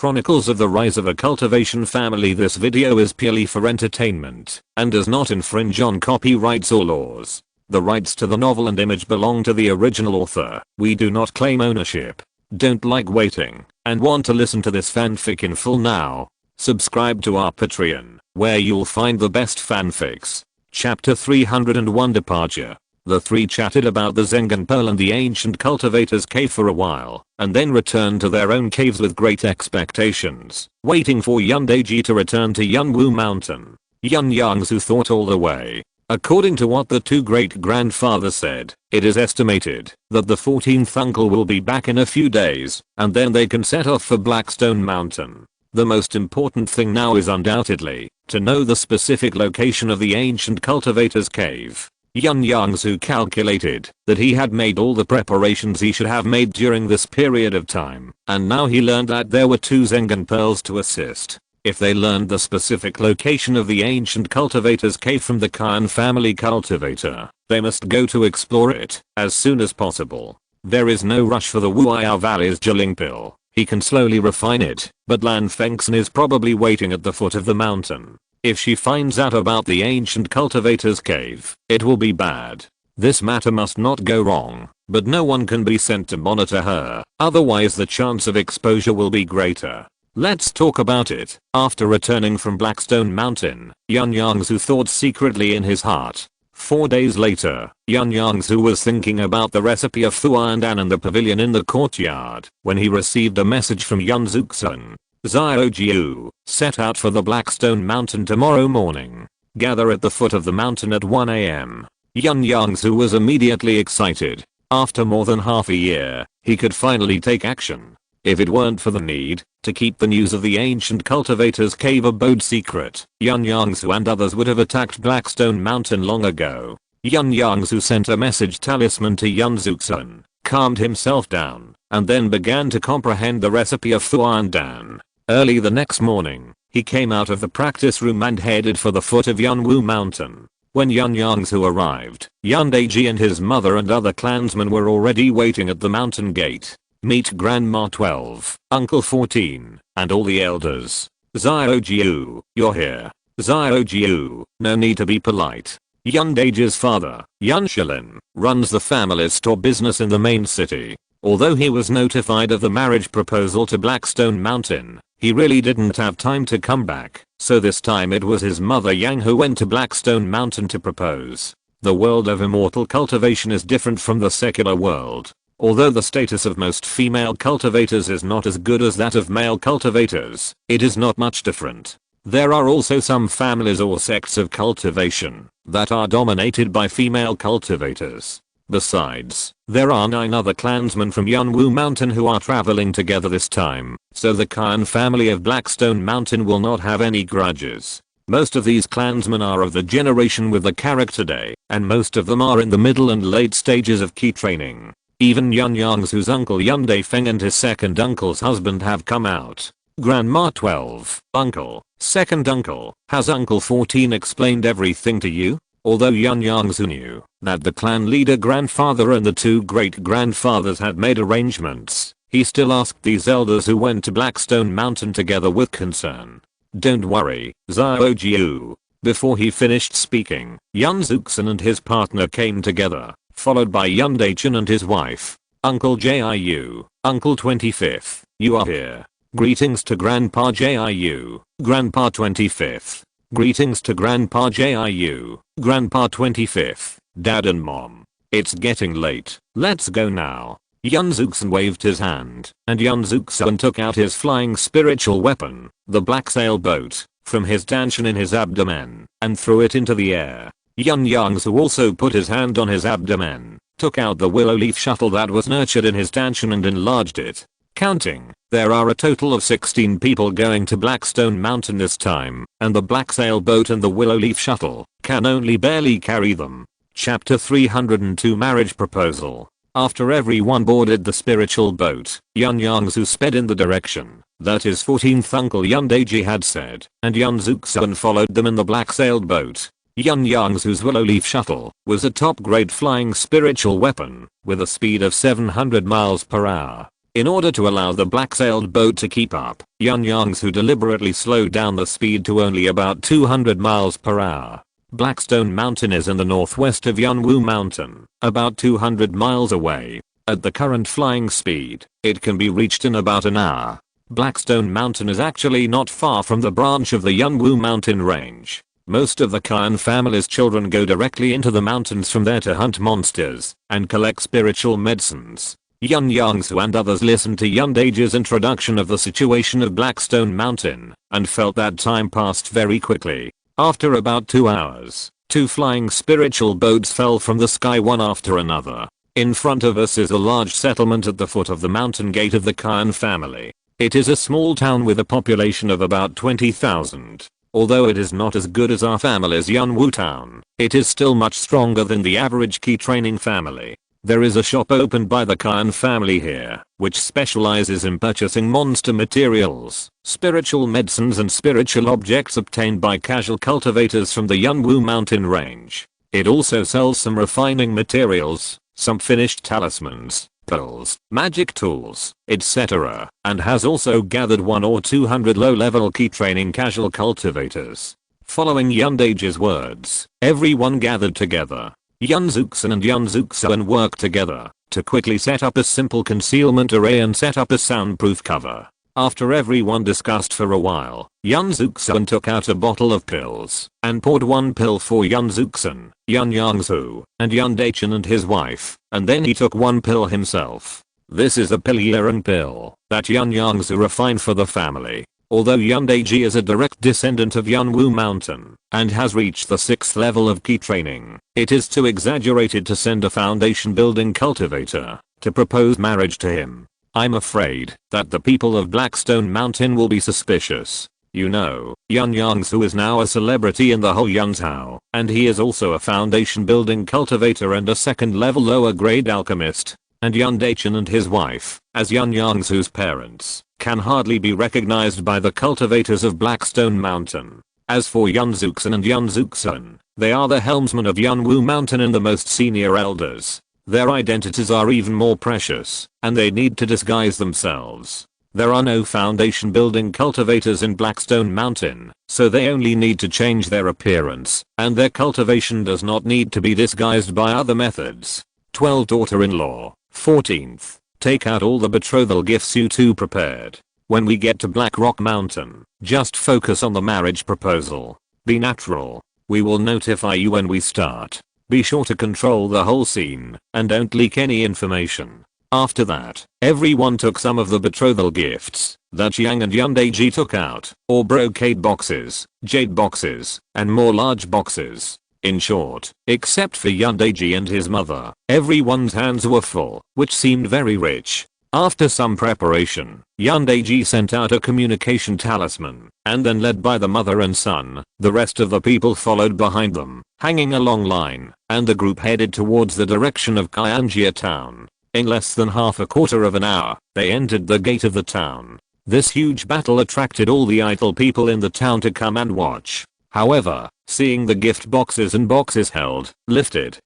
Chronicles of the Rise of a Cultivation Family. This video is purely for entertainment and does not infringe on copyrights or laws. The rights to the novel and image belong to the original author. We do not claim ownership. Don't like waiting and want to listen to this fanfic in full now? Subscribe to our Patreon, where you'll find the best fanfics. Chapter 301 Departure. The three chatted about the Zengan Pearl and the ancient cultivator's cave for a while, and then returned to their own caves with great expectations, waiting for Yun Daiji to return to Yunwu Mountain. Yun Yongzhu thought all the way. According to what the two great-grandfathers said, it is estimated that the 14th uncle will be back in a few days, and then they can set off for Blackstone Mountain. The most important thing now is undoubtedly to know the specific location of the ancient cultivator's cave. Yun Yongzhu calculated that he had made all the preparations he should have made during this period of time, and now he learned that there were two Zengan pearls to assist. If they learned the specific location of the ancient cultivator's cave from the Khan family cultivator, they must go to explore it as soon as possible. There is no rush for the Wuya Valley's Jiling Pill. He can slowly refine it, but Lan Fengxin is probably waiting at the foot of the mountain. If she finds out about the ancient cultivator's cave, it will be bad. This matter must not go wrong, but no one can be sent to monitor her, otherwise the chance of exposure will be greater. Let's talk about it. After returning from Blackstone Mountain, Yun Yongzhu thought secretly in his heart. 4 days later, Yun Yongzhu was thinking about the recipe of Thuandan in the pavilion in the courtyard when he received a message from Yun Zuxun. Xiaojiu, set out for the Blackstone Mountain tomorrow morning. Gather at the foot of the mountain at 1 AM. Yun Yongzhu was immediately excited. After more than half a year, he could finally take action. If it weren't for the need to keep the news of the ancient cultivator's cave abode secret, Yun Yongzhu and others would have attacked Blackstone Mountain long ago. Yun Yongzhu sent a message talisman to Yun Zuxun, calmed himself down, and then began to comprehend the recipe of Thuandan. Early the next morning, he came out of the practice room and headed for the foot of Yunwu Mountain. When Yun Yongzhu arrived, Yun Daiji and his mother and other clansmen were already waiting at the mountain gate. Meet Grandma 12, Uncle 14, and all the elders. Xiaojiu, you're here. Xiaojiu, no need to be polite. Yun Daiji's father, Yun Shilin, runs the family store business in the main city. Although he was notified of the marriage proposal to Blackstone Mountain, he really didn't have time to come back, so this time it was his mother Yang who went to Blackstone Mountain to propose. The world of immortal cultivation is different from the secular world. Although the status of most female cultivators is not as good as that of male cultivators, it is not much different. There are also some families or sects of cultivation that are dominated by female cultivators. Besides, there are 9 other clansmen from Yunwu Mountain who are traveling together this time, so the Khan family of Blackstone Mountain will not have any grudges. Most of these clansmen are of the generation with the character day, and most of them are in the middle and late stages of key training. Even Yun Yongzhu's uncle Yun Daifeng and his second uncle's husband have come out. Grandma 12, Uncle, second uncle, has Uncle 14 explained everything to you? Although Yun Yongzhu knew that the clan leader grandfather and the two great-grandfathers had made arrangements, he still asked these elders who went to Blackstone Mountain together with concern. Don't worry, Xiaojiu. Before he finished speaking, Yun Zuxun and his partner came together, followed by Yun Daichin and his wife. Uncle Jiu, Uncle 25th, you are here. Greetings to Grandpa Jiu, Grandpa 25th. Greetings to Grandpa Jiu, Grandpa 25th, Dad and Mom. It's getting late, let's go now. Yun Zuxun waved his hand, and Yun Zuxun took out his flying spiritual weapon, the black sailboat, from his danshan in his abdomen, and threw it into the air. Yun Yongzhu also put his hand on his abdomen, took out the willow leaf shuttle that was nurtured in his danshan and enlarged it. Counting, there are a total of 16 people going to Blackstone Mountain this time, and the black sailboat and the willow leaf shuttle can only barely carry them. Chapter 302 Marriage Proposal. After everyone boarded the spiritual boat, Yun Yongzhu sped in the direction that his 14th uncle Yun Daiji had said, and Yun Zuxun followed them in the black sailed boat. Yun Yongzhu's willow leaf shuttle was a top-grade flying spiritual weapon with a speed of 700 miles per hour. In order to allow the black-sailed boat to keep up, Yun Yongzhu deliberately slowed down the speed to only about 200 miles per hour. Blackstone Mountain is in the northwest of Yunwu Mountain, about 200 miles away. At the current flying speed, it can be reached in about an hour. Blackstone Mountain is actually not far from the branch of the Yunwu mountain range. Most of the Khan family's children go directly into the mountains from there to hunt monsters and collect spiritual medicines. Yun Yongzhu and others listened to Yun Daeji's introduction of the situation of Blackstone Mountain and felt that time passed very quickly. After about 2 hours, 2 flying spiritual boats fell from the sky one after another. In front of us is a large settlement at the foot of the mountain gate of the Khan family. It is a small town with a population of about 20,000. Although it is not as good as our family's Yunwu town, it is still much stronger than the average key training family. There is a shop opened by the Khan family here, which specializes in purchasing monster materials, spiritual medicines and spiritual objects obtained by casual cultivators from the Yunwu mountain range. It also sells some refining materials, some finished talismans, pearls, magic tools, etc., and has also gathered 100 or 200 low-level key training casual cultivators. Following Yun Daeji's words, everyone gathered together. Yun Zuxan and Yun Zuxan worked together to quickly set up a simple concealment array and set up a soundproof cover. After everyone discussed for a while, Yun Zuxan took out a bottle of pills and poured 1 pill for Yun Zuxan, Yun Yongzhu, and Yun Daeji and his wife, and then he took 1 pill himself. This is a Piliran pill that Yun Yongzhu refined for the family. Although Yun Daeji is a direct descendant of Yunwu Mountain and has reached the 6th level of key training, it is too exaggerated to send a foundation building cultivator to propose marriage to him. I'm afraid that the people of Blackstone Mountain will be suspicious. You know, Yun Yongzhu is now a celebrity in the whole Yunzhou, and he is also a foundation building cultivator and a 2nd level lower grade alchemist. And Yun Daeji and his wife, as Yun Yongzhu's parents, can hardly be recognized by the cultivators of Blackstone Mountain. As for Yun Zuxan and Yun Zuxan, they are the helmsmen of Yunwu Mountain and the most senior elders. Their identities are even more precious, and they need to disguise themselves. There are no foundation building cultivators in Blackstone Mountain, so they only need to change their appearance, and their cultivation does not need to be disguised by other methods. 12th daughter-in-law. 14th. Take out all the betrothal gifts you two prepared. When we get to Black Rock Mountain, just focus on the marriage proposal. Be natural. We will notify you when we start. Be sure to control the whole scene, and don't leak any information. After that, everyone took some of the betrothal gifts that Yang and Yun Daeji took out, or brocade boxes, jade boxes, and more large boxes. In short, except for Yun Daeji and his mother, everyone's hands were full, which seemed very rich. After some preparation, Yun Daeji sent out a communication talisman, and then led by the mother and son, the rest of the people followed behind them, hanging a long line, and the group headed towards the direction of Kyanjia town. In less than half a quarter of an hour, they entered the gate of the town. This huge battle attracted all the idle people in the town to come and watch. However, seeing the gift boxes and boxes held, lifted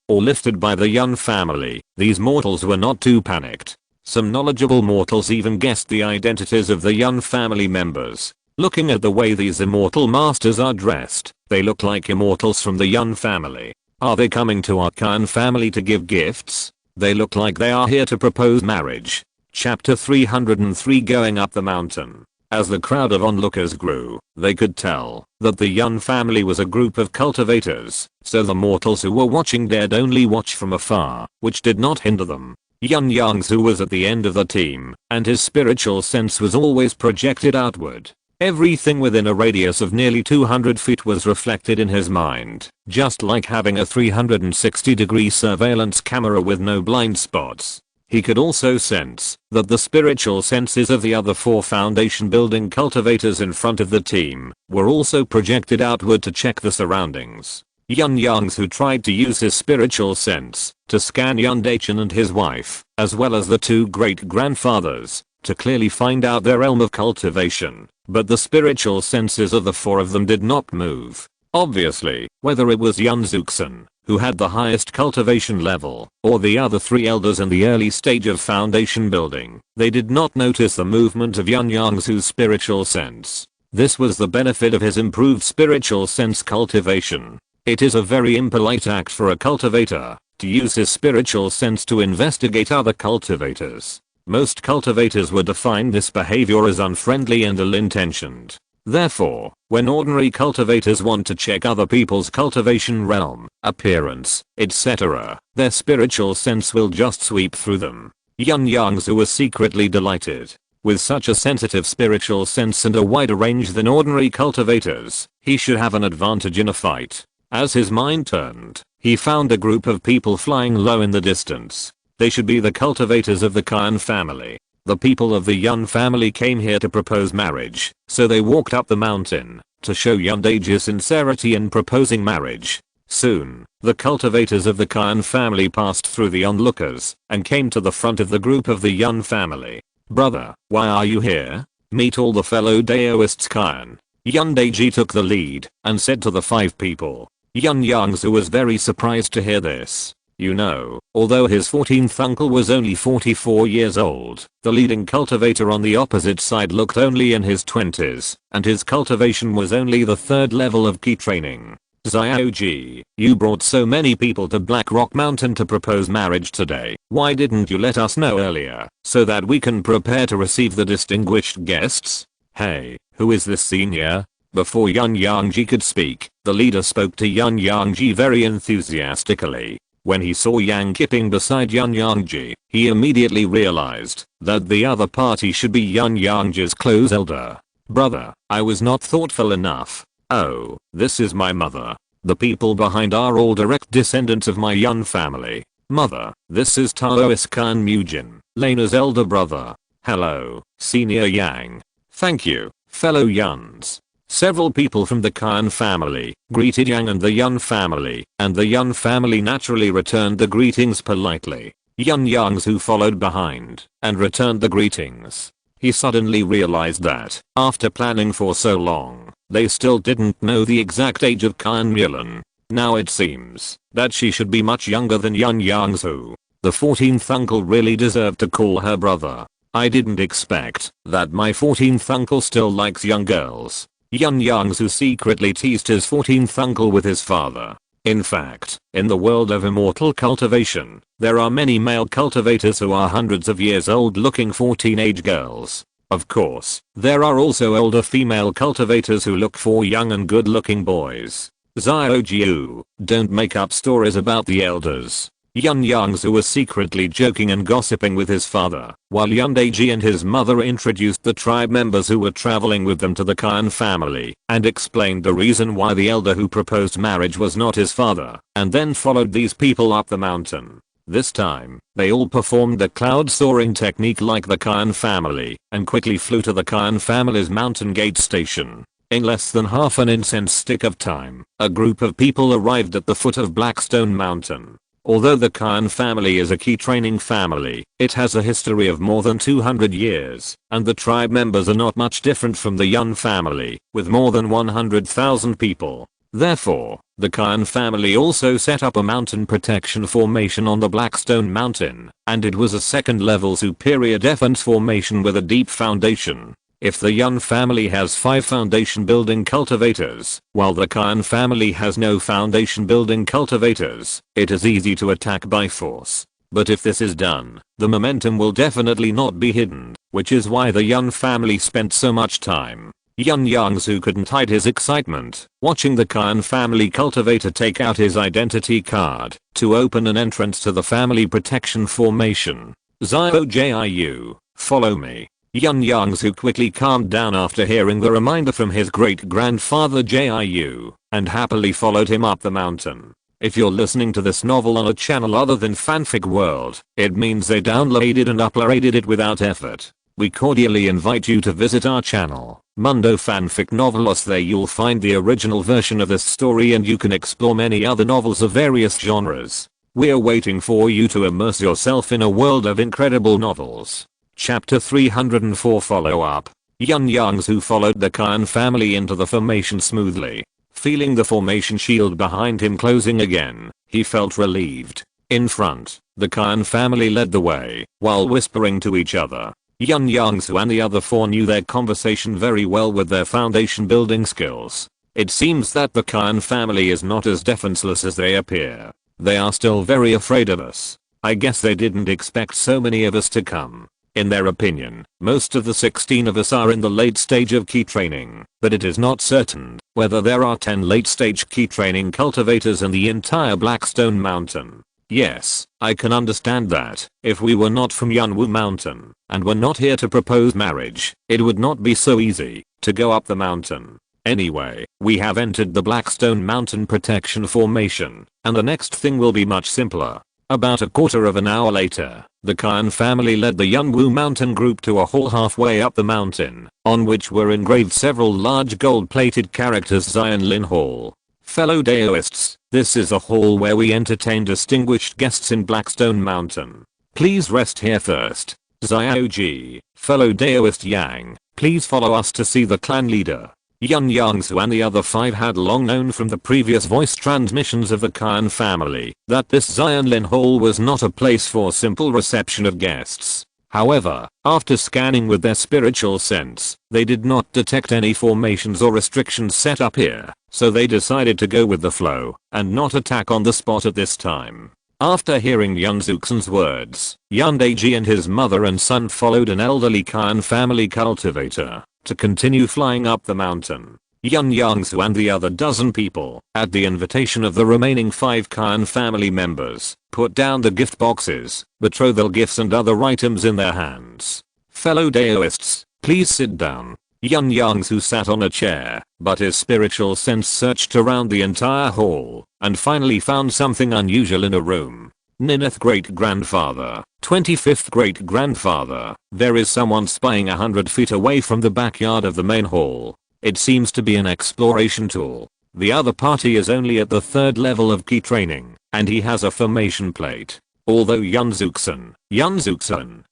by the Yun family, these mortals were not too panicked. Some knowledgeable mortals even guessed the identities of the Yun family members. Looking at the way these immortal masters are dressed, they look like immortals from the Yun family. Are they coming to our Khan family to give gifts? They look like they are here to propose marriage. Chapter 303 Going Up the Mountain. As the crowd of onlookers grew, they could tell that the Yun family was a group of cultivators, so the mortals who were watching dared only watch from afar, which did not hinder them. Yun Yongzhu was at the end of the team, and his spiritual sense was always projected outward. Everything within a radius of nearly 200 feet was reflected in his mind, just like having a 360-degree surveillance camera with no blind spots. He could also sense that the spiritual senses of the other 4 foundation building cultivators in front of the team were also projected outward to check the surroundings. Yun Yongzhu tried to use his spiritual sense to scan Yun Daeji and his wife, as well as the 2 great-grandfathers, to clearly find out their realm of cultivation, but the spiritual senses of the 4 of them did not move. Obviously, whether it was Yun Yongzhu, who had the highest cultivation level, or the other 3 elders in the early stage of foundation building, they did not notice the movement of Yun Yongzhu's spiritual sense. This was the benefit of his improved spiritual sense cultivation. It is a very impolite act for a cultivator to use his spiritual sense to investigate other cultivators. Most cultivators would define this behavior as unfriendly and ill-intentioned. Therefore, when ordinary cultivators want to check other people's cultivation realm, appearance, etc., their spiritual sense will just sweep through them. Yun Yongzhu was secretly delighted. With such a sensitive spiritual sense and a wider range than ordinary cultivators, he should have an advantage in a fight. As his mind turned, he found a group of people flying low in the distance. They should be the cultivators of the Khan family. The people of the Yun family came here to propose marriage, so they walked up the mountain to show Yun Yongzhu's sincerity in proposing marriage. Soon, the cultivators of the Khan family passed through the onlookers and came to the front of the group of the Yun family. "Brother, why are you here? Meet all the fellow Daoists Khan." Yun Yongzhu took the lead and said to the 5 people. Yun Yongzhu was very surprised to hear this. You know, although his 14th uncle was only 44 years old, the leading cultivator on the opposite side looked only in his 20s, and his cultivation was only the 3rd level of key training. Xiaoji, you brought so many people to Black Rock Mountain to propose marriage today. Why didn't you let us know earlier, so that we can prepare to receive the distinguished guests? Hey, who is this senior? Before Yun Yongzhu could speak, the leader spoke to Yun Yongzhu very enthusiastically. When he saw Yang kipping beside Yun Yongzhu, he immediately realized that the other party should be Yun Yongzhu's close elder. Brother, I was not thoughtful enough. Oh, this is my mother. The people behind are all direct descendants of my Yun family. Mother, this is Taoist Khan Mujin, Lena's elder brother. Hello, Senior Yang. Thank you, fellow Yuns. Several people from the Khan family greeted Yang and the Yun family, and the Yun family naturally returned the greetings politely. Yun Yongzhu followed behind and returned the greetings. He suddenly realized that, after planning for so long, they still didn't know the exact age of Khan Mulan. Now it seems that she should be much younger than Yun Yongzhu. The 14th uncle really deserved to call her brother. I didn't expect that my 14th uncle still likes young girls. Yun Yongzhu secretly teased his 14th uncle with his father. In fact, in the world of immortal cultivation, there are many male cultivators who are hundreds of years old looking for teenage girls. Of course, there are also older female cultivators who look for young and good looking boys. Xiaojiu, don't make up stories about the elders. Yun Yongzhu was secretly joking and gossiping with his father, while Yun Yongzhu and his mother introduced the tribe members who were traveling with them to the Khan family, and explained the reason why the elder who proposed marriage was not his father, and then followed these people up the mountain. This time, they all performed the cloud soaring technique like the Khan family, and quickly flew to the Khan family's mountain gate station. In less than half an incense stick of time, a group of people arrived at the foot of Blackstone Mountain. Although the Khan family is a key training family, it has a history of more than 200 years, and the tribe members are not much different from the Yun family, with more than 100,000 people. Therefore, the Khan family also set up a mountain protection formation on the Blackstone Mountain, and it was a 2nd level superior defense formation with a deep foundation. If the Yun family has 5 foundation building cultivators, while the Khan family has no foundation building cultivators, it is easy to attack by force. But if this is done, the momentum will definitely not be hidden, which is why the Yun family spent so much time. Yun Yongzhu couldn't hide his excitement, watching the Khan family cultivator take out his identity card to open an entrance to the family protection formation. Xiaojiu, follow me. Yun Yongzhu quickly calmed down after hearing the reminder from his great-grandfather Jiu, and happily followed him up the mountain. If you're listening to this novel on a channel other than Fanfic World, it means they downloaded and uploaded it without effort. We cordially invite you to visit our channel, Mundo Fanfic Novelos. There you'll find the original version of this story and you can explore many other novels of various genres. We're waiting for you to immerse yourself in a world of incredible novels. Chapter 304 Follow-up. Yun Yongzhu followed the Khan family into the formation smoothly. Feeling the formation shield behind him closing again, he felt relieved. In front, the Khan family led the way, while whispering to each other. Yun Yongzhu and the other four knew their conversation very well with their foundation building skills. It seems that the Khan family is not as defenseless as they appear. They are still very afraid of us. I guess they didn't expect so many of us to come. In their opinion, most of the 16 of us are in the late stage of key training, but it is not certain whether there are 10 late stage key training cultivators in the entire Blackstone Mountain. Yes, I can understand that. If we were not from Yunwu Mountain, and were not here to propose marriage, it would not be so easy to go up the mountain. Anyway, we have entered the Blackstone Mountain Protection Formation, and the next thing will be much simpler. About a quarter of an hour later, the Khan family led the Yunwu Mountain group to a hall halfway up the mountain, on which were engraved several large gold-plated characters. Zion Lin Hall. Fellow Daoists, this is a hall where we entertain distinguished guests in Blackstone Mountain. Please rest here first. Zioji, fellow Daoist Yang, please follow us to see the clan leader. Yun Yongzhu and the other 5 had long known from the previous voice transmissions of the Khan family that this Zion Lin Hall was not a place for simple reception of guests. However, after scanning with their spiritual sense, they did not detect any formations or restrictions set up here, so they decided to go with the flow and not attack on the spot at this time. After hearing Yun Zuxan's words, Yun Daiji and his mother and son followed an elderly Khan family cultivator to continue flying up the mountain. Yun Yongzhu and the other dozen people, at the invitation of the remaining 5 Khan family members, put down the gift boxes, betrothal gifts and other items in their hands. Fellow Daoists, please sit down. Yun Yongzhu sat on a chair, but his spiritual sense searched around the entire hall, and finally found something unusual in a room. Nineth great-grandfather, 25th great-grandfather, there is someone spying 100 feet away from the backyard of the main hall. It seems to be an exploration tool. The other party is only at the 3rd level of key training, and he has a formation plate. Although Yun Zuxan,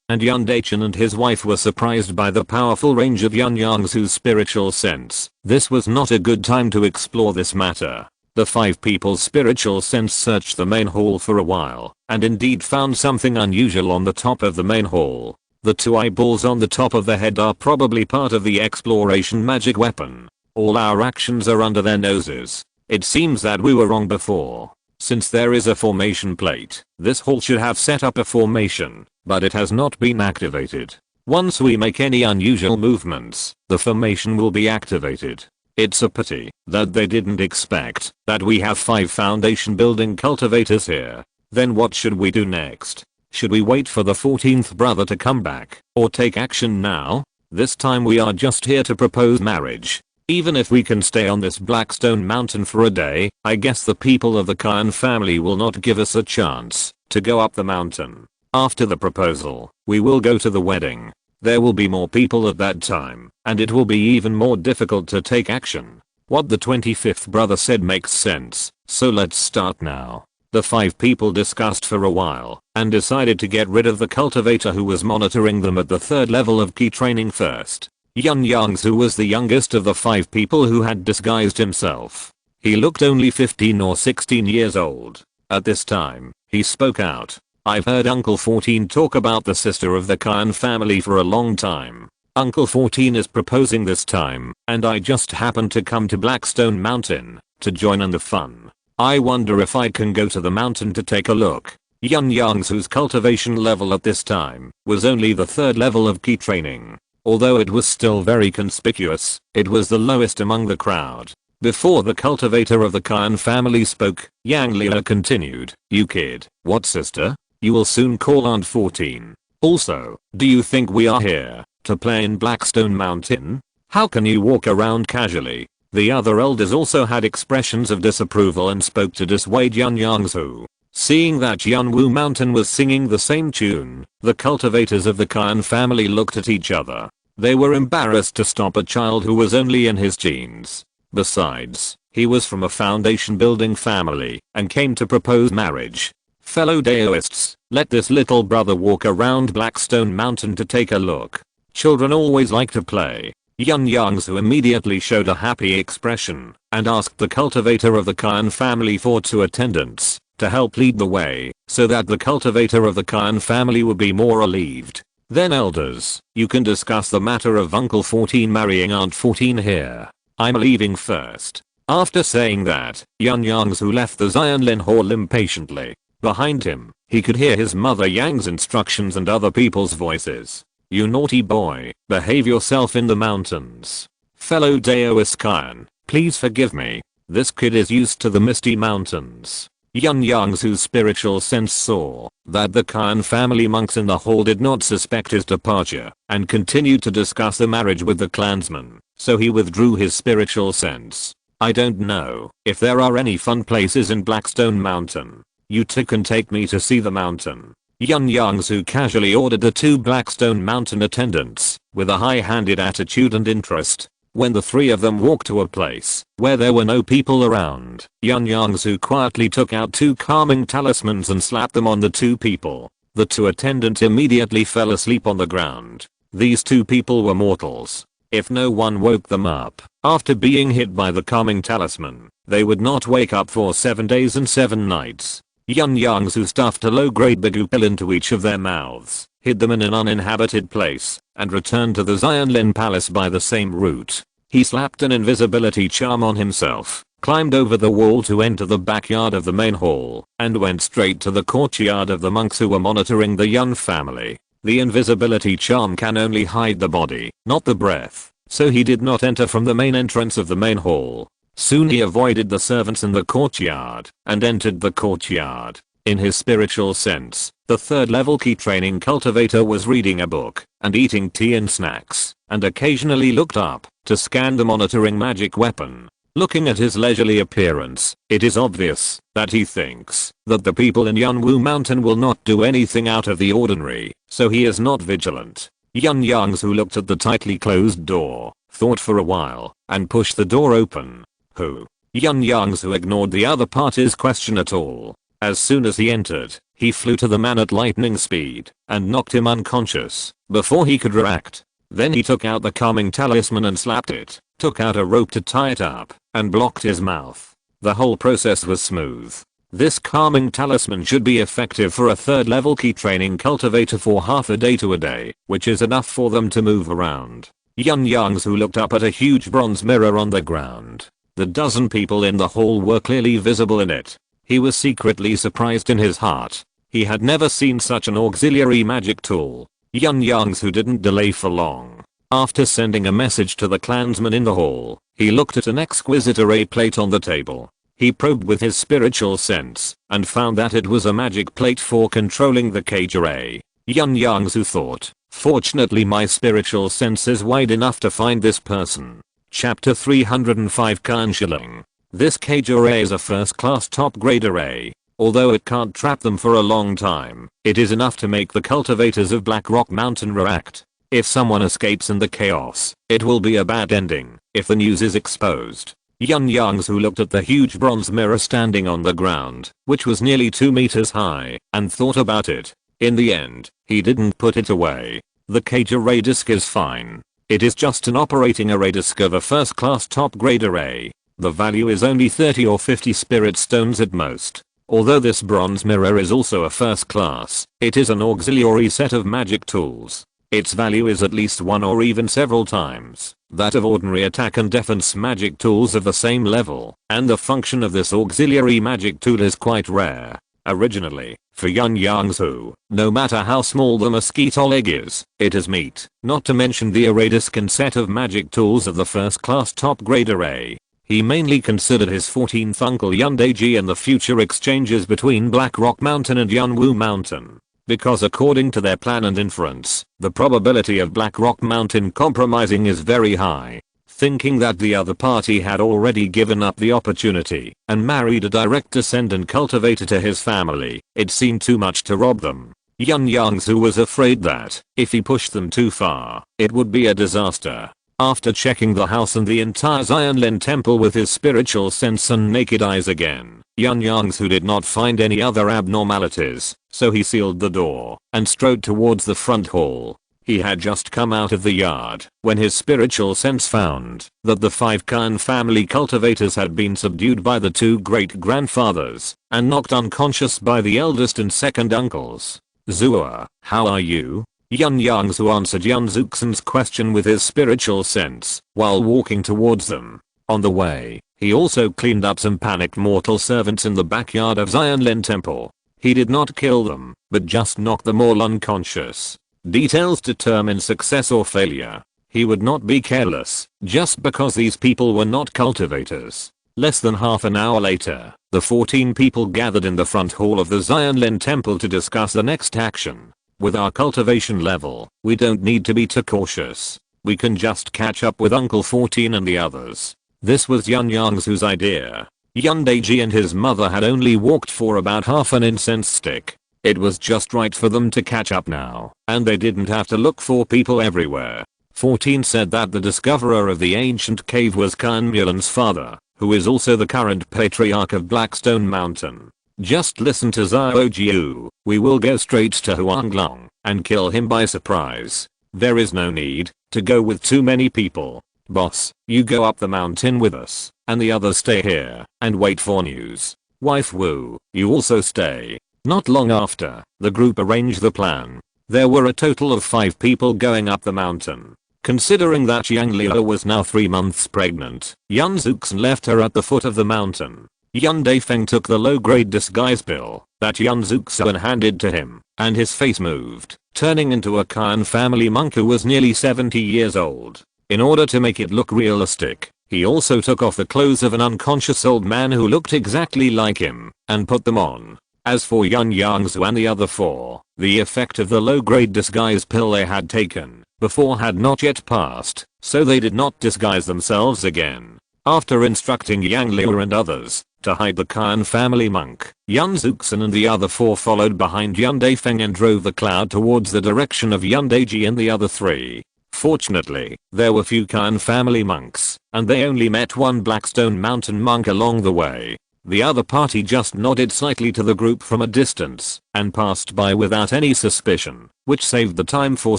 and Yun Daichin and his wife were surprised by the powerful range of Yun Yongzhu's spiritual sense, this was not a good time to explore this matter. The 5 people's spiritual sense searched the main hall for a while, and indeed found something unusual on the top of the main hall. The 2 eyeballs on the top of the head are probably part of the exploration magic weapon. All our actions are under their noses. It seems that we were wrong before. Since there is a formation plate, this hall should have set up a formation, but it has not been activated. Once we make any unusual movements, the formation will be activated. It's a pity that they didn't expect that we have 5 foundation building cultivators here. Then what should we do next? Should we wait for the 14th brother to come back, or take action now? This time we are just here to propose marriage. Even if we can stay on this Blackstone Mountain for a day, I guess the people of the Khan family will not give us a chance to go up the mountain. After the proposal, we will go to the wedding. There will be more people at that time, and it will be even more difficult to take action. What the 25th brother said makes sense, so let's start now. The 5 people discussed for a while, and decided to get rid of the cultivator who was monitoring them at the 3rd level of key training first. Yun Yongzhu was the youngest of the 5 people who had disguised himself. He looked only 15 or 16 years old. At this time, he spoke out. I've heard Uncle 14 talk about the sister of the Khan family for a long time. Uncle 14 is proposing this time, and I just happened to come to Blackstone Mountain to join in the fun. I wonder if I can go to the mountain to take a look. Yun Yongzhu's cultivation level at this time was only the 3rd level of key training. Although it was still very conspicuous, it was the lowest among the crowd. Before the cultivator of the Khan family spoke, Yang Lia continued, "You kid, what sister? You will soon call Aunt 14. Also, do you think we are here to play in Blackstone Mountain? How can you walk around casually?" The other elders also had expressions of disapproval and spoke to dissuade Yun Yongzhu. Seeing that Yunwu Mountain was singing the same tune, the cultivators of the Khan family looked at each other. They were embarrassed to stop a child who was only in his teens. Besides, he was from a foundation building family and came to propose marriage. Fellow Daoists, let this little brother walk around Blackstone Mountain to take a look. Children always like to play. Yun Yongzhu immediately showed a happy expression and asked the cultivator of the Khan family for 2 attendants to help lead the way so that the cultivator of the Khan family would be more relieved. Then elders, you can discuss the matter of Uncle 14 marrying Aunt 14 here. I'm leaving first. After saying that, Yun Yongzhu left the Xianlin hall impatiently. Behind him, he could hear his mother Yang's instructions and other people's voices. You naughty boy, behave yourself in the mountains. Fellow Daoiskian, please forgive me. This kid is used to the misty mountains. Yun Yongzhu's spiritual sense saw that the Khan family monks in the hall did not suspect his departure and continued to discuss the marriage with the clansman, so he withdrew his spiritual sense. I don't know if there are any fun places in Blackstone Mountain. You two can take me to see the mountain. Yun Yongzhu casually ordered the 2 Blackstone Mountain attendants with a high-handed attitude and interest. When the 3 of them walked to a place where there were no people around, Yun Yongzhu quietly took out 2 calming talismans and slapped them on the 2 people. The 2 attendants immediately fell asleep on the ground. These 2 people were mortals. If no one woke them up after being hit by the calming talisman, they would not wake up for 7 days and 7 nights. Yun Yongzhu stuffed a low-grade bagu pill into each of their mouths, hid them in an uninhabited place, and returned to the Xianlin palace by the same route. He slapped an invisibility charm on himself, climbed over the wall to enter the backyard of the main hall, and went straight to the courtyard of the monks who were monitoring the Yun family. The invisibility charm can only hide the body, not the breath, so he did not enter from the main entrance of the main hall. Soon he avoided the servants in the courtyard and entered the courtyard. In his spiritual sense, the 3rd level key training cultivator was reading a book and eating tea and snacks, and occasionally looked up to scan the monitoring magic weapon. Looking at his leisurely appearance, it is obvious that he thinks that the people in Yunwu Mountain will not do anything out of the ordinary, so he is not vigilant. Yun Yongzhu looked at the tightly closed door, thought for a while, and pushed the door open. Who? Yun Yongzhu ignored the other party's question at all. As soon as he entered, he flew to the man at lightning speed and knocked him unconscious before he could react. Then he took out the calming talisman and slapped it, took out a rope to tie it up, and blocked his mouth. The whole process was smooth. This calming talisman should be effective for a 3rd level key training cultivator for half a day to a day, which is enough for them to move around. Yun Yongzhu looked up at a huge bronze mirror on the ground. The dozen people in the hall were clearly visible in it. He was secretly surprised in his heart. He had never seen such an auxiliary magic tool. Yun Yongzhu didn't delay for long. After sending a message to the clansman in the hall, he looked at an exquisite array plate on the table. He probed with his spiritual sense and found that it was a magic plate for controlling the cage array. Yun Yongzhu thought, fortunately my spiritual sense is wide enough to find this person. Chapter 305 Khan Shilling. This cage array is a first-class top-grade array. Although it can't trap them for a long time, it is enough to make the cultivators of Black Rock Mountain react. If someone escapes in the chaos, it will be a bad ending if the news is exposed. Yun Yongzhu looked at the huge bronze mirror standing on the ground, which was nearly 2 meters high, and thought about it. In the end, he didn't put it away. The cage array disc is fine. It is just an operating array disc of a first-class top-grade array. The value is only 30 or 50 spirit stones at most. Although this bronze mirror is also a first class, it is an auxiliary set of magic tools. Its value is at least 1 or even several times that of ordinary attack and defense magic tools of the same level, and the function of this auxiliary magic tool is quite rare. Originally, for Yun Yongzhu, no matter how small the mosquito leg is, it is meat, not to mention the array disc and set of magic tools of the first class top grade array. He mainly considered his 14th uncle Yundaiji and the future exchanges between Black Rock Mountain and Yunwu Mountain. Because according to their plan and inference, the probability of Black Rock Mountain compromising is very high. Thinking that the other party had already given up the opportunity and married a direct descendant cultivator to his family, it seemed too much to rob them. Yun Yongzhu was afraid that, if he pushed them too far, it would be a disaster. After checking the house and the entire Xianlin temple with his spiritual sense and naked eyes again, Yun Yongzhu did not find any other abnormalities, so he sealed the door and strode towards the front hall. He had just come out of the yard when his spiritual sense found that the 5 Khan family cultivators had been subdued by the 2 great-grandfathers and knocked unconscious by the eldest and second uncles. "Zua, how are you?" Yun Yongzhu answered Yun Zuxin's question with his spiritual sense while walking towards them. On the way, he also cleaned up some panicked mortal servants in the backyard of Xianlin Temple. He did not kill them, but just knocked them all unconscious. Details determine success or failure. He would not be careless, just because these people were not cultivators. Less than half an hour later, the 14 people gathered in the front hall of the Xianlin Temple to discuss the next action. With our cultivation level, we don't need to be too cautious. We can just catch up with Uncle 14 and the others. This was Yun Yongzhu's idea. Yun Daiji and his mother had only walked for about half an incense stick. It was just right for them to catch up now, and they didn't have to look for people everywhere. 14 said that the discoverer of the ancient cave was Khan Mulan's father, who is also the current patriarch of Blackstone Mountain. Just listen to Zhao Jiu. We will go straight to Huanglong and kill him by surprise. There is no need to go with too many people. Boss, you go up the mountain with us, and the others stay here and wait for news. Wife Wu, you also stay. Not long after, the group arranged the plan. There were a total of 5 people going up the mountain. Considering that Yang Liu was now 3 months pregnant, Yun Zuxin left her at the foot of the mountain. Yun Daifeng took the low-grade disguise pill that Yun Zuxin handed to him, and his face moved, turning into a Khan family monk who was nearly 70 years old. In order to make it look realistic, he also took off the clothes of an unconscious old man who looked exactly like him, and put them on. As for Yun Yongzhu and the other 4, the effect of the low-grade disguise pill they had taken before had not yet passed, so they did not disguise themselves again. After instructing Yang Liu and others to hide the Khan family monk, Yun Zuxin and the other 4 followed behind Yun Daifeng and drove the cloud towards the direction of Yun Daiji and the other 3. Fortunately, there were few Khan family monks, and they only met one Blackstone Mountain monk along the way. The other party just nodded slightly to the group from a distance and passed by without any suspicion, which saved the time for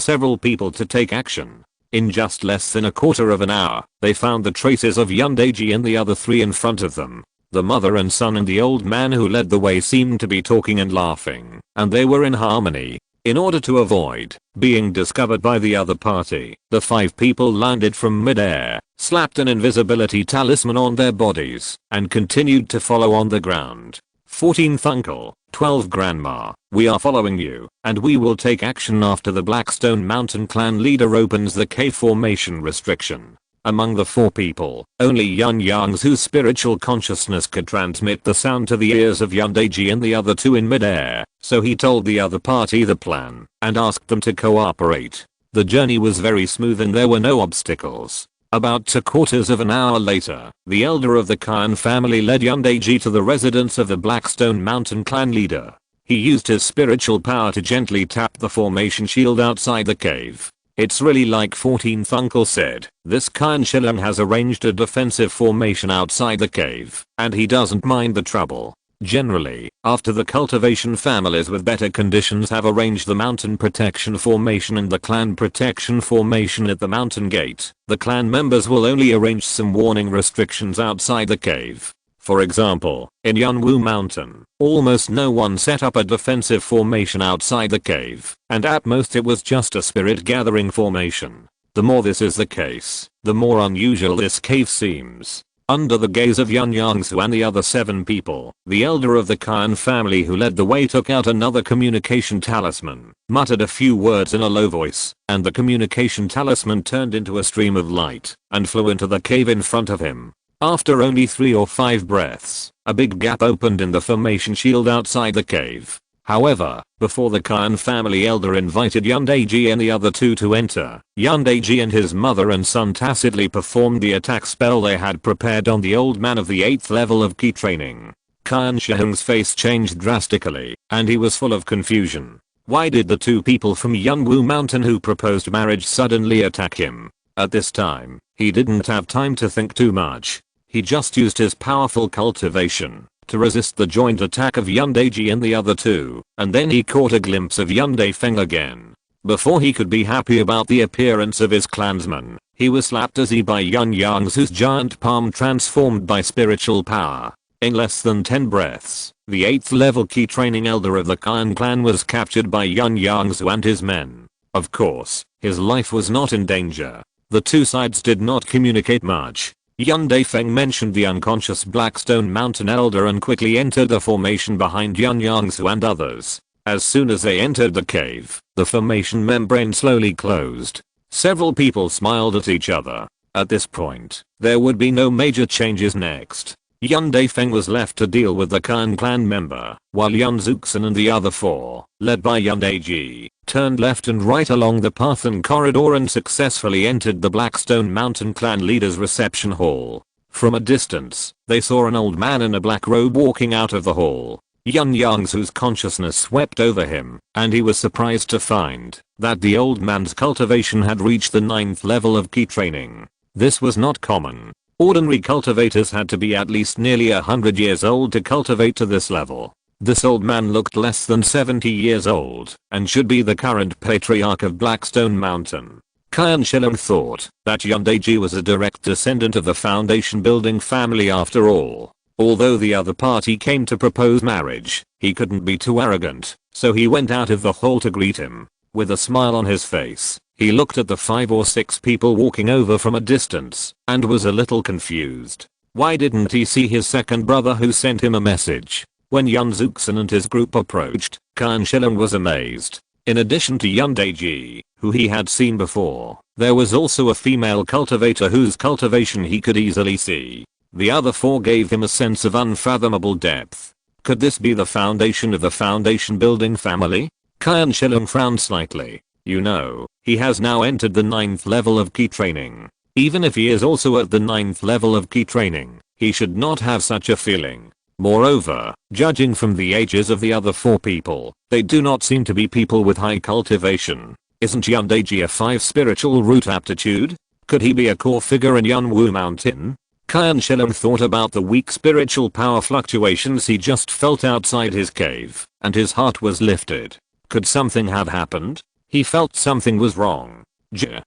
several people to take action. In just less than a quarter of an hour, they found the traces of Yun Daiji and the other 3 in front of them. The mother and son and the old man who led the way seemed to be talking and laughing, and they were in harmony. In order to avoid being discovered by the other party, the 5 people landed from mid-air, slapped an invisibility talisman on their bodies, and continued to follow on the ground. 14th Uncle, 12 Grandma, we are following you, and we will take action after the Blackstone Mountain clan leader opens the cave formation restriction. Among the 4 people, only Yun Yongzhu's spiritual consciousness could transmit the sound to the ears of Yun Daiji and the other 2 in midair, so he told the other party the plan and asked them to cooperate. The journey was very smooth and there were no obstacles. About 2/4 of an hour later, the elder of the Khan family led Yun Daiji to the residence of the Blackstone Mountain clan leader. He used his spiritual power to gently tap the formation shield outside the cave. It's really like 14th Uncle said, this Khan Shilong has arranged a defensive formation outside the cave, and he doesn't mind the trouble. Generally, after the cultivation families with better conditions have arranged the mountain protection formation and the clan protection formation at the mountain gate, the clan members will only arrange some warning restrictions outside the cave. For example, in Yunwu Mountain, almost no one set up a defensive formation outside the cave, and at most it was just a spirit gathering formation. The more this is the case, the more unusual this cave seems. Under the gaze of Yun Yongzhu and the other 7 people, the elder of the Khan family who led the way took out another communication talisman, muttered a few words in a low voice, and the communication talisman turned into a stream of light and flew into the cave in front of him. After only 3 or 5 breaths, a big gap opened in the formation shield outside the cave. However, before the Khan family elder invited Yun Daiji and the other 2 to enter, Yun Daiji and his mother and son tacitly performed the attack spell they had prepared on the old man of the 8th level of key training. Khan Shihong's face changed drastically, and he was full of confusion. Why did the 2 people from Yunwu Mountain who proposed marriage suddenly attack him? At this time, he didn't have time to think too much. He just used his powerful cultivation to resist the joint attack of Yun Daiji and the other 2, and then he caught a glimpse of Yun Daifeng again. Before he could be happy about the appearance of his clansman, he was slapped dizzy by Yun Yongzhu's giant palm transformed by spiritual power. In less than 10 breaths, the 8th level key training elder of the Qian clan was captured by Yun Yongzhu and his men. Of course, his life was not in danger. The two sides did not communicate much. Yun Daifeng mentioned the unconscious Blackstone Mountain elder and quickly entered the formation behind Yun Yongzhu and others. As soon as they entered the cave, the formation membrane slowly closed. Several people smiled at each other. At this point, there would be no major changes next. Yun Daifeng was left to deal with the Qian clan member, while Yun Zuxin and the other four, led by Yun Daiji, turned left and right along the path and corridor and successfully entered the Blackstone Mountain clan leader's reception hall. From a distance, they saw an old man in a black robe walking out of the hall. Yun Yongzhu's consciousness swept over him, and he was surprised to find that the old man's cultivation had reached the 9th level of key training. This was not common. Ordinary cultivators had to be at least nearly 100 years old to cultivate to this level. This old man looked less than 70 years old, and should be the current patriarch of Blackstone Mountain. Qian Shilong thought that Yun Daiji was a direct descendant of the foundation building family after all. Although the other party came to propose marriage, he couldn't be too arrogant, so he went out of the hall to greet him. With a smile on his face, he looked at the 5 or 6 people walking over from a distance, and was a little confused. Why didn't he see his second brother who sent him a message? When Yun Zuxin and his group approached, Qian Shilong was amazed. In addition to Yun Daiji, who he had seen before, there was also a female cultivator whose cultivation he could easily see. The other 4 gave him a sense of unfathomable depth. Could this be the foundation of the foundation building family? Qian Shilong frowned slightly. You know, he has now entered the 9th level of key training. Even if he is also at the 9th level of key training, he should not have such a feeling. Moreover, judging from the ages of the other 4 people, they do not seem to be people with high cultivation. Isn't Yun Daiji a 5 spiritual root aptitude? Could he be a core figure in Yunwu Mountain? Qian Shilong thought about the weak spiritual power fluctuations he just felt outside his cave, and his heart was lifted. Could something have happened? He felt something was wrong.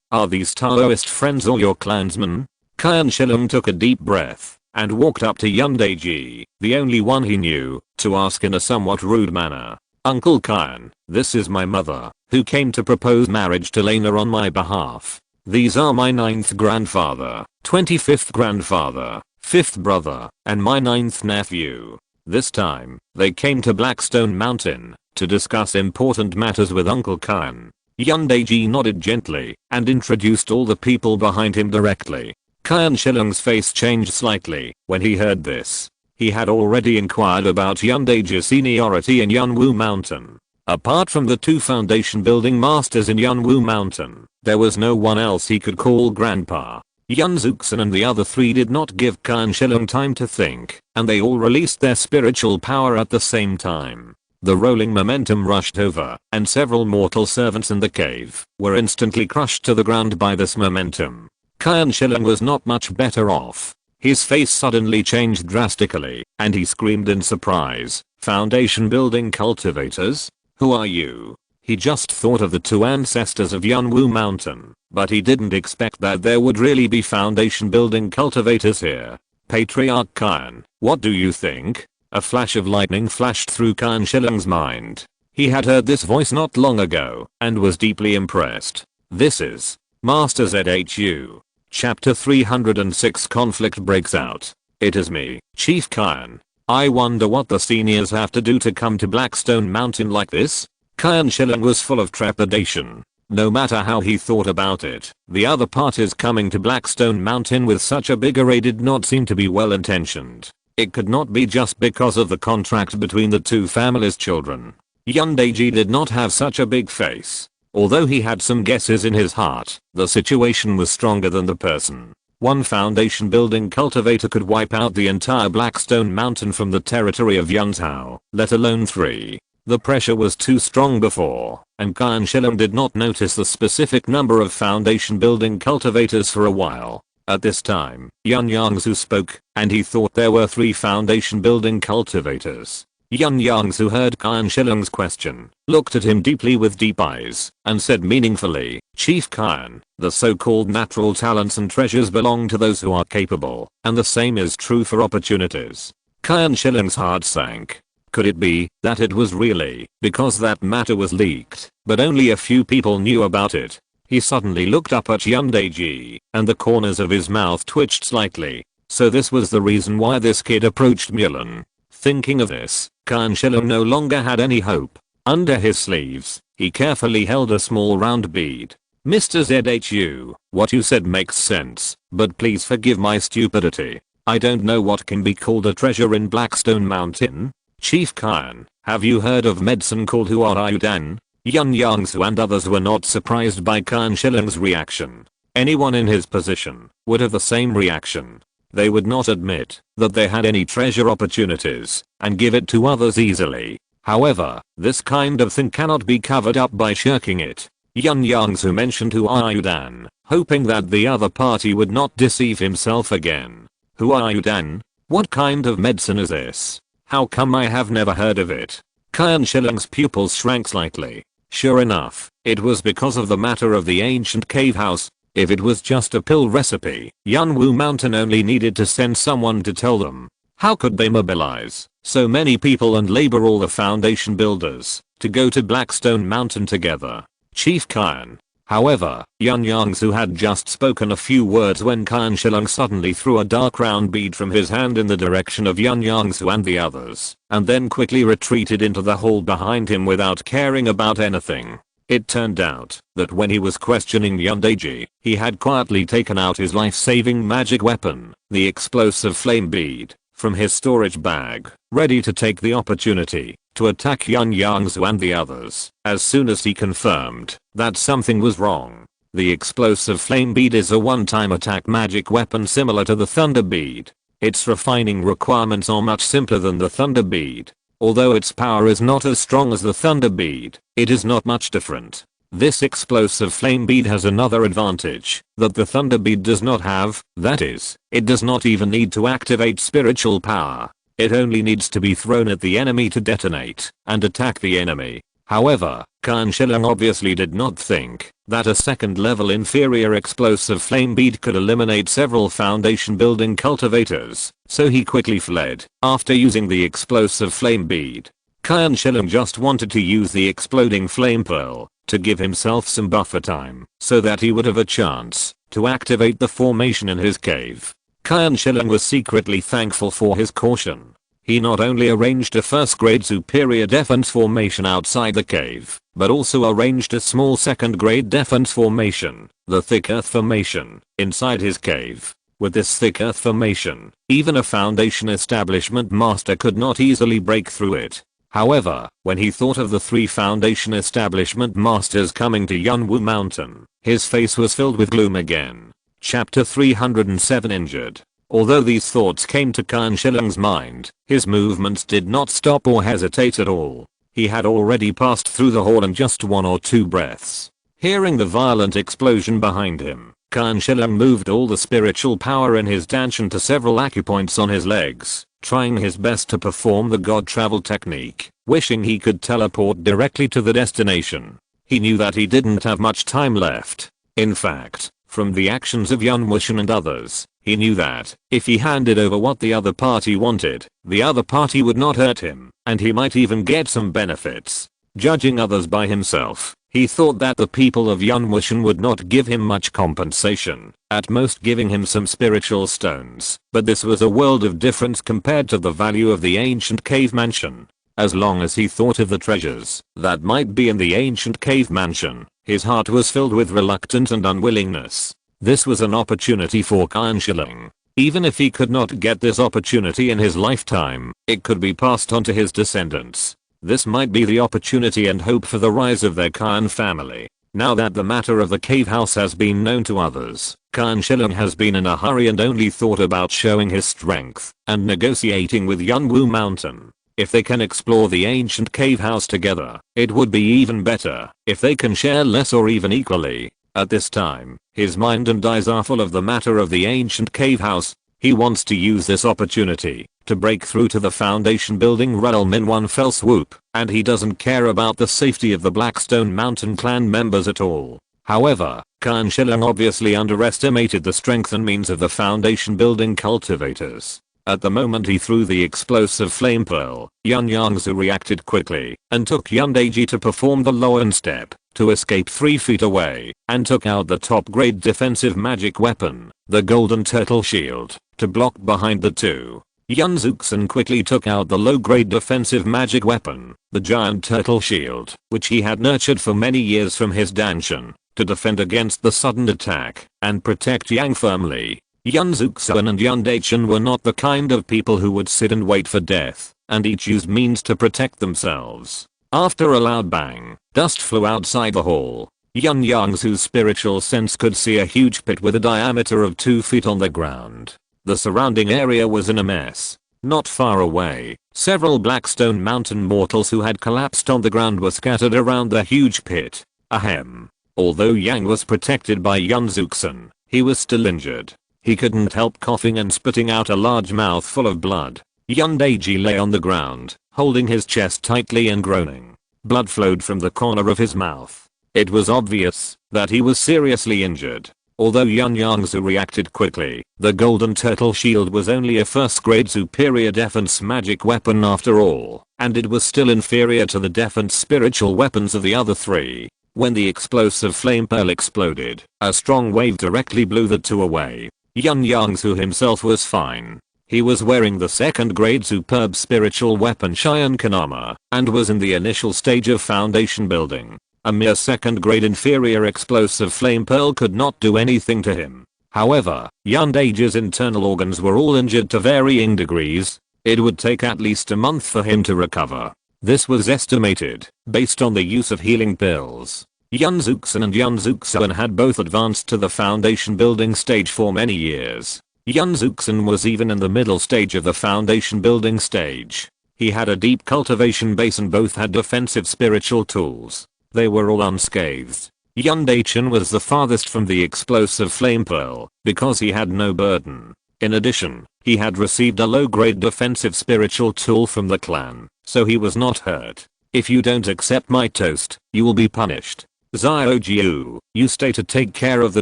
Are these Taoist friends or your clansmen? Qian Shilong took a deep breath and walked up to Yun Daiji, the only one he knew, to ask in a somewhat rude manner. Uncle Qian, this is my mother, who came to propose marriage to Lena on my behalf. These are my 9th grandfather, 25th grandfather, 5th brother, and my 9th nephew. This time, they came to Blackstone Mountain to discuss important matters with Uncle Qian. Yun Daiji nodded gently and introduced all the people behind him directly. Qian Shilong's face changed slightly when he heard this. He had already inquired about Yun Daiji's seniority in Yunwu Mountain. Apart from the 2 foundation building masters in Yunwu Mountain, there was no one else he could call grandpa. Yun Zuxin and the other 3 did not give Qian Shilong time to think, and they all released their spiritual power at the same time. The rolling momentum rushed over, and several mortal servants in the cave were instantly crushed to the ground by this momentum. Qian Shilong was not much better off. His face suddenly changed drastically, and he screamed in surprise. Foundation building cultivators? Who are you? He just thought of the 2 ancestors of Yunwu Mountain, but he didn't expect that there would really be foundation building cultivators here. Patriarch Qian, what do you think? A flash of lightning flashed through Qian Shilong's mind. He had heard this voice not long ago, and was deeply impressed. This is Master ZHU. Chapter 306 Conflict breaks out. It is me, Chief Qian. I wonder what the seniors have to do to come to Blackstone Mountain like this? Qian Shilong was full of trepidation. No matter how he thought about it, the other parties coming to Blackstone Mountain with such a big array did not seem to be well intentioned. It could not be just because of the contract between the 2 families' children. Yun Daiji did not have such a big face. Although he had some guesses in his heart, the situation was stronger than the person. 1 foundation building cultivator could wipe out the entire Blackstone Mountain from the territory of Yunzhou, let alone 3. The pressure was too strong before, and Qian Shilong did not notice the specific number of foundation building cultivators for a while. At this time, Yun Yongzhu spoke, and he thought there were 3 foundation building cultivators. Yun Yongzhu heard Kyan Shilling's question, looked at him deeply with deep eyes, and said meaningfully, Chief Kyan, the so-called natural talents and treasures belong to those who are capable, and the same is true for opportunities. Kyan Shilling's heart sank. Could it be that it was really because that matter was leaked, but only a few people knew about it? He suddenly looked up at Yun Daiji, and the corners of his mouth twitched slightly. So this was the reason why this kid approached Mulan. Thinking of this, Kyan Shilling no longer had any hope. Under his sleeves, he carefully held a small round bead. Mr. ZHU, what you said makes sense, but please forgive my stupidity. I don't know what can be called a treasure in Blackstone Mountain. Chief Kyan, have you heard of medicine called Huayudan? Yun Yongzhu and others were not surprised by Kyan Shilling's reaction. Anyone in his position would have the same reaction. They would not admit that they had any treasure opportunities and give it to others easily. However, this kind of thing cannot be covered up by shirking it. Yun Yongzhu mentioned Huayudan, hoping that the other party would not deceive himself again. Huayudan? What kind of medicine is this? How come I have never heard of it? Kyan Shilling's pupils shrank slightly. Sure enough, it was because of the matter of the ancient cave house. If it was just a pill recipe, Yunwu Mountain only needed to send someone to tell them. How could they mobilize so many people and labor all the foundation builders to go to Blackstone Mountain together? Chief Kyan. However, Yun Yongzhu had just spoken a few words when Kyan Shilling suddenly threw a dark round bead from his hand in the direction of Yun Yongzhu and the others, and then quickly retreated into the hall behind him without caring about anything. It turned out that when he was questioning Yun Daiji, he had quietly taken out his life-saving magic weapon, the explosive flame bead, from his storage bag, ready to take the opportunity to attack Yun Yongzhu and the others as soon as he confirmed that something was wrong. The explosive flame bead is a one-time attack magic weapon similar to the thunder bead. Its refining requirements are much simpler than the thunder bead. Although its power is not as strong as the thunder bead, it is not much different. This explosive flame bead has another advantage that the thunder bead does not have, that is, it does not even need to activate spiritual power. It only needs to be thrown at the enemy to detonate and attack the enemy. However, Kyan Shilling obviously did not think that a second level inferior explosive flame bead could eliminate several foundation building cultivators, so he quickly fled after using the explosive flame bead. Kyan Shilling just wanted to use the exploding flame pearl to give himself some buffer time so that he would have a chance to activate the formation in his cave. Kyan Shilling was secretly thankful for his caution. He not only arranged a first-grade superior defense formation outside the cave, but also arranged a small second-grade defense formation, the thick earth formation, inside his cave. With this thick earth formation, even a foundation establishment master could not easily break through it. However, when he thought of the 3 foundation establishment masters coming to Yunwu Mountain, his face was filled with gloom again. Chapter 307 Injured. Although these thoughts came to Kyan Shilling's mind, his movements did not stop or hesitate at all. He had already passed through the hall in just 1 or 2 breaths. Hearing the violent explosion behind him, Kyan Shilling moved all the spiritual power in his dantian to several acupoints on his legs, trying his best to perform the god travel technique, wishing he could teleport directly to the destination. He knew that he didn't have much time left. In fact, from the actions of Yun Wuxian and others, he knew that if he handed over what the other party wanted, the other party would not hurt him, and he might even get some benefits. Judging others by himself, he thought that the people of Yun Wuxian would not give him much compensation, at most giving him some spiritual stones, but this was a world of difference compared to the value of the ancient cave mansion. As long as he thought of the treasures that might be in the ancient cave mansion, his heart was filled with reluctance and unwillingness. This was an opportunity for Kyan Shilling. Even if he could not get this opportunity in his lifetime, it could be passed on to his descendants. This might be the opportunity and hope for the rise of their Kyan family. Now that the matter of the cave house has been known to others, Kyan Shilling has been in a hurry and only thought about showing his strength and negotiating with Yunwu Mountain. If they can explore the ancient cave house together, it would be even better if they can share less or even equally. At this time, his mind and eyes are full of the matter of the ancient cave house. He wants to use this opportunity to break through to the foundation building realm in one fell swoop, and he doesn't care about the safety of the Blackstone Mountain clan members at all. However, Qin Shiling obviously underestimated the strength and means of the foundation building cultivators. At the moment he threw the explosive flame pearl, Yun Yongzhu reacted quickly and took Yundaiji to perform the low-end step to escape 3 feet away, and took out the top-grade defensive magic weapon, the golden turtle shield, to block behind the two. Yun Zuxin quickly took out the low-grade defensive magic weapon, the giant turtle shield, which he had nurtured for many years from his danshan, to defend against the sudden attack and protect Yang firmly. Yun Zuxin and Yun Daichin were not the kind of people who would sit and wait for death, and each used means to protect themselves. After a loud bang, dust flew outside the hall. Yun Yongzhu's spiritual sense could see a huge pit with a diameter of 2 feet on the ground. The surrounding area was in a mess. Not far away, several Blackstone Mountain mortals who had collapsed on the ground were scattered around the huge pit. Ahem. Although Yang was protected by Yun Zuxin, he was still injured. He couldn't help coughing and spitting out a large mouthful of blood. Yundaiji lay on the ground, holding his chest tightly and groaning. Blood flowed from the corner of his mouth. It was obvious that he was seriously injured. Although Yun Yongzhu reacted quickly, the golden turtle shield was only a first-grade superior defense magic weapon after all, and it was still inferior to the defense spiritual weapons of the other 3. When the explosive flame pearl exploded, a strong wave directly blew the two away. Yun Yongzhu himself was fine. He was wearing the second-grade superb spiritual weapon Cheyenne Kanama, and was in the initial stage of foundation building. A mere second-grade inferior explosive flame pearl could not do anything to him. However, Yundaiji's internal organs were all injured to varying degrees. It would take at least a month for him to recover. This was estimated, based on the use of healing pills. Yun Zuxin and Yun Zuxin had both advanced to the foundation building stage for many years. Yun Zuxin was even in the middle stage of the foundation building stage. He had a deep cultivation base and both had defensive spiritual tools. They were all unscathed. Yun Daichin was the farthest from the explosive flame pearl, because he had no burden. In addition, he had received a low-grade defensive spiritual tool from the clan, so he was not hurt. If you don't accept my toast, you will be punished. Xiaojiu, you stay to take care of the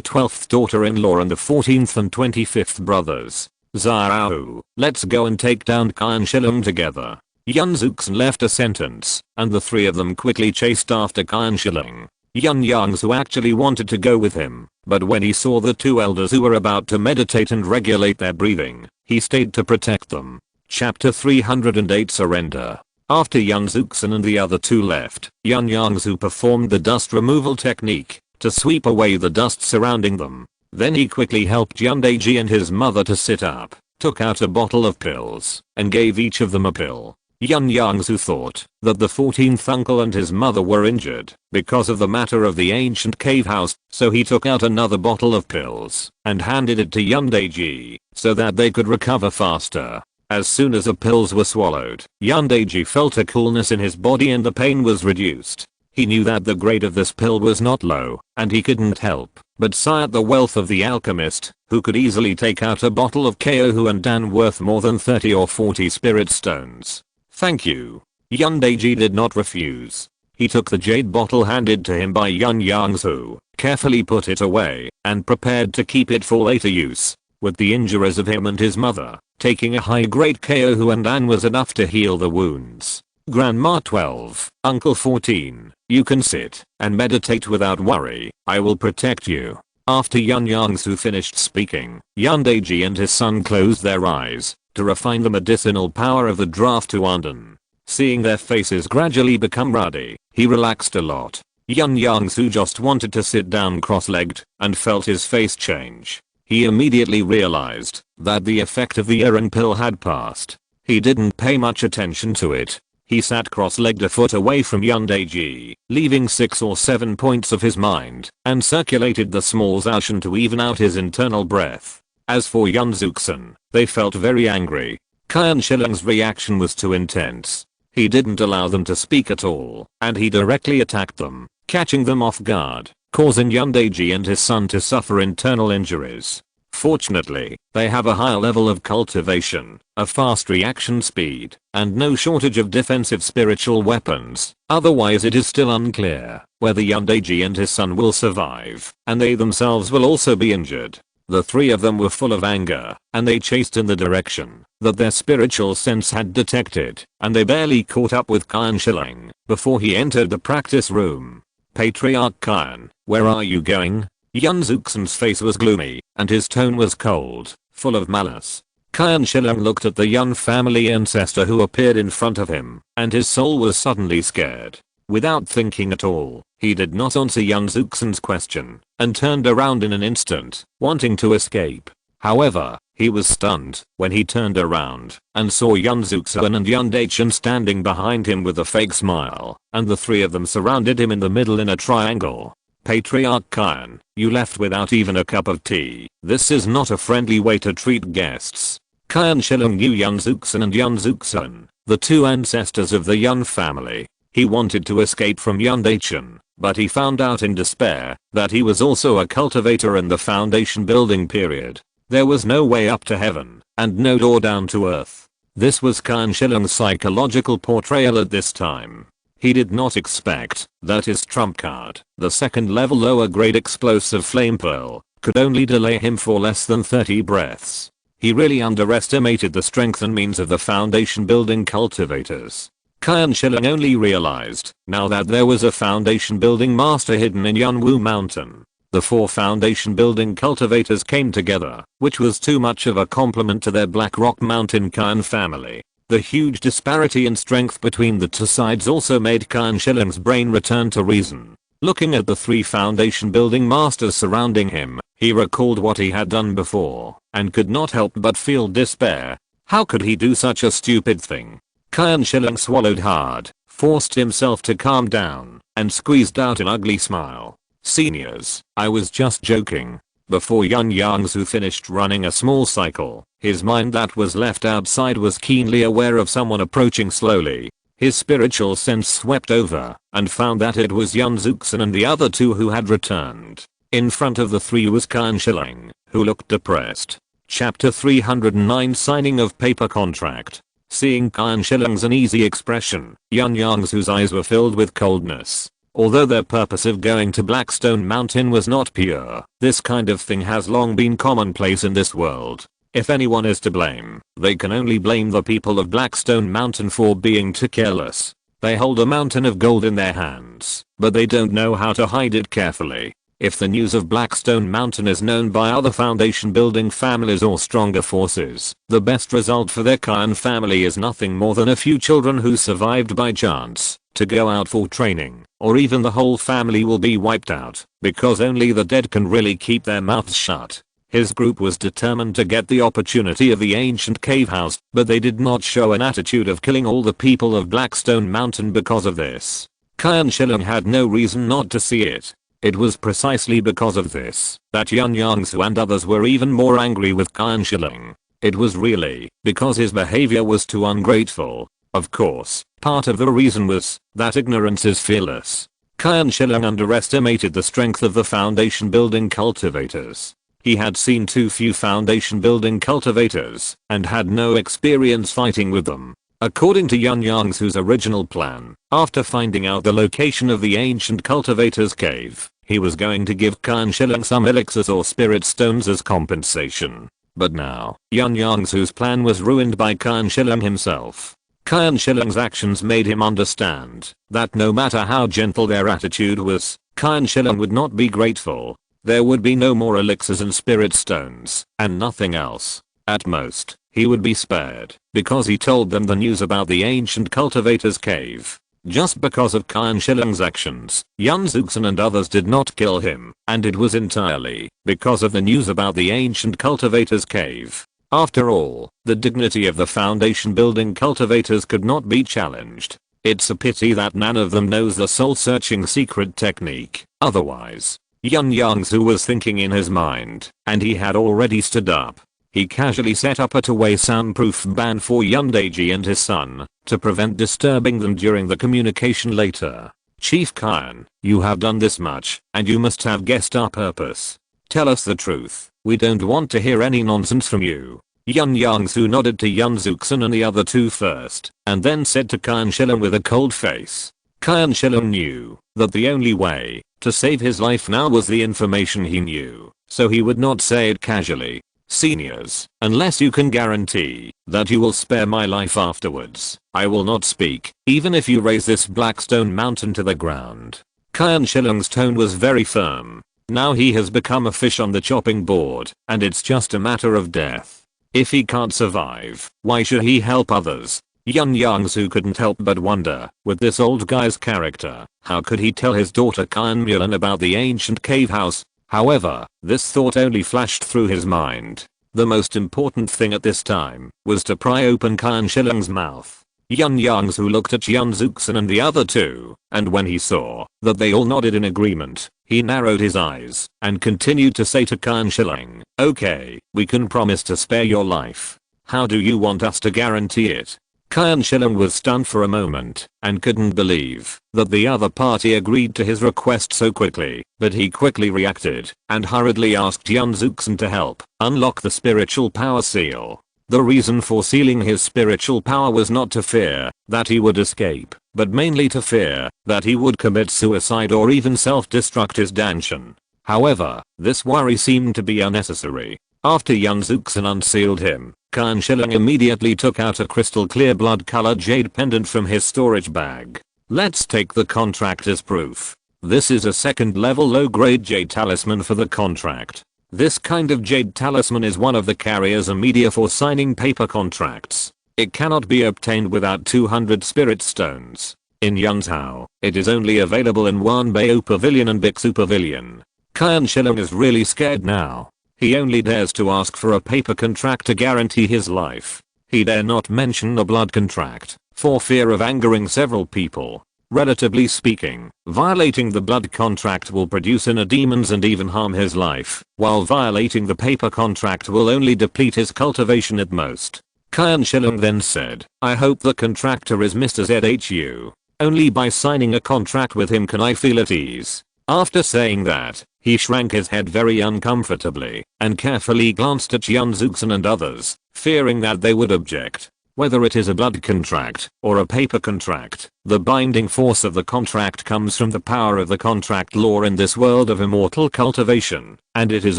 12th daughter-in-law and the 14th and 25th brothers. Xiao, let's go and take down Qin Shiling together. Yun Zuxin left a sentence, and the 3 of them quickly chased after Qin Shiling. Yun Yongzhu actually wanted to go with him, but when he saw the 2 elders who were about to meditate and regulate their breathing, he stayed to protect them. Chapter 308 Surrender. After Yun Zuxin and the other 2 left, Yun Yongzhu performed the dust removal technique to sweep away the dust surrounding them. Then he quickly helped Yundaiji and his mother to sit up, took out a bottle of pills, and gave each of them a pill. Yun Yongzhu thought that the 14th uncle and his mother were injured because of the matter of the ancient cave house, so he took out another bottle of pills and handed it to Yundaiji so that they could recover faster. As soon as the pills were swallowed, Yundaiji felt a coolness in his body and the pain was reduced. He knew that the grade of this pill was not low, and he couldn't help but sigh at the wealth of the alchemist, who could easily take out a bottle of Kaohu and Dan worth more than 30 or 40 spirit stones. Thank you. Yundaiji did not refuse. He took the jade bottle handed to him by Yun Yongzhu, carefully put it away, and prepared to keep it for later use. With the injuries of him and his mother, taking a high-grade Kaohu and Dan was enough to heal the wounds. Grandma 12, Uncle 14, you can sit and meditate without worry. I will protect you. After Yun Yongzhu finished speaking, Yundaiji and his son closed their eyes to refine the medicinal power of the draft to Anden. Seeing their faces gradually become ruddy, he relaxed a lot. Yun Yongzhu just wanted to sit down cross-legged and felt his face change. He immediately realized that the effect of the iron pill had passed. He didn't pay much attention to it. He sat cross-legged a foot away from Yundaiji, leaving 6 or 7 points of his mind, and circulated the small Zaoshan to even out his internal breath. As for Yun Zuxin, they felt very angry. Qin Shiling's reaction was too intense. He didn't allow them to speak at all, and he directly attacked them, catching them off guard, causing Yundaiji and his son to suffer internal injuries. Fortunately, they have a high level of cultivation, a fast reaction speed, and no shortage of defensive spiritual weapons. Otherwise it is still unclear whether Yundaiji and his son will survive, and they themselves will also be injured. The three of them were full of anger, and they chased in the direction that their spiritual sense had detected, and they barely caught up with Qian Shiling before he entered the practice room. Patriarch Qian, where are you going? Yun Yongzhu's face was gloomy, and his tone was cold, full of malice. Qian Shiling looked at the Yun family ancestor who appeared in front of him, and his soul was suddenly scared. Without thinking at all, he did not answer Yun Yongzhu's question, and turned around in an instant, wanting to escape. However, he was stunned when he turned around and saw Yun Yongzhu and Yundaiji standing behind him with a fake smile, and the three of them surrounded him in the middle in a triangle. Patriarch Qian, you left without even a cup of tea. This is not a friendly way to treat guests. Qian Shiling knew Yun Yongzhu and Yun Yongzhu, the two ancestors of the Yun family. He wanted to escape from Yundaiji, but he found out in despair that he was also a cultivator in the foundation building period. There was no way up to heaven, and no door down to earth. This was Qian Shiling's psychological portrayal at this time. He did not expect that his trump card, the second level lower grade explosive flame pearl, could only delay him for less than 30 breaths. He really underestimated the strength and means of the foundation building cultivators. Qian Shiling only realized now that there was a foundation building master hidden in Yunwu Mountain. The four foundation building cultivators came together, which was too much of a compliment to their Black Rock Mountain Qian family. The huge disparity in strength between the two sides also made Qian Shiling's brain return to reason. Looking at the three foundation building masters surrounding him, he recalled what he had done before, and could not help but feel despair. How could he do such a stupid thing? Qian Shiling swallowed hard, forced himself to calm down, and squeezed out an ugly smile. Seniors, I was just joking. Before Yun Yongzhu finished running a small cycle, his mind that was left outside was keenly aware of someone approaching slowly. His spiritual sense swept over and found that it was Yun Yongzhu and the other two who had returned. In front of the three was Qian Shiling, who looked depressed. Chapter 309 Signing of Paper Contract. Seeing Qian Shiling's uneasy expression, Yun Yongzhu's eyes were filled with coldness. Although their purpose of going to Blackstone Mountain was not pure, this kind of thing has long been commonplace in this world. If anyone is to blame, they can only blame the people of Blackstone Mountain for being too careless. They hold a mountain of gold in their hands, but they don't know how to hide it carefully. If the news of Blackstone Mountain is known by other foundation building families or stronger forces, the best result for their Qian family is nothing more than a few children who survived by chance to go out for training, or even the whole family will be wiped out, because only the dead can really keep their mouths shut. His group was determined to get the opportunity of the ancient cave house, but they did not show an attitude of killing all the people of Blackstone Mountain because of this. Qian Shiling had no reason not to see it. It was precisely because of this that Yun Yongzhu and others were even more angry with Qian Shiling. It was really because his behavior was too ungrateful. Of course, part of the reason was that ignorance is fearless. Qian Shiling underestimated the strength of the foundation building cultivators. He had seen too few foundation building cultivators and had no experience fighting with them. According to Yun Yongzhu's original plan, after finding out the location of the ancient cultivator's cave, he was going to give Qian Shiling some elixirs or spirit stones as compensation. But now, Yun Yongzhu's plan was ruined by Qian Shiling himself. Qian Shiling's actions made him understand that no matter how gentle their attitude was, Qian Shiling would not be grateful. There would be no more elixirs and spirit stones, and nothing else. At most, he would be spared because he told them the news about the ancient cultivator's cave. Just because of Qian Shiling's actions, Yun Yongzhu and others did not kill him, and it was entirely because of the news about the ancient cultivator's cave. After all, the dignity of the foundation building cultivators could not be challenged. It's a pity that none of them knows the soul-searching secret technique. Otherwise, Yun Yongzhu was thinking in his mind, and he had already stood up. He casually set up a two-way soundproof ban for Yundaiji and his son, to prevent disturbing them during the communication later. Chief Qian, you have done this much, and you must have guessed our purpose. Tell us the truth. We don't want to hear any nonsense from you. Yun Yongzhu nodded to Yun Zuxin and the other two first, and then said to Qian Shilong with a cold face. Qian Shilong knew that the only way to save his life now was the information he knew, so he would not say it casually. Seniors, unless you can guarantee that you will spare my life afterwards, I will not speak, even if you raise this black stone mountain to the ground. Qian Shilong's tone was very firm. Now he has become a fish on the chopping board, and it's just a matter of death. If he can't survive, why should he help others? Yun Yongzhu couldn't help but wonder, with this old guy's character, how could he tell his daughter Qian Mulan about the ancient cave house? However, this thought only flashed through his mind. The most important thing at this time was to pry open Qian Shilong's mouth. Yun Yongzhu looked at Yun Zuxin and the other two, and when he saw that they all nodded in agreement, he narrowed his eyes and continued to say to Qian Shilong, okay, we can promise to spare your life. How do you want us to guarantee it? Qian Shilong was stunned for a moment and couldn't believe that the other party agreed to his request so quickly, but he quickly reacted and hurriedly asked Yun Zuxin to help unlock the spiritual power seal. The reason for sealing his spiritual power was not to fear that he would escape, but mainly to fear that he would commit suicide or even self-destruct his Danshan. However, this worry seemed to be unnecessary. After Yun Zuxin unsealed him, Qian Shilong immediately took out a crystal clear blood-colored jade pendant from his storage bag. Let's take the contract as proof. This is a second level low-grade jade talisman for the contract. This kind of jade talisman is one of the carriers and media for signing paper contracts. It cannot be obtained without 200 spirit stones. In Yunzhou, it is only available in Wanbei Pavilion and Bixu Pavilion. Qian Shilong is really scared now. He only dares to ask for a paper contract to guarantee his life. He dare not mention a blood contract, for fear of angering several people. Relatively speaking, violating the blood contract will produce inner demons and even harm his life, while violating the paper contract will only deplete his cultivation at most. Qian Shilong then said, I hope the contractor is Mr. ZHU. Only by signing a contract with him can I feel at ease. After saying that, he shrank his head very uncomfortably and carefully glanced at Yun Zuxin and others, fearing that they would object. Whether it is a blood contract or a paper contract, the binding force of the contract comes from the power of the contract law in this world of immortal cultivation, and it is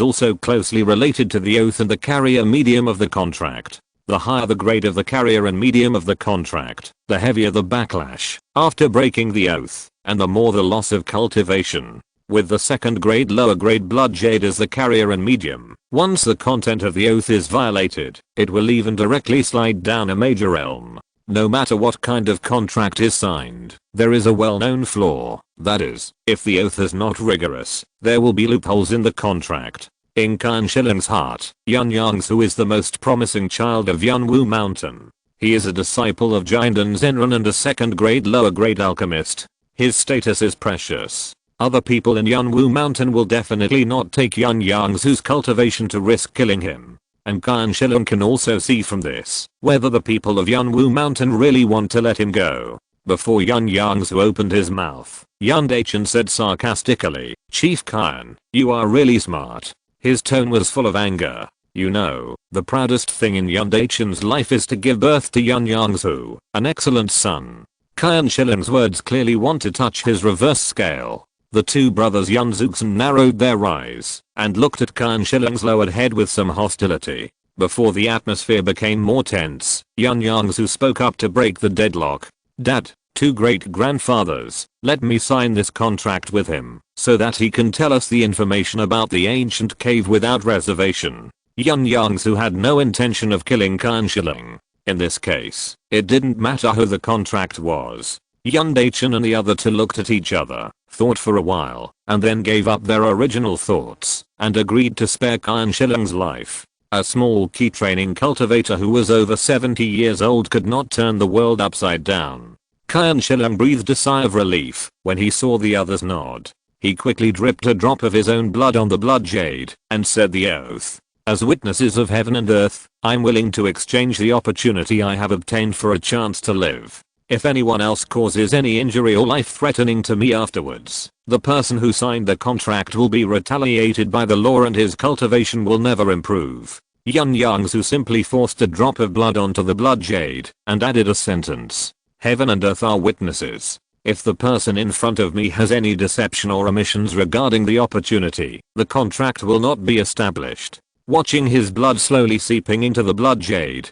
also closely related to the oath and the carrier medium of the contract. The higher the grade of the carrier and medium of the contract, the heavier the backlash after breaking the oath, and the more the loss of cultivation. With the second grade lower grade blood jade as the carrier and medium, once the content of the oath is violated, it will even directly slide down a major realm. No matter what kind of contract is signed, there is a well-known flaw, that is, if the oath is not rigorous, there will be loopholes in the contract. In Qian Shilong's heart, Yun Yongzhu is the most promising child of Yunwu Mountain. He is a disciple of Jinden Zenran and a second grade lower grade alchemist. His status is precious. Other people in Yunwu Mountain will definitely not take Yun Yongzhu's cultivation to risk killing him. And Qian Shilong can also see from this whether the people of Yunwu Mountain really want to let him go. Before Yun Yongzhu opened his mouth, Yun Dachen said sarcastically, Chief Qian, you are really smart. His tone was full of anger. You know, the proudest thing in Yun Dachen's life is to give birth to Yun Yongzhu, an excellent son. Qian Shilong's words clearly want to touch his reverse scale. The two brothers Yun Zuxin narrowed their eyes and looked at Qian Shilong's lowered head with some hostility. Before the atmosphere became more tense, Yun Yongzhu spoke up to break the deadlock. Dad, two great-grandfathers, let me sign this contract with him, so that he can tell us the information about the ancient cave without reservation. Yun Yongzhu had no intention of killing Qian Shilong. In this case, it didn't matter who the contract was. Yun Dachen and the other two looked at each other, thought for a while, and then gave up their original thoughts, and agreed to spare Qian Shilong's life. A small key training cultivator who was over 70 years old could not turn the world upside down. Qian Shilong breathed a sigh of relief when he saw the others nod. He quickly dripped a drop of his own blood on the blood jade, and said the oath. As witnesses of heaven and earth, I'm willing to exchange the opportunity I have obtained for a chance to live. If anyone else causes any injury or life threatening to me afterwards, the person who signed the contract will be retaliated by the law and his cultivation will never improve. Yun Yongzhu simply forced a drop of blood onto the blood jade and added a sentence. Heaven and earth are witnesses. If the person in front of me has any deception or omissions regarding the opportunity, the contract will not be established. Watching his blood slowly seeping into the blood jade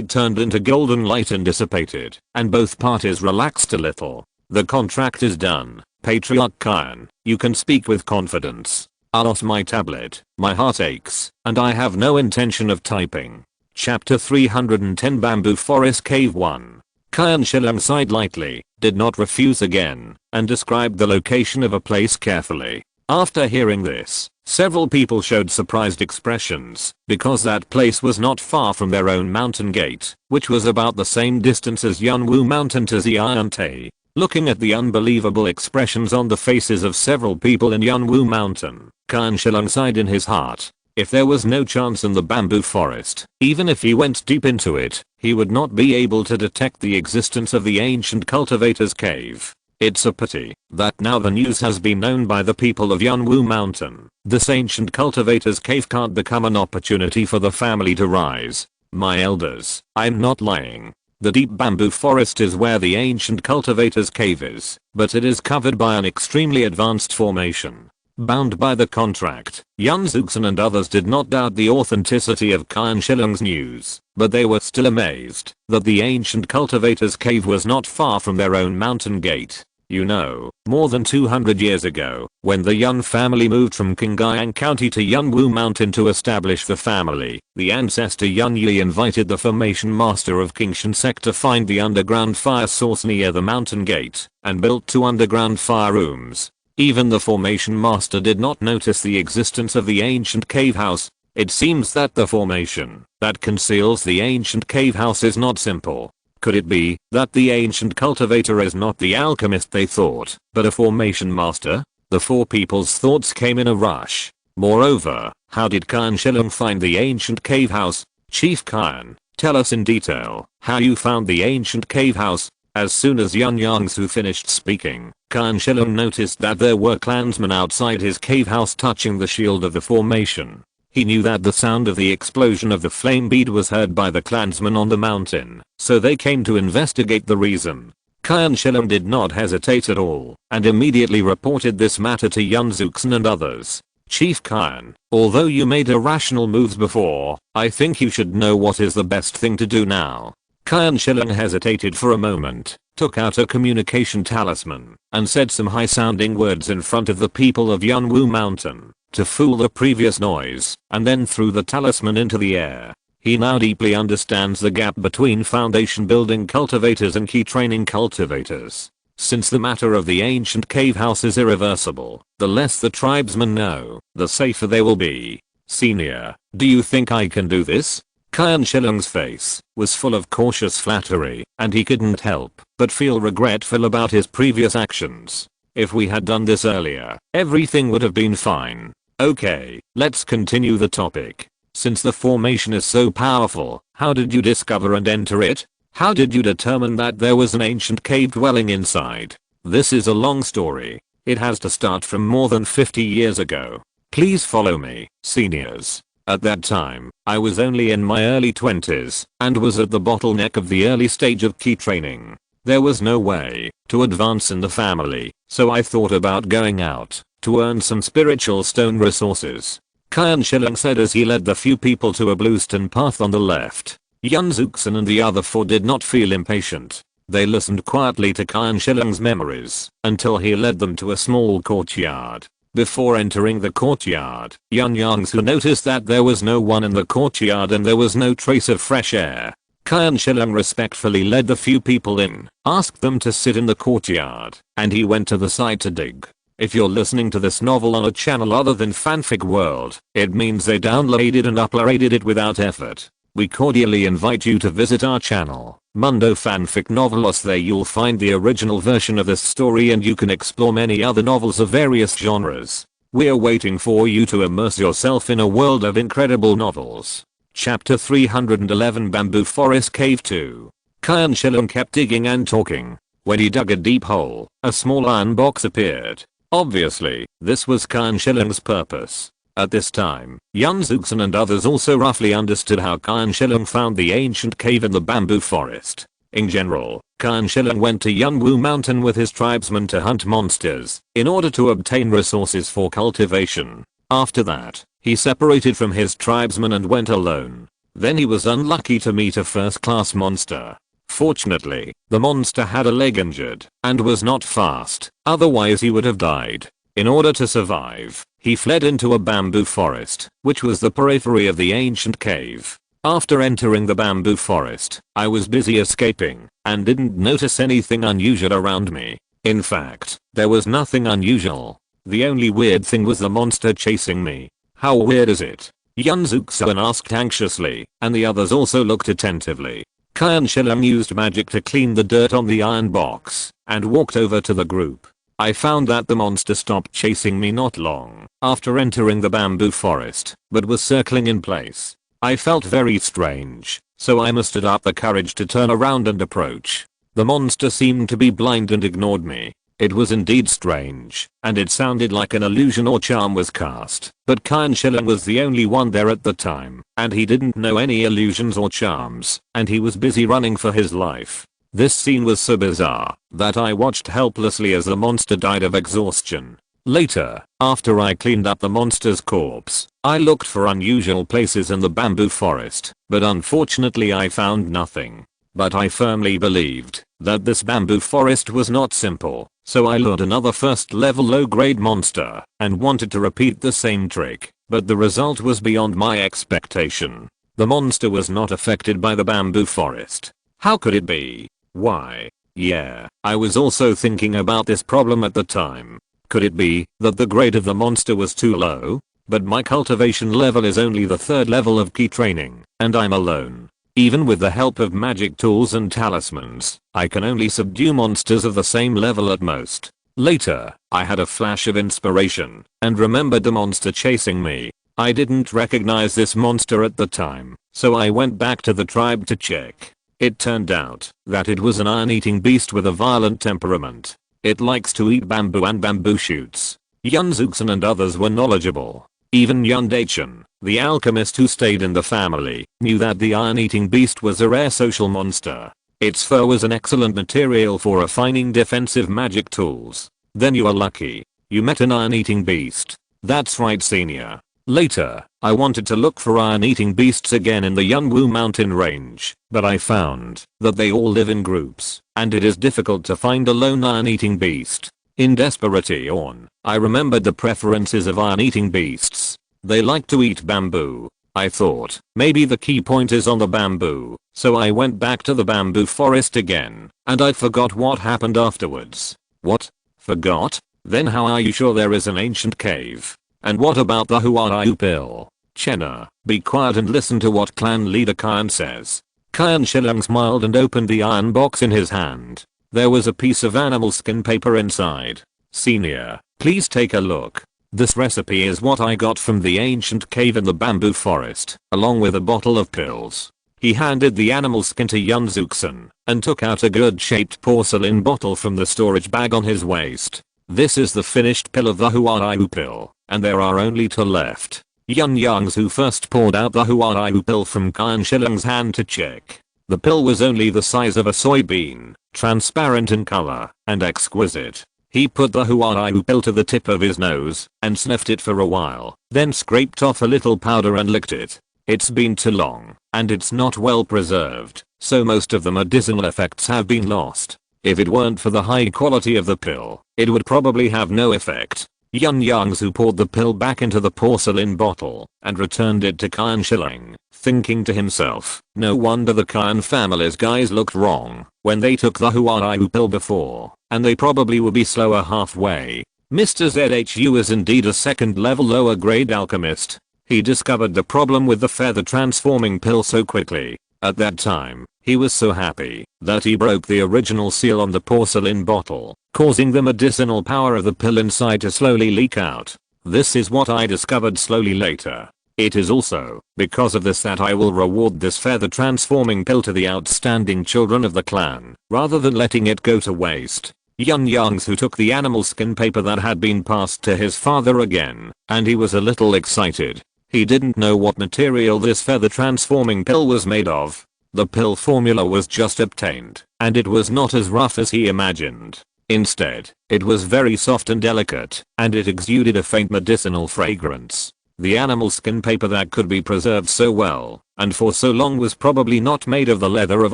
turned into golden light and dissipated, and both parties relaxed a little. The contract is done. Patriarch Kyan, you can speak with confidence. I lost my tablet, my heart aches, and I have no intention of typing. Chapter 310 Bamboo Forest Cave 1. Kyan Shillong sighed lightly, did not refuse again, and described the location of a place carefully. After hearing this, several people showed surprised expressions, because that place was not far from their own mountain gate, which was about the same distance as Yunwu Mountain to Xiante. Looking at the unbelievable expressions on the faces of several people in Yunwu Mountain, Kyan Shillong sighed in his heart. If there was no chance in the bamboo forest, even if he went deep into it, he would not be able to detect the existence of the ancient cultivator's cave. It's a pity that now the news has been known by the people of Yunwu Mountain. This ancient cultivator's cave can't become an opportunity for the family to rise. My elders, I'm not lying. The deep bamboo forest is where the ancient cultivator's cave is, but it is covered by an extremely advanced formation. Bound by the contract, Yun Yongzhu and others did not doubt the authenticity of Kyan Shillong's news, but they were still amazed that the ancient cultivator's cave was not far from their own mountain gate. You know, more than 200 years ago, when the Yun family moved from Qingyang County to Yunwu Mountain to establish the family, the ancestor Yun Yi invited the formation master of Qingshan Sect to find the underground fire source near the mountain gate, and built 2 underground fire rooms. Even the formation master did not notice the existence of the ancient cave house. It seems that the formation that conceals the ancient cave house is not simple. Could it be that the ancient cultivator is not the alchemist they thought, but a formation master? The 4 people's thoughts came in a rush. Moreover, how did Kyan Shillong find the ancient cave house? Chief Kyan, tell us in detail how you found the ancient cave house. As soon as Yun Yongzhu finished speaking, Kyan Shillong noticed that there were clansmen outside his cave house touching the shield of the formation. He knew that the sound of the explosion of the flame bead was heard by the clansmen on the mountain, so they came to investigate the reason. Kyan Shillong did not hesitate at all, and immediately reported this matter to Yun Yongzhu and others. Chief Kyan, although you made irrational moves before, I think you should know what is the best thing to do now. Kyan Shillong hesitated for a moment, took out a communication talisman, and said some high-sounding words in front of the people of Yunwu Mountain, to fool the previous noise, and then threw the talisman into the air. He now deeply understands the gap between foundation building cultivators and key training cultivators. Since the matter of the ancient cave house is irreversible, the less the tribesmen know, the safer they will be. Senior, do you think I can do this? Kyan Shillong's face was full of cautious flattery, and he couldn't help but feel regretful about his previous actions. If we had done this earlier, everything would have been fine. Okay, let's continue the topic. Since the formation is so powerful, how did you discover and enter it? How did you determine that there was an ancient cave dwelling inside? This is a long story. It has to start from more than 50 years ago. Please follow me, seniors. At that time, I was only in my early 20s, and was at the bottleneck of the early stage of key training. There was no way to advance in the family, so I thought about going out to earn some spiritual stone resources. Kyan Shillong said as he led the few people to a bluestone path on the left. Yun Yongzhu and the other 4 did not feel impatient. They listened quietly to Kyan Shillong's memories until he led them to a small courtyard. Before entering the courtyard, Yun Yongzhu noticed that there was no one in the courtyard and there was no trace of fresh air. Kyan Shillong respectfully led the few people in, asked them to sit in the courtyard, and he went to the side to dig. If you're listening to this novel on a channel other than Fanfic World, it means they downloaded and uploaded it without effort. We cordially invite you to visit our channel, Mundo Fanfic Novelos. There you'll find the original version of this story and you can explore many other novels of various genres. We're waiting for you to immerse yourself in a world of incredible novels. Chapter 311 Bamboo Forest Cave 2. Kyan Shilong kept digging and talking. When he dug a deep hole, a small iron box appeared. Obviously, this was Kyan Shilong's purpose. At this time, Yun Yongzhu and others also roughly understood how Kyan Shilong found the ancient cave in the bamboo forest. In general, Kyan Shilong went to Yunwu Mountain with his tribesmen to hunt monsters, in order to obtain resources for cultivation. After that, he separated from his tribesmen and went alone. Then he was unlucky to meet a first-class monster. Fortunately, the monster had a leg injured, and was not fast, otherwise he would have died. In order to survive, he fled into a bamboo forest, which was the periphery of the ancient cave. After entering the bamboo forest, I was busy escaping, and didn't notice anything unusual around me. In fact, there was nothing unusual. The only weird thing was the monster chasing me. How weird is it? Yun Yongzhu asked anxiously, and the others also looked attentively. Kyan Shilong used magic to clean the dirt on the iron box, and walked over to the group. I found that the monster stopped chasing me not long after entering the bamboo forest, but was circling in place. I felt very strange, so I mustered up the courage to turn around and approach. The monster seemed to be blind and ignored me. It was indeed strange, and it sounded like an illusion or charm was cast, but Kyan Shilong was the only one there at the time, and he didn't know any illusions or charms, and he was busy running for his life. This scene was so bizarre that I watched helplessly as the monster died of exhaustion. Later, after I cleaned up the monster's corpse, I looked for unusual places in the bamboo forest, but unfortunately I found nothing. But I firmly believed that this bamboo forest was not simple, so I lured another first level low grade monster and wanted to repeat the same trick, but the result was beyond my expectation. The monster was not affected by the bamboo forest. How could it be? Why? Yeah, I was also thinking about this problem at the time. Could it be that the grade of the monster was too low? But my cultivation level is only the third level of key training, and I'm alone. Even with the help of magic tools and talismans, I can only subdue monsters of the same level at most. Later, I had a flash of inspiration, and remembered the monster chasing me. I didn't recognize this monster at the time, so I went back to the tribe to check. It turned out that it was an iron-eating beast with a violent temperament. It likes to eat bamboo and bamboo shoots. Yun Yongzhu and others were knowledgeable. Even Yun Dachan, the alchemist who stayed in the family, knew that the iron-eating beast was a rare social monster. Its fur was an excellent material for refining defensive magic tools. Then you are lucky. You met an iron-eating beast. That's right, senior. Later, I wanted to look for iron-eating beasts again in the Yunwu mountain range, but I found that they all live in groups, and it is difficult to find a lone iron-eating beast. In desperation, I remembered the preferences of iron-eating beasts. They like to eat bamboo. I thought, maybe the key point is on the bamboo, so I went back to the bamboo forest again, and I forgot what happened afterwards. What? Forgot? Then how are you sure there is an ancient cave? And what about the Huarayu pill? Chenna, be quiet and listen to what clan leader Kyan says. Kyan Shilong smiled and opened the iron box in his hand. There was a piece of animal skin paper inside. Senior, please take a look. This recipe is what I got from the ancient cave in the bamboo forest, along with a bottle of pills. He handed the animal skin to Yun Yongzhu and took out a good-shaped porcelain bottle from the storage bag on his waist. This is the finished pill of the Huarayu pill, and there are only 2 left. Yun Yongzhu first poured out the Huarayu pill from Kyan Shilong's hand to check. The pill was only the size of a soybean, transparent in color, and exquisite. He put the Huarayu pill to the tip of his nose, and sniffed it for a while, then scraped off a little powder and licked it. It's been too long, and it's not well preserved, so most of the medicinal effects have been lost. If it weren't for the high quality of the pill, it would probably have no effect. Yun Yongzhu poured the pill back into the porcelain bottle, and returned it to Kyan Shilong, thinking to himself, no wonder the Kyan family's guys looked wrong when they took the Huarayu pill before, and they probably will be slower halfway. Mr. ZHU is indeed a second level lower grade alchemist. He discovered the problem with the feather transforming pill so quickly. At that time, he was so happy that he broke the original seal on the porcelain bottle, causing the medicinal power of the pill inside to slowly leak out. This is what I discovered slowly later. It is also because of this that I will reward this feather transforming pill to the outstanding children of the clan, rather than letting it go to waste. Yun Yongzhu took the animal skin paper that had been passed to his father again, and he was a little excited. He didn't know what material this feather transforming pill was made of. The pill formula was just obtained, and it was not as rough as he imagined. Instead, it was very soft and delicate, and it exuded a faint medicinal fragrance. The animal skin paper that could be preserved so well, and for so long, was probably not made of the leather of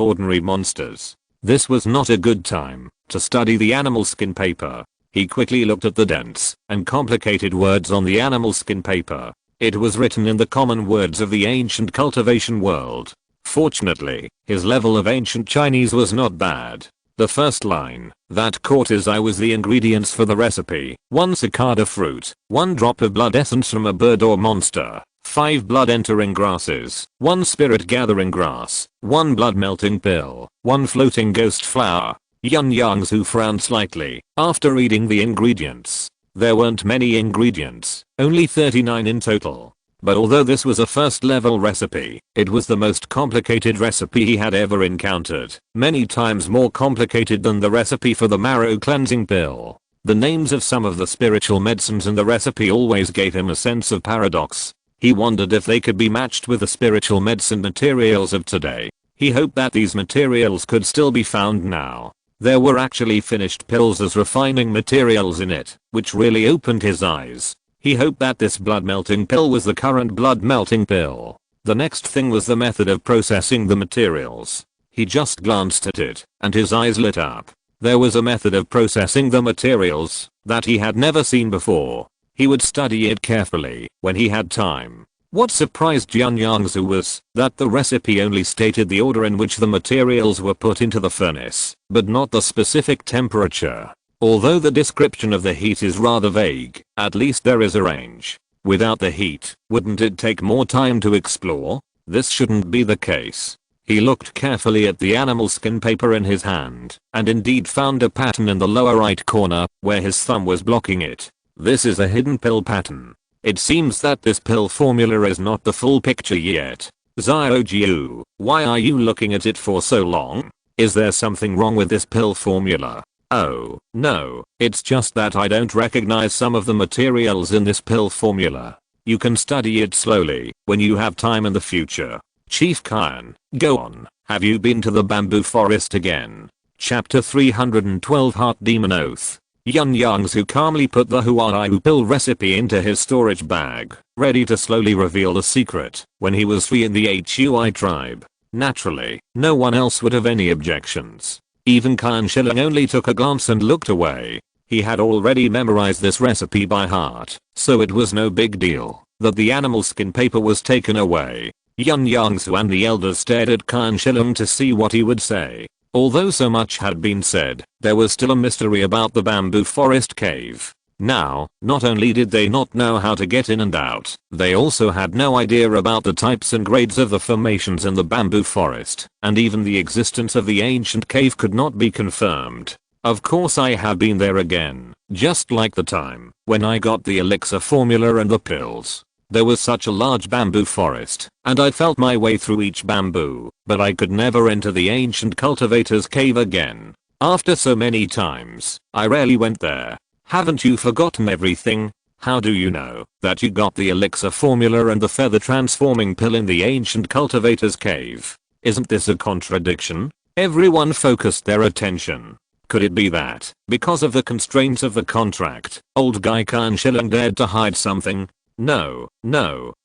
ordinary monsters. This was not a good time to study the animal skin paper. He quickly looked at the dense and complicated words on the animal skin paper. It was written in the common words of the ancient cultivation world. Fortunately, his level of ancient Chinese was not bad. The first line that caught his eye was the ingredients for the recipe: 1 cicada fruit, 1 drop of blood essence from a bird or monster, 5 blood entering grasses, 1 spirit gathering grass, 1 blood melting pill, 1 floating ghost flower. Yun Yongzhu frowned slightly after reading the ingredients. There weren't many ingredients, only 39 in total. But although this was a first level recipe, it was the most complicated recipe he had ever encountered, many times more complicated than the recipe for the marrow cleansing pill. The names of some of the spiritual medicines in the recipe always gave him a sense of paradox. He wondered if they could be matched with the spiritual medicine materials of today. He hoped that these materials could still be found now. There were actually finished pills as refining materials in it, which really opened his eyes. He hoped that this blood melting pill was the current blood melting pill. The next thing was the method of processing the materials. He just glanced at it, and his eyes lit up. There was a method of processing the materials that he had never seen before. He would study it carefully when he had time. What surprised Yun Yongzhu was that the recipe only stated the order in which the materials were put into the furnace, but not the specific temperature. Although the description of the heat is rather vague, at least there is a range. Without the heat, wouldn't it take more time to explore? This shouldn't be the case. He looked carefully at the animal skin paper in his hand, and indeed found a pattern in the lower right corner, where his thumb was blocking it. This is a hidden pill pattern. It seems that this pill formula is not the full picture yet. Xiaojiu, why are you looking at it for so long? Is there something wrong with this pill formula? Oh, no, it's just that I don't recognize some of the materials in this pill formula. You can study it slowly when you have time in the future. Chief Khan, go on. Have you been to the bamboo forest again? Chapter 312 Heart Demon Oath. Yun Yongzhu calmly put the Huaiyu pill recipe into his storage bag, ready to slowly reveal the secret when he was free in the Hui tribe. Naturally, no one else would have any objections. Even Khan Shilling only took a glance and looked away. He had already memorized this recipe by heart, so it was no big deal that the animal skin paper was taken away. Yun Yongzhu and the elders stared at Khan Shilling to see what he would say. Although so much had been said, there was still a mystery about the bamboo forest cave. Now, not only did they not know how to get in and out, they also had no idea about the types and grades of the formations in the bamboo forest, and even the existence of the ancient cave could not be confirmed. Of course I have been there again, just like the time when I got the elixir formula and the pills. There was such a large bamboo forest, and I felt my way through each bamboo, but I could never enter the ancient cultivator's cave again. After so many times, I rarely went there. Haven't you forgotten everything? How do you know that you got the elixir formula and the feather transforming pill in the ancient cultivator's cave? Isn't this a contradiction? Everyone focused their attention. Could it be that, because of the constraints of the contract, old guy Khan Shilling dared to hide something? No,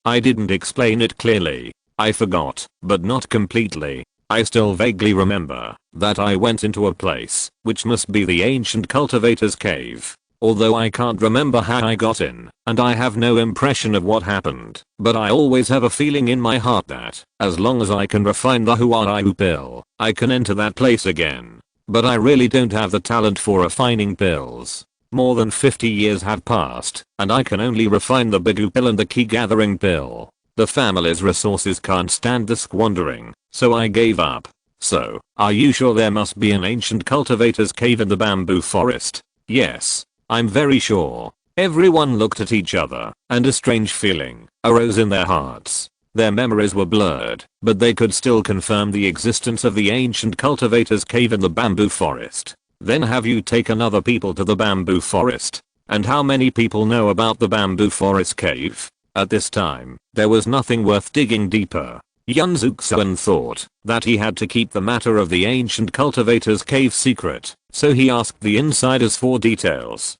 I didn't explain it clearly. I forgot, but not completely. I still vaguely remember that I went into a place, which must be the ancient cultivator's cave. Although I can't remember how I got in, and I have no impression of what happened, but I always have a feeling in my heart that, as long as I can refine the Huaiyu pill, I can enter that place again. But I really don't have the talent for refining pills. More than 50 years have passed, and I can only refine the Bigu pill and the key gathering pill. The family's resources can't stand the squandering, so I gave up. So, are you sure there must be an ancient cultivator's cave in the bamboo forest? Yes, I'm very sure. Everyone looked at each other, and a strange feeling arose in their hearts. Their memories were blurred, but they could still confirm the existence of the ancient cultivator's cave in the bamboo forest. Then have you taken other people to the bamboo forest? And how many people know about the bamboo forest cave? At this time, there was nothing worth digging deeper. Yun Yongzhu thought that he had to keep the matter of the ancient cultivator's cave secret, so he asked the insiders for details.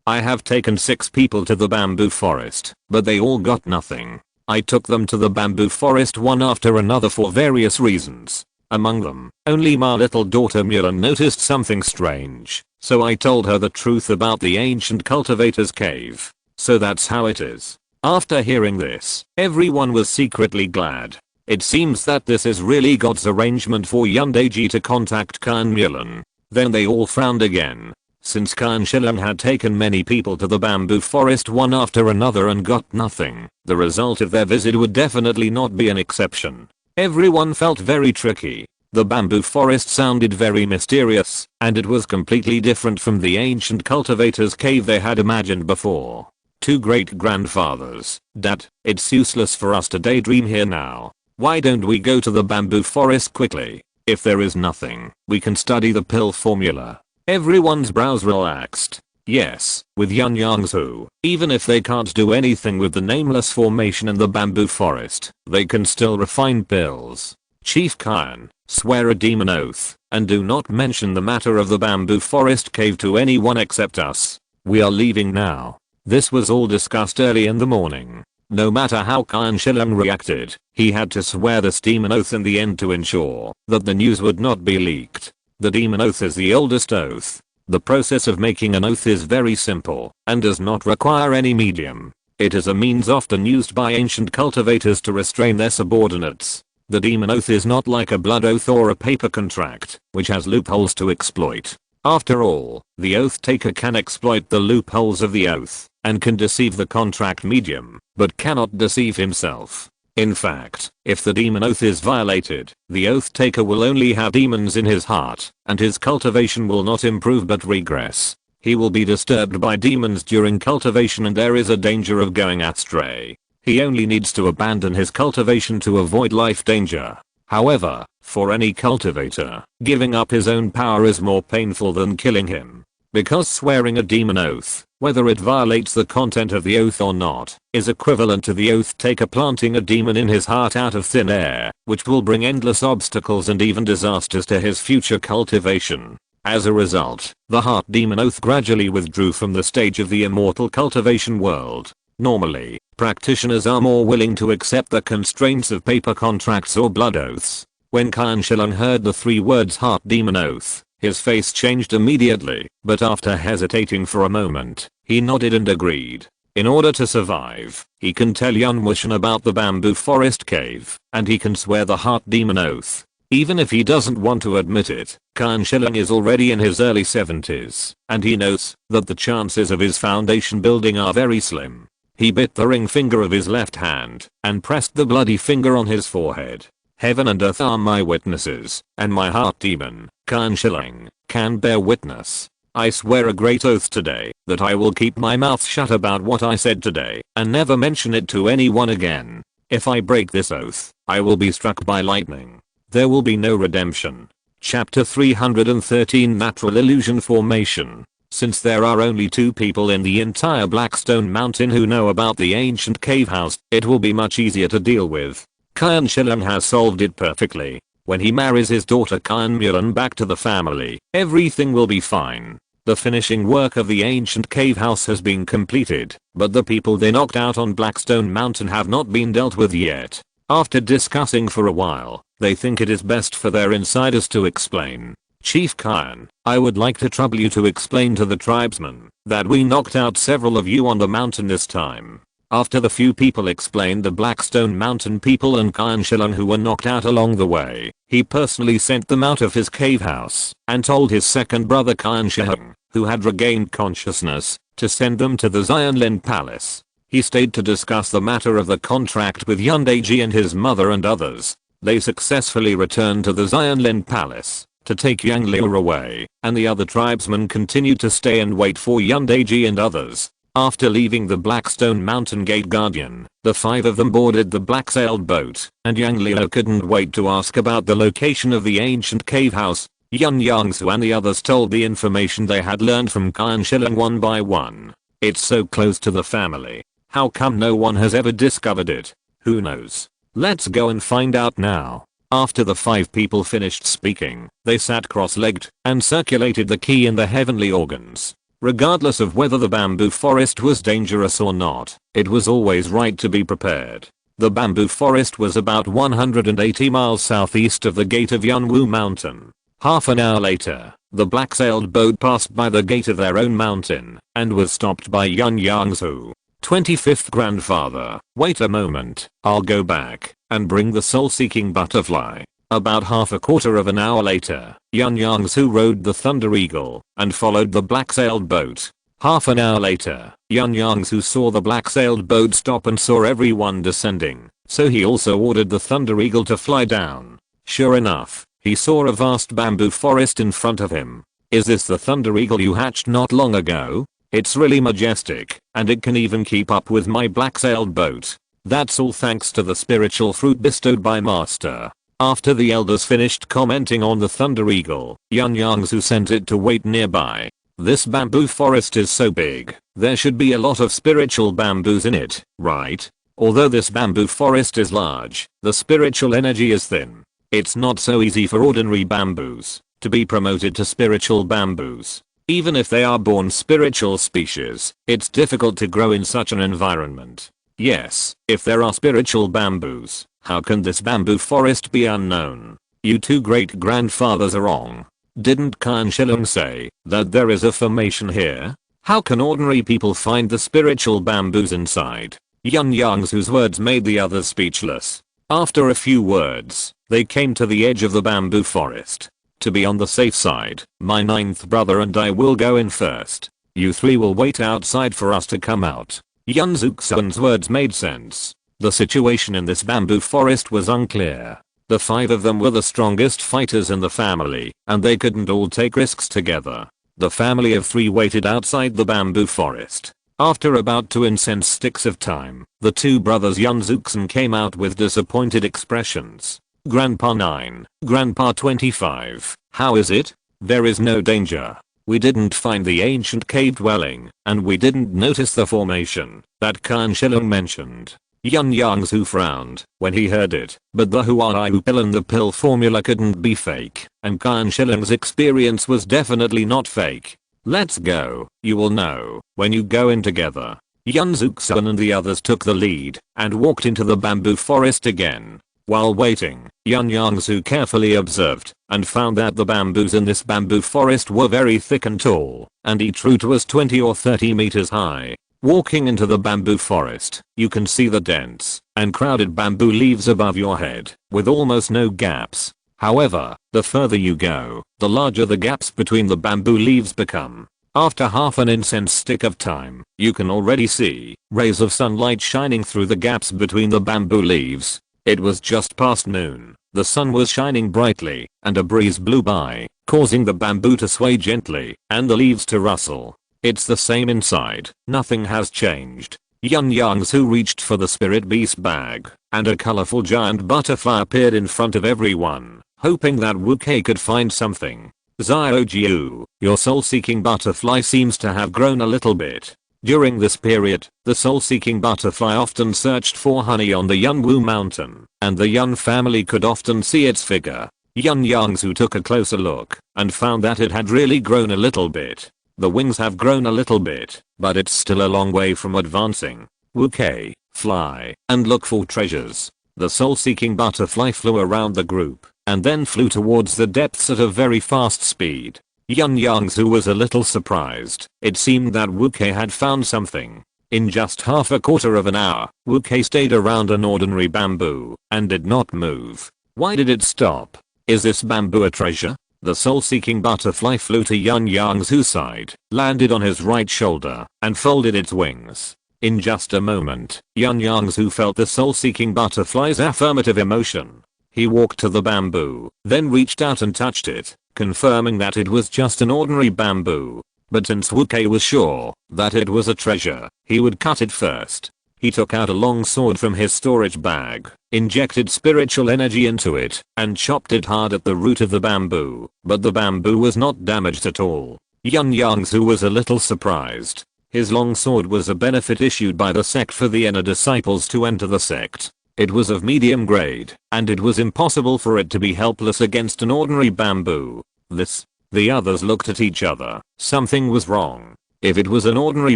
I have taken 6 people to the bamboo forest, but they all got nothing. I took them to the bamboo forest one after another for various reasons. Among them, only my little daughter Mulan noticed something strange, so I told her the truth about the ancient cultivator's cave. So that's how it is. After hearing this, everyone was secretly glad. It seems that this is really God's arrangement for Yundaiji to contact Khan Mulan. Then they all frowned again. Since Khan Shilang had taken many people to the bamboo forest one after another and got nothing, the result of their visit would definitely not be an exception. Everyone felt very tricky. The bamboo forest sounded very mysterious, and it was completely different from the ancient cultivator's cave they had imagined before. 2 great-grandfathers, Dad, it's useless for us to daydream here now. Why don't we go to the bamboo forest quickly? If there is nothing, we can study the pill formula. Everyone's brows relaxed. Yes, with Yun Yongzhu, even if they can't do anything with the nameless formation in the bamboo forest, they can still refine pills. Chief Khan, swear a demon oath, and do not mention the matter of the bamboo forest cave to anyone except us. We are leaving now. This was all discussed early in the morning. No matter how Khan Shilang reacted, he had to swear this demon oath in the end to ensure that the news would not be leaked. The demon oath is the oldest oath. The process of making an oath is very simple and does not require any medium. It is a means often used by ancient cultivators to restrain their subordinates. The demon oath is not like a blood oath or a paper contract, which has loopholes to exploit. After all, the oath taker can exploit the loopholes of the oath and can deceive the contract medium, but cannot deceive himself. In fact, if the demon oath is violated, the oath taker will only have demons in his heart, and his cultivation will not improve but regress. He will be disturbed by demons during cultivation and there is a danger of going astray. He only needs to abandon his cultivation to avoid life danger. However, for any cultivator, giving up his own power is more painful than killing him. Because swearing a demon oath, whether it violates the content of the oath or not, is equivalent to the oath taker planting a demon in his heart out of thin air, which will bring endless obstacles and even disasters to his future cultivation. As a result, the heart demon oath gradually withdrew from the stage of the immortal cultivation world. Normally, practitioners are more willing to accept the constraints of paper contracts or blood oaths. When Khan Shilang heard the 3 words heart demon oath, his face changed immediately, but after hesitating for a moment, he nodded and agreed. In order to survive, he can tell Yun Wuxian about the bamboo forest cave, and he can swear the heart demon oath. Even if he doesn't want to admit it, Khan Shilang is already in his early 70s, and he knows that the chances of his foundation building are very slim. He bit the ring finger of his left hand, and pressed the bloody finger on his forehead. Heaven and earth are my witnesses, and my heart demon, Khan Shilang, can bear witness. I swear a great oath today that I will keep my mouth shut about what I said today and never mention it to anyone again. If I break this oath, I will be struck by lightning. There will be no redemption. Chapter 313 Natural Illusion Formation. Since there are only 2 people in the entire Blackstone Mountain who know about the ancient cave house, it will be much easier to deal with. Khan Shilang has solved it perfectly. When he marries his daughter Khan Mulan back to the family, everything will be fine. The finishing work of the ancient cave house has been completed, but the people they knocked out on Blackstone Mountain have not been dealt with yet. After discussing for a while, they think it is best for their insiders to explain. Chief Khan, I would like to trouble you to explain to the tribesmen that we knocked out several of you on the mountain this time. After the few people explained the Blackstone Mountain people and Khan Shilang who were knocked out along the way, he personally sent them out of his cave house and told his second brother Khan Shilang, who had regained consciousness, to send them to the Xianlin Palace. He stayed to discuss the matter of the contract with Yundaiji and his mother and others. They successfully returned to the Xianlin Palace to take Yang Liu away, and the other tribesmen continued to stay and wait for Yundaiji and others. After leaving the Blackstone Mountain Gate Guardian, the 5 of them boarded the black-sailed boat, and Yang Liu couldn't wait to ask about the location of the ancient cave house. Yun Yongzhu and the others told the information they had learned from Kan Shilong one by one. It's so close to the family. How come no one has ever discovered it? Who knows? Let's go and find out now. After the 5 people finished speaking, they sat cross-legged and circulated the key in the heavenly organs. Regardless of whether the bamboo forest was dangerous or not, it was always right to be prepared. The bamboo forest was about 180 miles southeast of the gate of Yunwu Mountain. Half an hour later, the black-sailed boat passed by the gate of their own mountain and was stopped by Yun Yongzhu. 25th grandfather, wait a moment, I'll go back and bring the soul-seeking butterfly. About half a quarter of an hour later, Yun Yongzhu rode the Thunder Eagle and followed the black-sailed boat. Half an hour later, Yun Yongzhu saw the black-sailed boat stop and saw everyone descending, so he also ordered the Thunder Eagle to fly down. Sure enough, he saw a vast bamboo forest in front of him. Is this the Thunder Eagle you hatched not long ago? It's really majestic, and it can even keep up with my black-sailed boat. That's all thanks to the spiritual fruit bestowed by Master. After the elders finished commenting on the Thunder Eagle, Yun Yongzhu sent it to wait nearby. This bamboo forest is so big, there should be a lot of spiritual bamboos in it, right? Although this bamboo forest is large, the spiritual energy is thin. It's not so easy for ordinary bamboos to be promoted to spiritual bamboos. Even if they are born spiritual species, it's difficult to grow in such an environment. Yes, if there are spiritual bamboos, how can this bamboo forest be unknown? You 2 great-grandfathers are wrong. Didn't Kan Shilong say that there is a formation here? How can ordinary people find the spiritual bamboos inside? Yun Yongzhu's words made the others speechless. After a few words, they came to the edge of the bamboo forest. To be on the safe side, my 9th brother and I will go in first. You 3 will wait outside for us to come out. Yun Zuxun's words made sense. The situation in this bamboo forest was unclear. The 5 of them were the strongest fighters in the family, and they couldn't all take risks together. The family of 3 waited outside the bamboo forest. After about 2 incense sticks of time, the 2 brothers Yun Zuxun came out with disappointed expressions. Grandpa 9, Grandpa 25, how is it? There is no danger. We didn't find the ancient cave dwelling, and we didn't notice the formation that Kan Shilong mentioned. Yun Yongzhu frowned when he heard it, but the Huaiyu pill and the pill formula couldn't be fake, and Kan Shilong's experience was definitely not fake. Let's go, you will know when you go in together. Yun Zuxun and the others took the lead and walked into the bamboo forest again. While waiting, Yun Yongzhu carefully observed and found that the bamboos in this bamboo forest were very thick and tall, and each root was 20 or 30 meters high. Walking into the bamboo forest, you can see the dense and crowded bamboo leaves above your head, with almost no gaps. However, the further you go, the larger the gaps between the bamboo leaves become. After half an incense stick of time, you can already see rays of sunlight shining through the gaps between the bamboo leaves. It was just past noon. The sun was shining brightly, and a breeze blew by, causing the bamboo to sway gently and the leaves to rustle. It's the same inside, nothing has changed. Yun Yongzhu reached for the spirit beast bag, and a colorful giant butterfly appeared in front of everyone, hoping that Wu Kei could find something. Xiaojiu, your soul-seeking butterfly seems to have grown a little bit. During this period, the soul-seeking butterfly often searched for honey on the Yunwu mountain, and the Yun family could often see its figure. Yun Yongzhu took a closer look and found that it had really grown a little bit. The wings have grown a little bit, but it's still a long way from advancing. Wu Kei, fly and look for treasures. The soul-seeking butterfly flew around the group and then flew towards the depths at a very fast speed. Yun Yongzhu was a little surprised. It seemed that Wu Kei had found something. In just half a quarter of an hour, Wu Kei stayed around an ordinary bamboo and did not move. Why did it stop? Is this bamboo a treasure? The soul-seeking butterfly flew to Yun Yongzhu's side, landed on his right shoulder, and folded its wings. In just a moment, Yun Yongzhu felt the soul-seeking butterfly's affirmative emotion. He walked to the bamboo, then reached out and touched it, confirming that it was just an ordinary bamboo. but since Wu Kei was sure that it was a treasure, he would cut it first. He took out a long sword from his storage bag, injected spiritual energy into it, and chopped it hard at the root of the bamboo, but the bamboo was not damaged at all. Yun Yongzhu was a little surprised. His long sword was a benefit issued by the sect for the inner disciples to enter the sect. It was of medium grade, and it was impossible for it to be helpless against an ordinary bamboo. The others looked at each other. Something was wrong. If it was an ordinary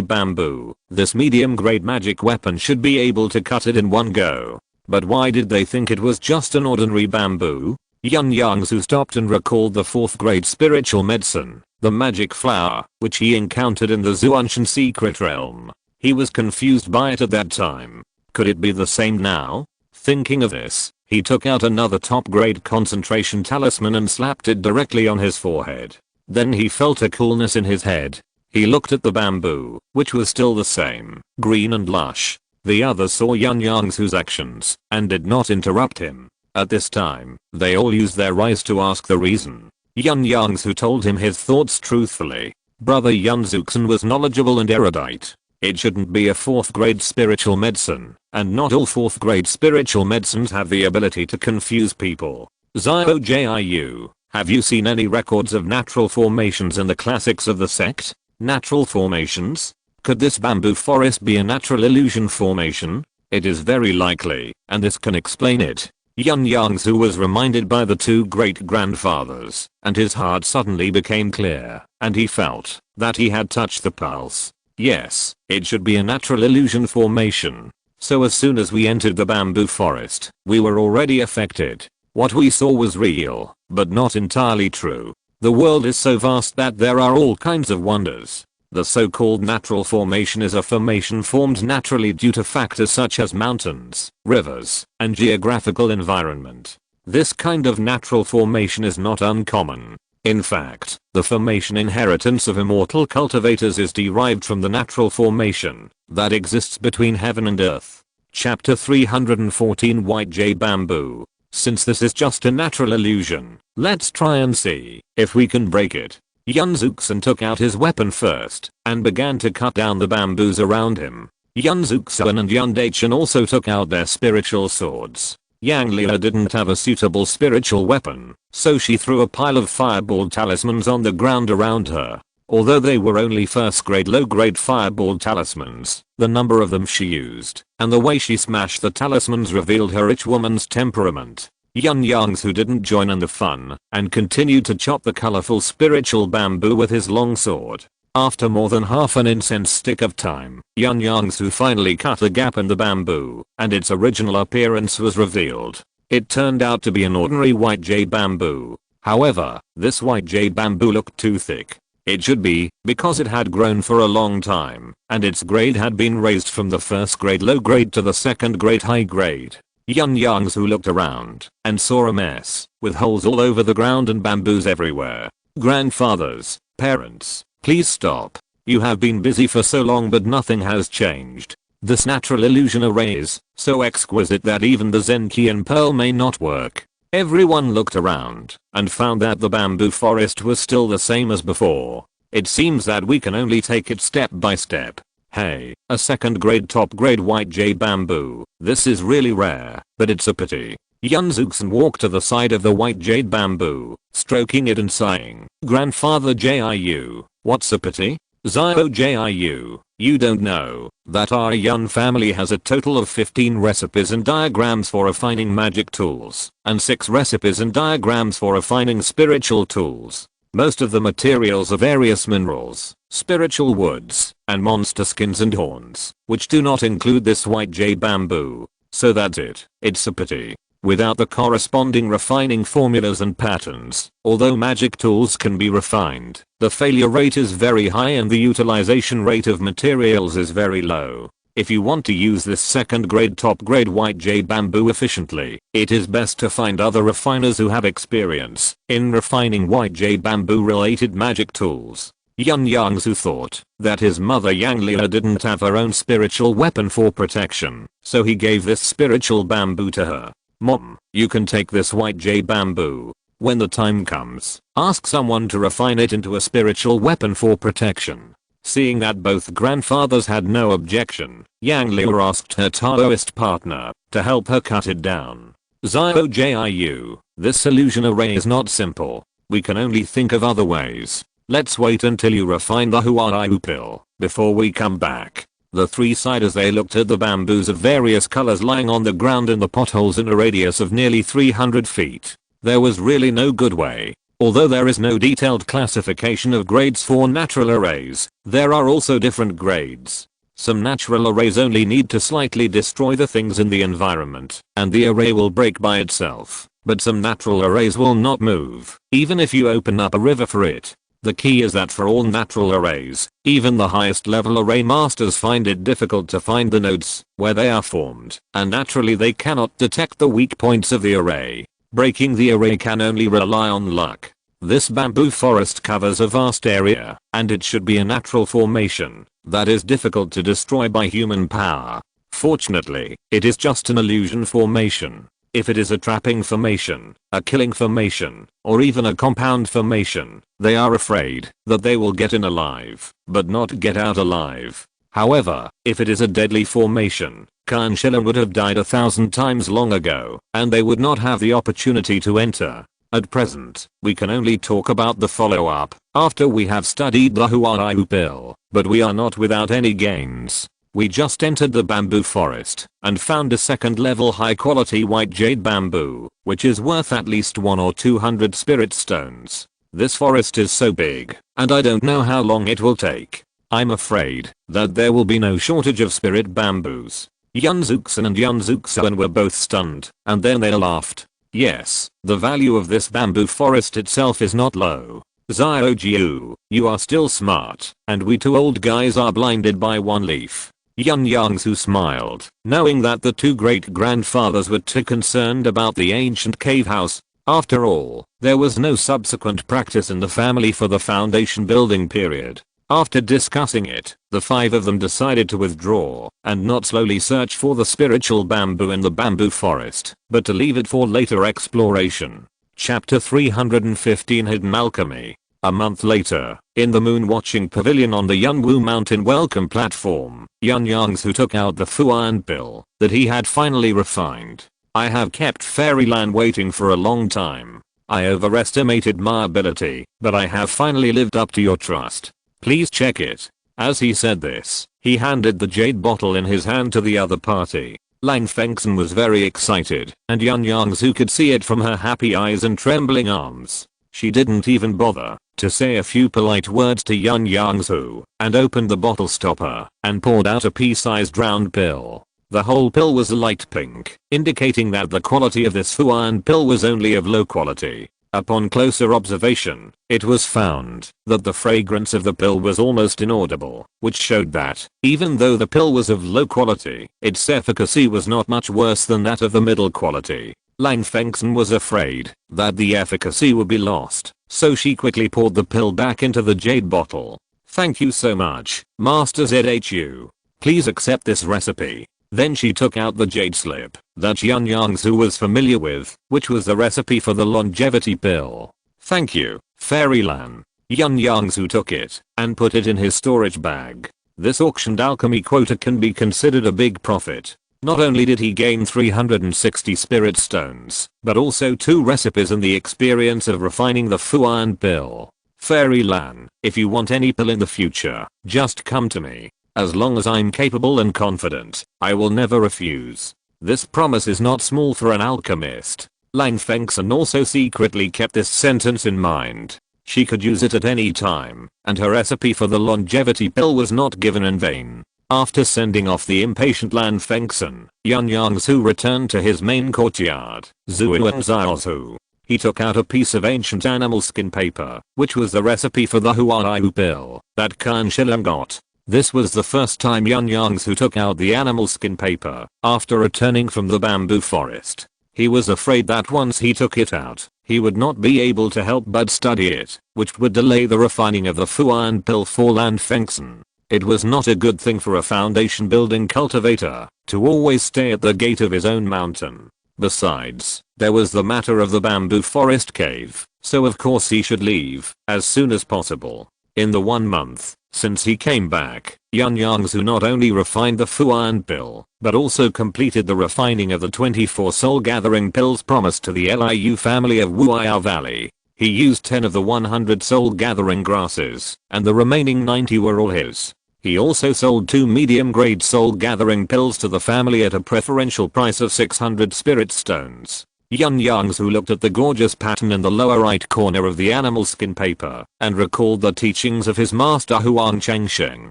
bamboo, this medium grade magic weapon should be able to cut it in one go. But why did they think it was just an ordinary bamboo? Yun Yongzhu stopped and recalled the 4th grade spiritual medicine, the magic flower, which he encountered in the Zhuanshan secret realm. He was confused by it at that time. Could it be the same now? Thinking of this, he took out another top grade concentration talisman and slapped it directly on his forehead. Then he felt a coolness in his head. He looked at the bamboo, which was still the same, green and lush. The others saw Yun Yongzhu's actions, and did not interrupt him. At this time, they all used their eyes to ask the reason. Yun Yongzhu told him his thoughts truthfully. Brother Yun Zuxan was knowledgeable and erudite. It shouldn't be a 4th grade spiritual medicine, and not all 4th grade spiritual medicines have the ability to confuse people. Zio Jiu, have you seen any records of natural formations in the classics of the sect? Natural formations? Could this bamboo forest be a natural illusion formation? It is very likely, and this can explain it. Yun Yongzhu was reminded by the 2 great-grandfathers, and his heart suddenly became clear, and he felt that he had touched the pulse. Yes, it should be a natural illusion formation. So as soon as we entered the bamboo forest, we were already affected. What we saw was real, but not entirely true. The world is so vast that there are all kinds of wonders. The so-called natural formation is a formation formed naturally due to factors such as mountains, rivers, and geographical environment. This kind of natural formation is not uncommon. In fact, the formation inheritance of immortal cultivators is derived from the natural formation that exists between heaven and earth. Chapter 314 White Jade Bamboo. Since this is just a natural illusion, let's try and see if we can break it. Yun Zuxan took out his weapon first and began to cut down the bamboos around him. Yun Zuxan and Yun Dachan also took out their spiritual swords. Yang Liu didn't have a suitable spiritual weapon, so she threw a pile of fireball talismans on the ground around her. Although they were only 1st grade low grade fireball talismans, the number of them she used, and the way she smashed the talismans revealed her rich woman's temperament. Yun Yongzhu didn't join in the fun, and continued to chop the colorful spiritual bamboo with his long sword. After more than half an incense stick of time, Yun Yongzhu finally cut a gap in the bamboo, and its original appearance was revealed. It turned out to be an ordinary white jade bamboo. However, this white jade bamboo looked too thick. It should be, because it had grown for a long time, and its grade had been raised from the 1st grade low grade to the 2nd grade high grade. Yun Yongzhu looked around, and saw a mess, with holes all over the ground and bamboos everywhere. Grandfathers, parents, please stop. You have been busy for so long but nothing has changed. This natural illusion array is so exquisite that even the Zenkian pearl may not work. Everyone looked around and found that the bamboo forest was still the same as before. It seems that we can only take it step by step. Hey, a 2nd grade top grade white jade bamboo. This is really rare, but it's a pity. Yun Zuxan walked to the side of the white jade bamboo, stroking it and sighing. Grandfather Jiu, what's a pity? Zio Jiu, you don't know that our Yun family has a total of 15 recipes and diagrams for refining magic tools, and 6 recipes and diagrams for refining spiritual tools. Most of the materials are various minerals, spiritual woods, and monster skins and horns, which do not include this white jade bamboo. So that's it. It's a pity. Without the corresponding refining formulas and patterns, although magic tools can be refined, the failure rate is very high and the utilization rate of materials is very low. If you want to use this 2nd grade top grade white jade bamboo efficiently, it is best to find other refiners who have experience in refining white jade bamboo related magic tools. Yun Yongzhu thought that his mother Yang Liu didn't have her own spiritual weapon for protection, so he gave this spiritual bamboo to her. Mom, you can take this white jade bamboo. When the time comes, ask someone to refine it into a spiritual weapon for protection. Seeing that both grandfathers had no objection, Yang Liu asked her Taoist partner to help her cut it down. Jiu, this illusion array is not simple. We can only think of other ways. Let's wait until you refine the Huaiyu pill before we come back. The three sighed as they looked at the bamboos of various colors lying on the ground in the potholes in a radius of nearly 300 feet. There was really no good way. Although there is no detailed classification of grades for natural arrays, there are also different grades. Some natural arrays only need to slightly destroy the things in the environment, and the array will break by itself. But some natural arrays will not move, even if you open up a river for it. The key is that for all natural arrays, even the highest level array masters find it difficult to find the nodes where they are formed, and naturally they cannot detect the weak points of the array. Breaking the array can only rely on luck. This bamboo forest covers a vast area, and it should be a natural formation that is difficult to destroy by human power. Fortunately, it is just an illusion formation. If it is a trapping formation, a killing formation, or even a compound formation, they are afraid that they will get in alive, but not get out alive. However, if it is a deadly formation, Kanshila would have died 1,000 times long ago, and they would not have the opportunity to enter. At present, we can only talk about the follow-up after we have studied the Huaiyu pill, but we are not without any gains. We just entered the bamboo forest and found a second level high quality white jade bamboo, which is worth at least 1 or 200 spirit stones. This forest is so big, and I don't know how long it will take. I'm afraid that there will be no shortage of spirit bamboos. Yun Yongzhu and Yun Yongzhu were both stunned, and then they laughed. Yes, the value of this bamboo forest itself is not low. Jiu, you are still smart, and we two old guys are blinded by one leaf. Yun Yongzhu smiled, knowing that the two great-grandfathers were too concerned about the ancient cave house. After all, there was no subsequent practice in the family for the foundation building period. After discussing it, the five of them decided to withdraw and not slowly search for the spiritual bamboo in the bamboo forest, but to leave it for later exploration. Chapter 315 Hidden Alchemy. A month later, in the moon watching pavilion on the Yunwu mountain welcome platform, Yun Yongzhu took out the Fuan pill that he had finally refined. I have kept Fairyland waiting for a long time. I overestimated my ability, but I have finally lived up to your trust. Please check it. As he said this, he handed the jade bottle in his hand to the other party. Lang Fengchen was very excited, and Yun Yongzhu could see it from her happy eyes and trembling arms. She didn't even bother to say a few polite words to Yun Yongzhu, and opened the bottle stopper and poured out a pea-sized round pill. The whole pill was light pink, indicating that the quality of this Fuan pill was only of low quality. Upon closer observation, it was found that the fragrance of the pill was almost inaudible, which showed that, even though the pill was of low quality, its efficacy was not much worse than that of the middle quality. Lang Fengchen was afraid that the efficacy would be lost, so she quickly poured the pill back into the jade bottle. Thank you so much, Master Zhu. Please accept this recipe. Then she took out the jade slip that Yun Yongzhu was familiar with, which was the recipe for the longevity pill. Thank you, Fairyland. Yun Yongzhu took it and put it in his storage bag. This auctioned alchemy quota can be considered a big profit. Not only did he gain 360 spirit stones, but also 2 recipes and the experience of refining the Fuan pill. Fairyland, if you want any pill in the future, just come to me. As long as I'm capable and confident, I will never refuse. This promise is not small for an alchemist. Lang Fengchen also secretly kept this sentence in mind. She could use it at any time, and her recipe for the longevity pill was not given in vain. After sending off the impatient Lang Fengchen, Yun Yongzhu returned to his main courtyard, Zhuangzhu. He took out a piece of ancient animal skin paper, which was the recipe for the Huaiyu pill that Kanshila got. This was the first time Yun Yongzhu took out the animal skin paper after returning from the bamboo forest. He was afraid that once he took it out, he would not be able to help but study it, which would delay the refining of the Fuan pill for Lang Fengchen. It was not a good thing for a foundation building cultivator to always stay at the gate of his own mountain. Besides, there was the matter of the bamboo forest cave, so of course he should leave as soon as possible. In the 1 month since he came back, Yun Yongzhu not only refined the Fu Iron pill, but also completed the refining of the 24 soul gathering pills promised to the Liu family of Wuya Valley. He used 10 of the 100 soul gathering grasses, and the remaining 90 were all his. He also sold 2 medium-grade soul gathering pills to the family at a preferential price of 600 spirit stones. Yun Yongzhu looked at the gorgeous pattern in the lower right corner of the animal skin paper and recalled the teachings of his master Huang Changsheng.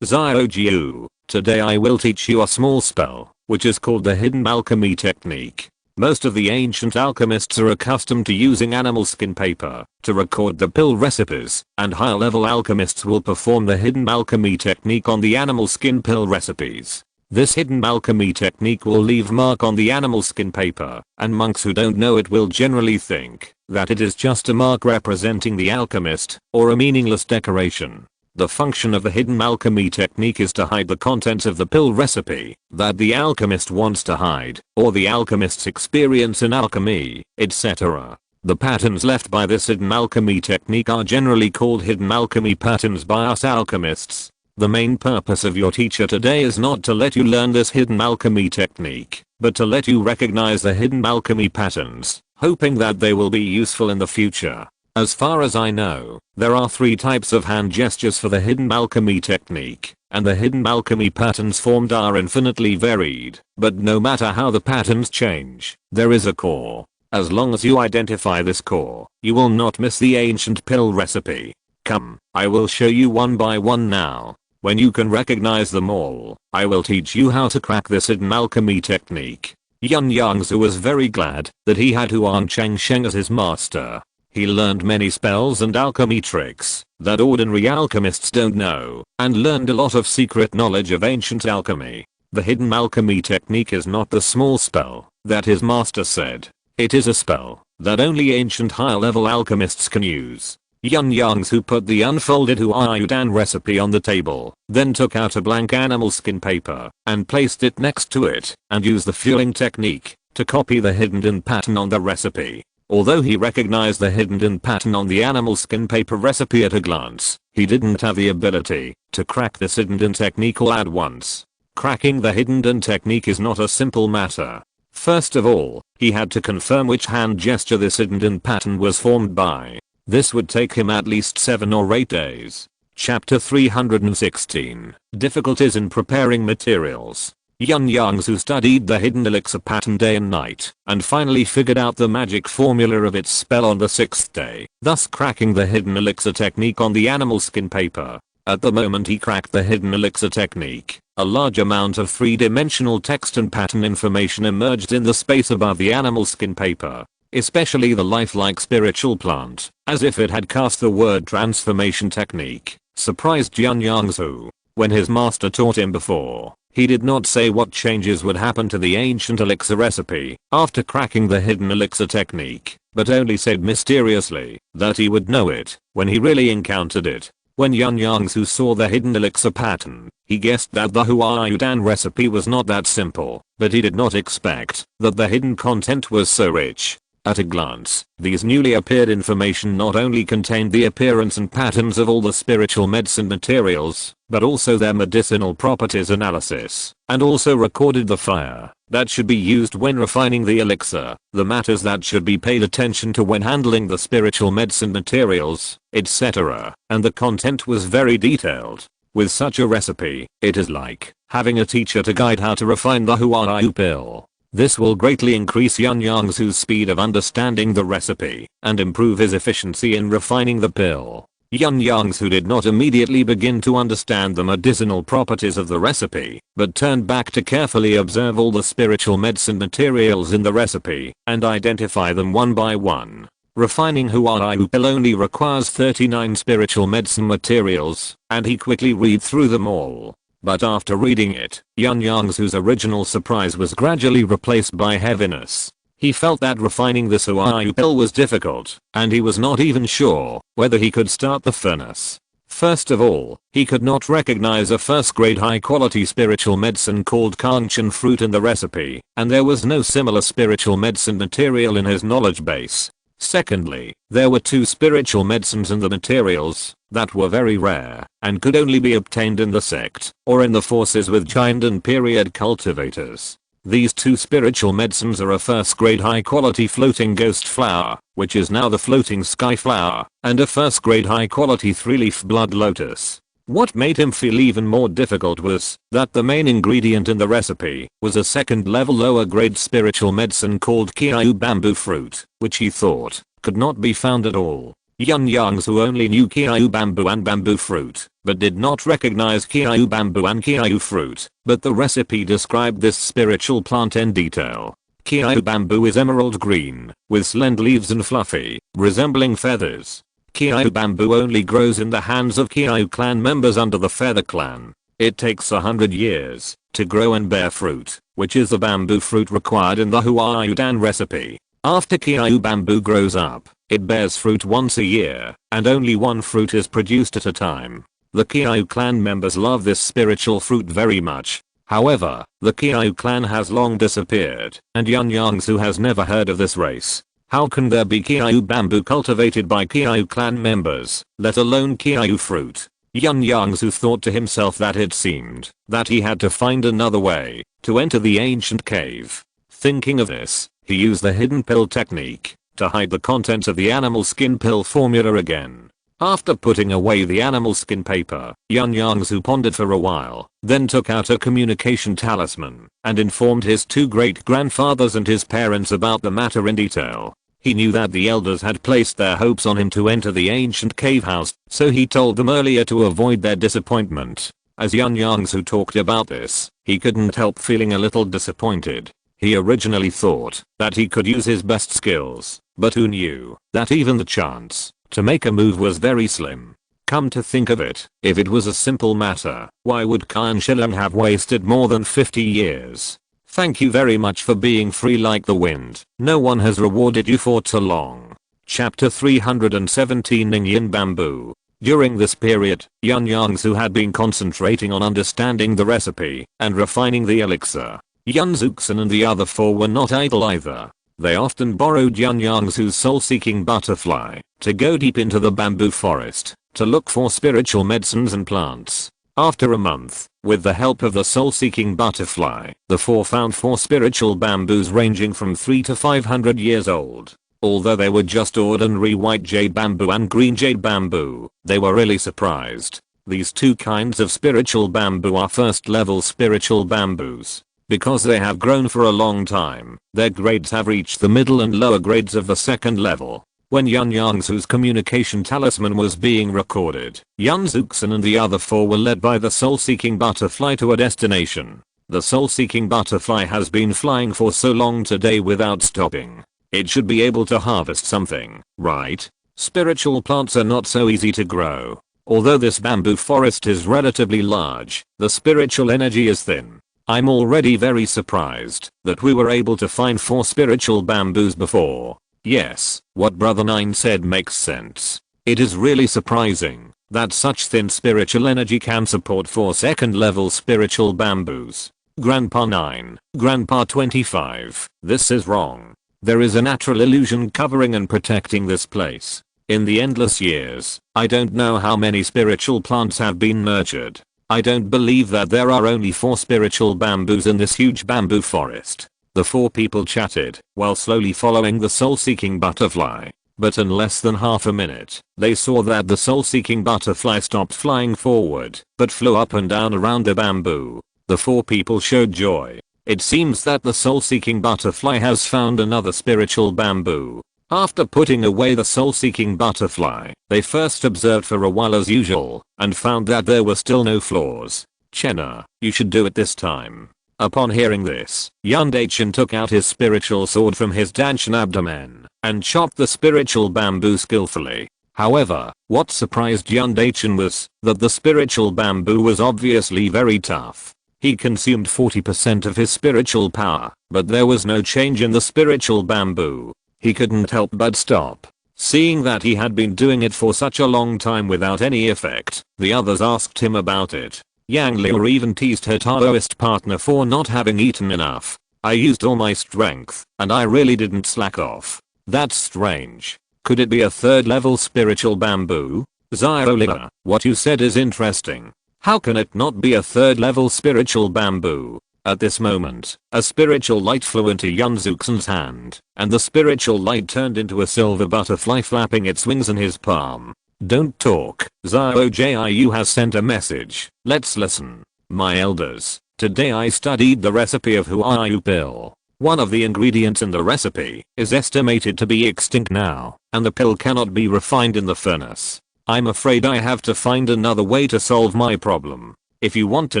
Xiaojiu, today I will teach you a small spell, which is called the hidden alchemy technique. Most of the ancient alchemists are accustomed to using animal skin paper to record the pill recipes, and higher level alchemists will perform the hidden alchemy technique on the animal skin pill recipes. This hidden alchemy technique will leave mark on the animal skin paper, and monks who don't know it will generally think that it is just a mark representing the alchemist, or a meaningless decoration. The function of the hidden alchemy technique is to hide the contents of the pill recipe that the alchemist wants to hide, or the alchemist's experience in alchemy, etc. The patterns left by this hidden alchemy technique are generally called hidden alchemy patterns by us alchemists. The main purpose of your teacher today is not to let you learn this hidden alchemy technique, but to let you recognize the hidden alchemy patterns, hoping that they will be useful in the future. As far as I know, there are 3 types of hand gestures for the hidden alchemy technique, and the hidden alchemy patterns formed are infinitely varied, but no matter how the patterns change, there is a core. As long as you identify this core, you will not miss the ancient pill recipe. Come, I will show you one by one now. When you can recognize them all, I will teach you how to crack this hidden alchemy technique. Yun Yongzhu was very glad that he had Huang Changsheng as his master. He learned many spells and alchemy tricks that ordinary alchemists don't know, and learned a lot of secret knowledge of ancient alchemy. The hidden alchemy technique is not the small spell that his master said. It is a spell that only ancient higher level alchemists can use. Yun Yongzhu put the unfolded Huayudan recipe on the table, then took out a blank animal skin paper and placed it next to it, and used the fueling technique to copy the hidden pattern on the recipe. Although he recognized the hidden pattern on the animal skin paper recipe at a glance, he didn't have the ability to crack this hidden technique all at once. Cracking the hidden technique is not a simple matter. First of all, he had to confirm which hand gesture this hidden pattern was formed by. This would take him at least 7 or 8 days. Chapter 316. Difficulties in preparing materials. Yun Yongzhu studied the hidden elixir pattern day and night, and finally figured out the magic formula of its spell on the 6th day, thus cracking the hidden elixir technique on the animal skin paper. At the moment he cracked the hidden elixir technique, a large amount of 3-dimensional text and pattern information emerged in the space above the animal skin paper, especially the lifelike spiritual plant, as if it had cast the word transformation technique, surprised Yun Yongzhu. When his master taught him before, he did not say what changes would happen to the ancient elixir recipe after cracking the hidden elixir technique, but only said mysteriously that he would know it when he really encountered it. When Yun Yongzhu saw the hidden elixir pattern, he guessed that the Huayudan recipe was not that simple, but he did not expect that the hidden content was so rich. At a glance, these newly appeared information not only contained the appearance and patterns of all the spiritual medicine materials, but also their medicinal properties analysis, and also recorded the fire that should be used when refining the elixir, the matters that should be paid attention to when handling the spiritual medicine materials, etc., and the content was very detailed. With such a recipe, it is like having a teacher to guide how to refine the Huayu pill. This will greatly increase Yun Yongzhu's speed of understanding the recipe and improve his efficiency in refining the pill. Yun Yongzhu did not immediately begin to understand the medicinal properties of the recipe, but turned back to carefully observe all the spiritual medicine materials in the recipe and identify them one by one. Refining Huayu pill only requires 39 spiritual medicine materials, and he quickly read through them all. But after reading it, Yun Yongzhu's original surprise was gradually replaced by heaviness. He felt that refining this Huayu pill was difficult, and he was not even sure whether he could start the furnace. First of all, he could not recognize a first-grade high-quality spiritual medicine called Kanchen fruit in the recipe, and there was no similar spiritual medicine material in his knowledge base. Secondly, there were 2 spiritual medicines in the materials that were very rare and could only be obtained in the sect or in the forces with giant and period cultivators. These 2 spiritual medicines are a first-grade high-quality floating ghost flower, which is now the floating sky flower, and a first-grade high-quality 3-leaf blood lotus. What made him feel even more difficult was that the main ingredient in the recipe was a second-level lower-grade spiritual medicine called Kiau bamboo fruit, which he thought could not be found at all. Yun Yongzhu only knew Kiau bamboo and bamboo fruit, but did not recognize Kiau bamboo and Kiau fruit, but the recipe described this spiritual plant in detail. Kiau bamboo is emerald green, with slender leaves and fluffy, resembling feathers. Kiau bamboo only grows in the hands of Kiau clan members under the Feather clan. It takes 100 years to grow and bear fruit, which is the bamboo fruit required in the Huayudan recipe. After Kiau bamboo grows up, it bears fruit once a year, and only 1 fruit is produced at a time. The Kiau clan members love this spiritual fruit very much. However, the Kiau clan has long disappeared, and Yun Yongzhu has never heard of this race. How can there be Kiau bamboo cultivated by Kiau clan members, let alone Kiau fruit? Yun Yongzhu thought to himself that it seemed that he had to find another way to enter the ancient cave. Thinking of this, he used the hidden pill technique to hide the contents of the animal skin pill formula again. After putting away the animal skin paper, Yun Yongzhu pondered for a while, then took out a communication talisman and informed his 2 great-grandfathers and his parents about the matter in detail. He knew that the elders had placed their hopes on him to enter the ancient cave house, so he told them earlier to avoid their disappointment. As Yun Yongzhu talked about this, he couldn't help feeling a little disappointed. He originally thought that he could use his best skills, but who knew that even the chance to make a move was very slim. Come to think of it, if it was a simple matter, why would Kan Shilang have wasted more than 50 years? Thank you very much for being free like the wind. No one has rewarded you for too long. Chapter 317 Ningyin Bamboo. During this period, Yun Yongzhu had been concentrating on understanding the recipe and refining the elixir. Yun Zuxin and the other 4 were not idle either. They often borrowed Yun Yongzhu's soul-seeking butterfly to go deep into the bamboo forest to look for spiritual medicines and plants. After a month, with the help of the soul-seeking butterfly, the 4 found 4 spiritual bamboos ranging from 3 to 500 years old. Although they were just ordinary white jade bamboo and green jade bamboo, they were really surprised. These 2 kinds of spiritual bamboo are first-level spiritual bamboos. Because they have grown for a long time, their grades have reached the middle and lower grades of the second level. When Yun Yongzhu's communication talisman was being recorded, Yun Zuxin and the other 4 were led by the soul-seeking butterfly to a destination. The soul-seeking butterfly has been flying for so long today without stopping. It should be able to harvest something, right? Spiritual plants are not so easy to grow. Although this bamboo forest is relatively large, the spiritual energy is thin. I'm already very surprised that we were able to find 4 spiritual bamboos before. Yes, what Brother 9 said makes sense. It is really surprising that such thin spiritual energy can support 4 second-level spiritual bamboos. Grandpa 9, Grandpa 25, this is wrong. There is a natural illusion covering and protecting this place. In the endless years, I don't know how many spiritual plants have been nurtured. I don't believe that there are only 4 spiritual bamboos in this huge bamboo forest. The 4 people chatted while slowly following the soul-seeking butterfly. But in less than half a minute, they saw that the soul-seeking butterfly stopped flying forward, but flew up and down around the bamboo. The 4 people showed joy. It seems that the soul-seeking butterfly has found another spiritual bamboo. After putting away the soul-seeking butterfly, they first observed for a while as usual, and found that there were still no flaws. Chenna, you should do it this time. Upon hearing this, Yun Dachen took out his spiritual sword from his Danshan abdomen, and chopped the spiritual bamboo skillfully. However, what surprised Yun Dachen was that the spiritual bamboo was obviously very tough. He consumed 40% of his spiritual power, but there was no change in the spiritual bamboo. He couldn't help but stop Seeing that he had been doing it for such a long time without any effect, the others asked him about it. Yang Liu even teased her Taoist partner for not having eaten enough. I used all my strength, and I really didn't slack off. That's strange. Could it be a third level spiritual bamboo? Xiaolila, what you said is interesting. How can it not be a third level spiritual bamboo? At this moment, a spiritual light flew into Yun Yongzhu's hand, and the spiritual light turned into a silver butterfly flapping its wings in his palm. Don't talk. Xiao Jiu has sent a message. Let's listen. My elders, today I studied the recipe of Huayu pill. One of the ingredients in the recipe is estimated to be extinct now, and the pill cannot be refined in the furnace. I'm afraid I have to find another way to solve my problem. If you want to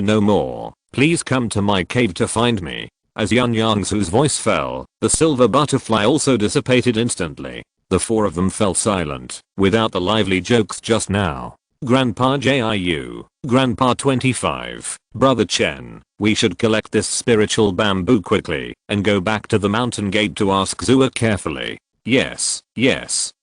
know more, please come to my cave to find me. As Yun Yongzhu's voice fell, the silver butterfly also dissipated instantly. The four of them fell silent, without the lively jokes just now. Grandpa Jiu, Grandpa 25, Brother Chen, we should collect this spiritual bamboo quickly, and go back to the mountain gate to ask Zua carefully. Yes,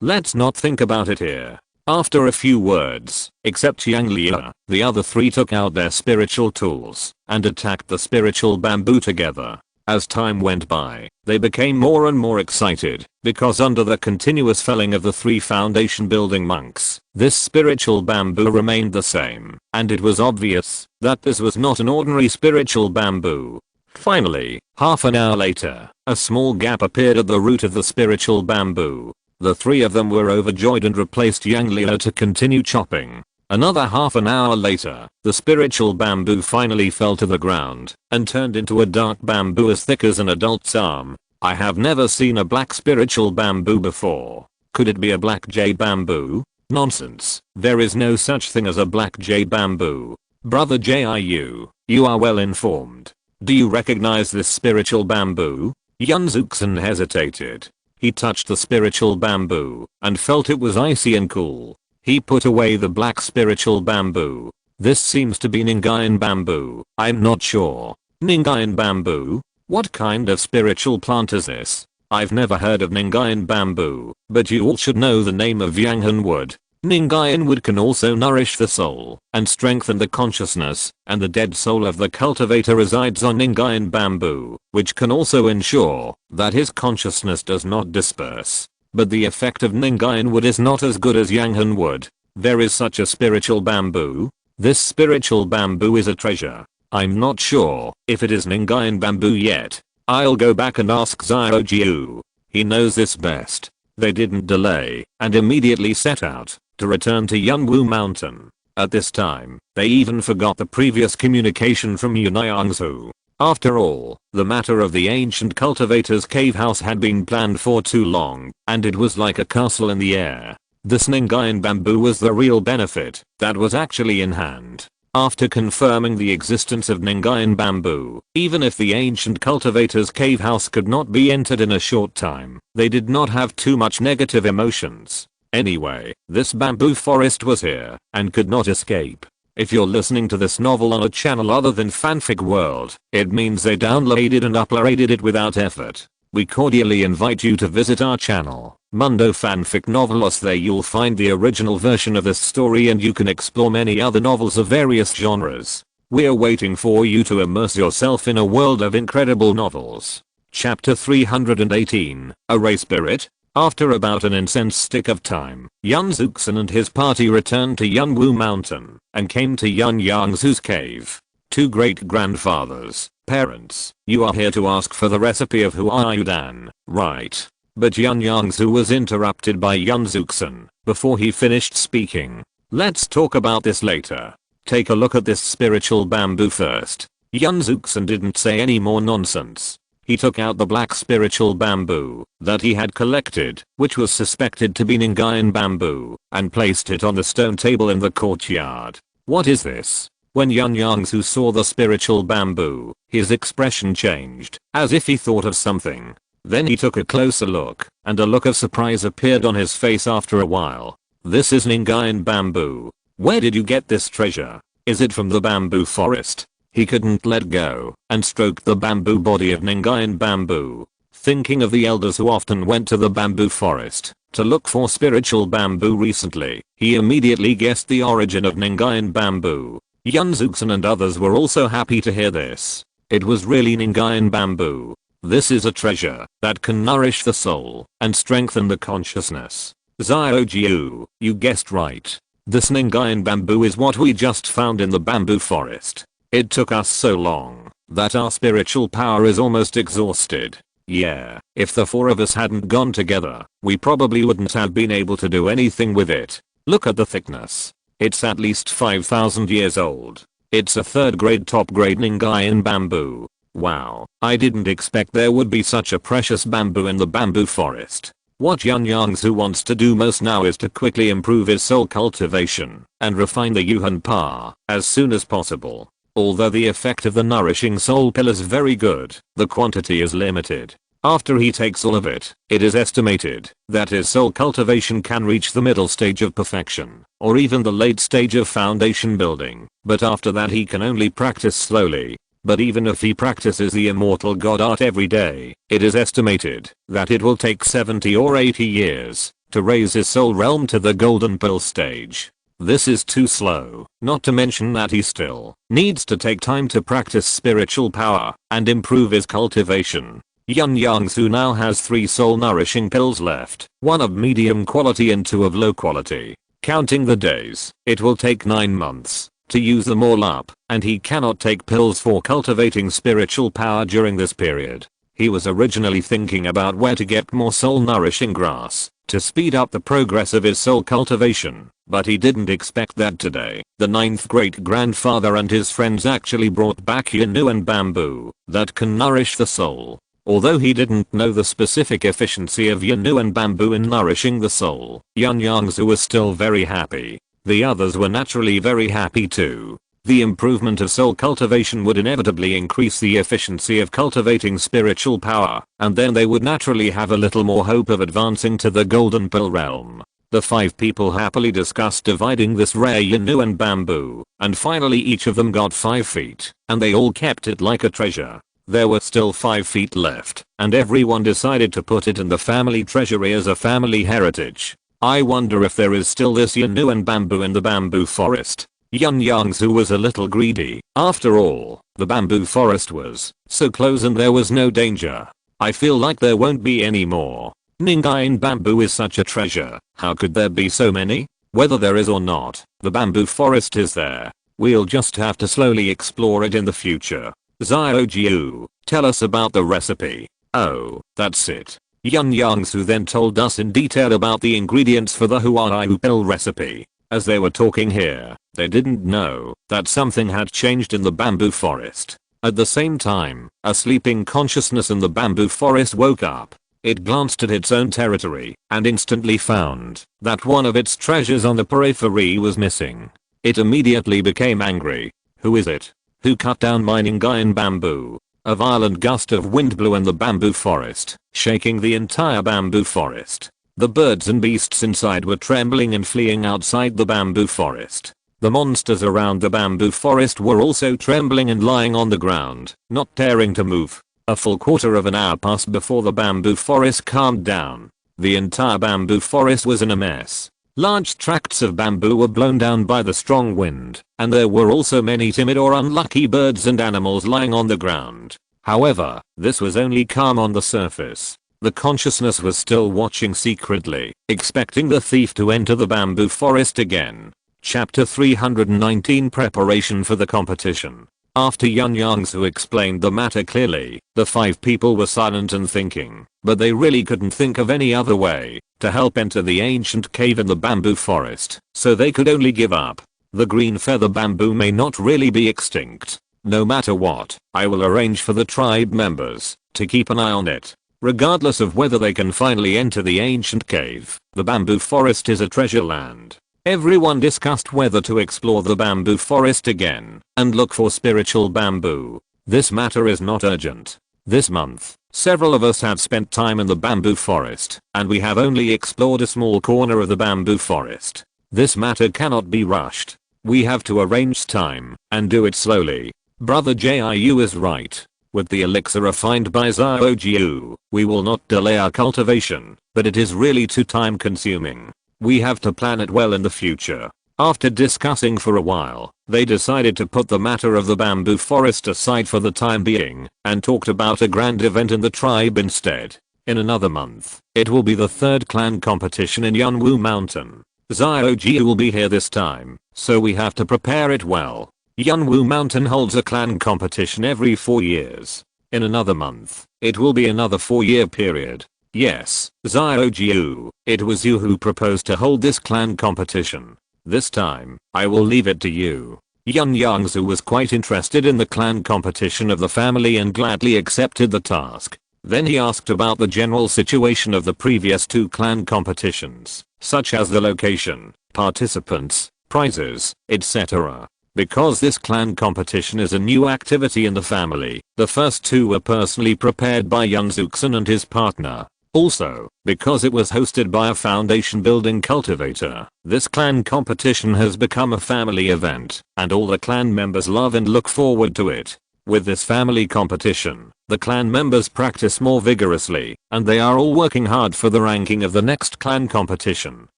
let's not think about it here. After a few words, except Yang Liu, the other three took out their spiritual tools, and attacked the spiritual bamboo together. As time went by, they became more and more excited, because under the continuous felling of the three foundation building monks, this spiritual bamboo remained the same, and it was obvious that this was not an ordinary spiritual bamboo. Finally, half an hour later, a small gap appeared at the root of the spiritual bamboo. The three of them were overjoyed and replaced Yang Liu to continue chopping. Another half an hour later, the spiritual bamboo finally fell to the ground and turned into a dark bamboo as thick as an adult's arm. I have never seen a black spiritual bamboo before. Could it be a black jade bamboo? Nonsense. There is no such thing as a black jade bamboo. Brother Jiu, you are well informed. Do you recognize this spiritual bamboo? Yun Yongzhu hesitated. He touched the spiritual bamboo and felt it was icy and cool. He put away the black spiritual bamboo. This seems to be Ningyan bamboo. I'm not sure. Ningyan bamboo? What kind of spiritual plant is this? I've never heard of Ningyan bamboo, but you all should know the name of Yanghan wood. Ningyan wood can also nourish the soul and strengthen the consciousness, and the dead soul of the cultivator resides on Ningyan bamboo, which can also ensure that his consciousness does not disperse. But the effect of Ningyan wood is not as good as Yanghan wood. There is such a spiritual bamboo. This spiritual bamboo is a treasure. I'm not sure if it is Ningyan bamboo yet. I'll go back and ask Xiao Jiu. He knows this best. They didn't delay and immediately set out to return to Yunwu Mountain. At this time, they even forgot the previous communication from Yun Yongzhu. After all, the matter of the ancient cultivator's cave house had been planned for too long, and it was like a castle in the air. This Ningyan bamboo was the real benefit that was actually in hand. After confirming the existence of Ningyan bamboo, even if the ancient cultivator's cave house could not be entered in a short time, they did not have too much negative emotions. Anyway, this bamboo forest was here and could not escape. If you're listening to this novel on a channel other than Fanfic World, it means they downloaded and uploaded it without effort. We cordially invite you to visit our channel, Mundo Fanfic Novelos. There you'll find the original version of this story and you can explore many other novels of various genres. We're waiting for you to immerse yourself in a world of incredible novels. Chapter 318, Array Spirit. After about an incense stick of time, Yun Yongzhu and his party returned to Yunwu Mountain and came to Yun Yongzhu's cave. Two great-grandfathers, parents, you are here to ask for the recipe of Huayudan, right? But Yun Yongzhu was interrupted by Yun Yongzhu before he finished speaking. Let's talk about this later. Take a look at this spiritual bamboo first. Yun Yongzhu didn't say any more nonsense. He took out the black spiritual bamboo that he had collected, which was suspected to be Ningyan bamboo, and placed it on the stone table in the courtyard. What is this? When Yun Yongzhu saw the spiritual bamboo, his expression changed, as if he thought of something. Then he took a closer look, and a look of surprise appeared on his face after a while. This is Ningyan bamboo. Where did you get this treasure? Is it from the bamboo forest? He couldn't let go and stroked the bamboo body of Ningyan bamboo. Thinking of the elders who often went to the bamboo forest, to look for spiritual bamboo recently. He immediately guessed the origin of Ningguyan bamboo. Yun Yongzhu and others were also happy to hear this. It was really Ningguyan bamboo. This is a treasure that can nourish the soul and strengthen the consciousness. Xiaojiu, you guessed right. This Ningguyan bamboo is what we just found in the bamboo forest. It took us so long that our spiritual power is almost exhausted. Yeah, if the four of us hadn't gone together, we probably wouldn't have been able to do anything with it. Look at the thickness. It's at least 5,000 years old. It's a third grade top grade Ningguyan bamboo. Wow, I didn't expect there would be such a precious bamboo in the bamboo forest. What Yun Yongzhu wants to do most now is to quickly improve his soul cultivation and refine the Yuhan Pa as soon as possible. Although the effect of the nourishing soul pill is very good, the quantity is limited. After he takes all of it, it is estimated that his soul cultivation can reach the middle stage of perfection, or even the late stage of foundation building, but after that he can only practice slowly. But even if he practices the immortal god art every day, it is estimated that it will take 70 or 80 years to raise his soul realm to the golden pill stage. This is too slow, not to mention that he still needs to take time to practice spiritual power and improve his cultivation. Yun Yongzhu now has 3 soul nourishing pills left, 1 of medium quality and 2 of low quality. Counting the days, it will take 9 months to use them all up, and he cannot take pills for cultivating spiritual power during this period. He was originally thinking about where to get more soul nourishing grass to speed up the progress of his soul cultivation, but he didn't expect that today the 9th great grandfather and his friends actually brought back Yun Yongzhu bamboo that can nourish the soul. Although he didn't know the specific efficiency of Yun Yongzhu bamboo in nourishing the soul, Yun Yongzhu was still very happy. The others were naturally very happy too. The improvement of soul cultivation would inevitably increase the efficiency of cultivating spiritual power, and then they would naturally have a little more hope of advancing to the golden pill realm. The 5 people happily discussed dividing this rare Yun Yongzhu bamboo, and finally each of them got 5 feet, and they all kept it like a treasure. There were still 5 feet left, and everyone decided to put it in the family treasury as a family heritage. I wonder if there is still this Yun Yongzhu bamboo in the bamboo forest. Yun Yongzhu was a little greedy. After all, the bamboo forest was so close and there was no danger. I feel like there won't be any more. Ningguyan bamboo is such a treasure. How could there be so many? Whether there is or not, the bamboo forest is there. We'll just have to slowly explore it in the future. Xiaojiu, tell us about the recipe. Oh, that's it. Yun Yongzhu then told us in detail about the ingredients for the Huaiyu pill recipe. As they were talking here, they didn't know that something had changed in the bamboo forest. At the same time, a sleeping consciousness in the bamboo forest woke up. It glanced at its own territory and instantly found that one of its treasures on the periphery was missing. It immediately became angry. Who is it? Who cut down my Ningguyan bamboo? A violent gust of wind blew in the bamboo forest, shaking the entire bamboo forest. The birds and beasts inside were trembling and fleeing outside the bamboo forest. The monsters around the bamboo forest were also trembling and lying on the ground, not daring to move. A full quarter of an hour passed before the bamboo forest calmed down. The entire bamboo forest was in a mess. Large tracts of bamboo were blown down by the strong wind, and there were also many timid or unlucky birds and animals lying on the ground. However, this was only calm on the surface. The consciousness was still watching secretly, expecting the thief to enter the bamboo forest again. Chapter 319 Preparation for the competition. After Yun Yongzhu explained the matter clearly, the 5 people were silent and thinking, but they really couldn't think of any other way to help enter the ancient cave in the bamboo forest, so they could only give up. The green feather bamboo may not really be extinct. No matter what, I will arrange for the tribe members to keep an eye on it. Regardless of whether they can finally enter the ancient cave, the bamboo forest is a treasure land. Everyone discussed whether to explore the bamboo forest again and look for spiritual bamboo. This matter is not urgent. This month, several of us have spent time in the bamboo forest, and we have only explored a small corner of the bamboo forest. This matter cannot be rushed. We have to arrange time and do it slowly. Brother Jiu is right. With the elixir refined by Xiaojiu, we will not delay our cultivation, but it is really too time consuming. We have to plan it well in the future. After discussing for a while, they decided to put the matter of the bamboo forest aside for the time being, and talked about a grand event in the tribe instead. In another month, it will be the third clan competition in Yunwu Mountain. Xiaoji will be here this time, so we have to prepare it well. Yunwu Mountain holds a clan competition every 4 years. In another month, it will be another 4-year period. Yes, Xiaojiu, it was you who proposed to hold this clan competition. This time, I will leave it to you. Yun Yongzhu was quite interested in the clan competition of the family and gladly accepted the task. Then he asked about the general situation of the previous 2 clan competitions, such as the location, participants, prizes, etc. Because this clan competition is a new activity in the family, the first 2 were personally prepared by Yongzhu and his partner. Also, because it was hosted by a foundation building cultivator, this clan competition has become a family event, and all the clan members love and look forward to it. With this family competition, the clan members practice more vigorously, and they are all working hard for the ranking of the next clan competition,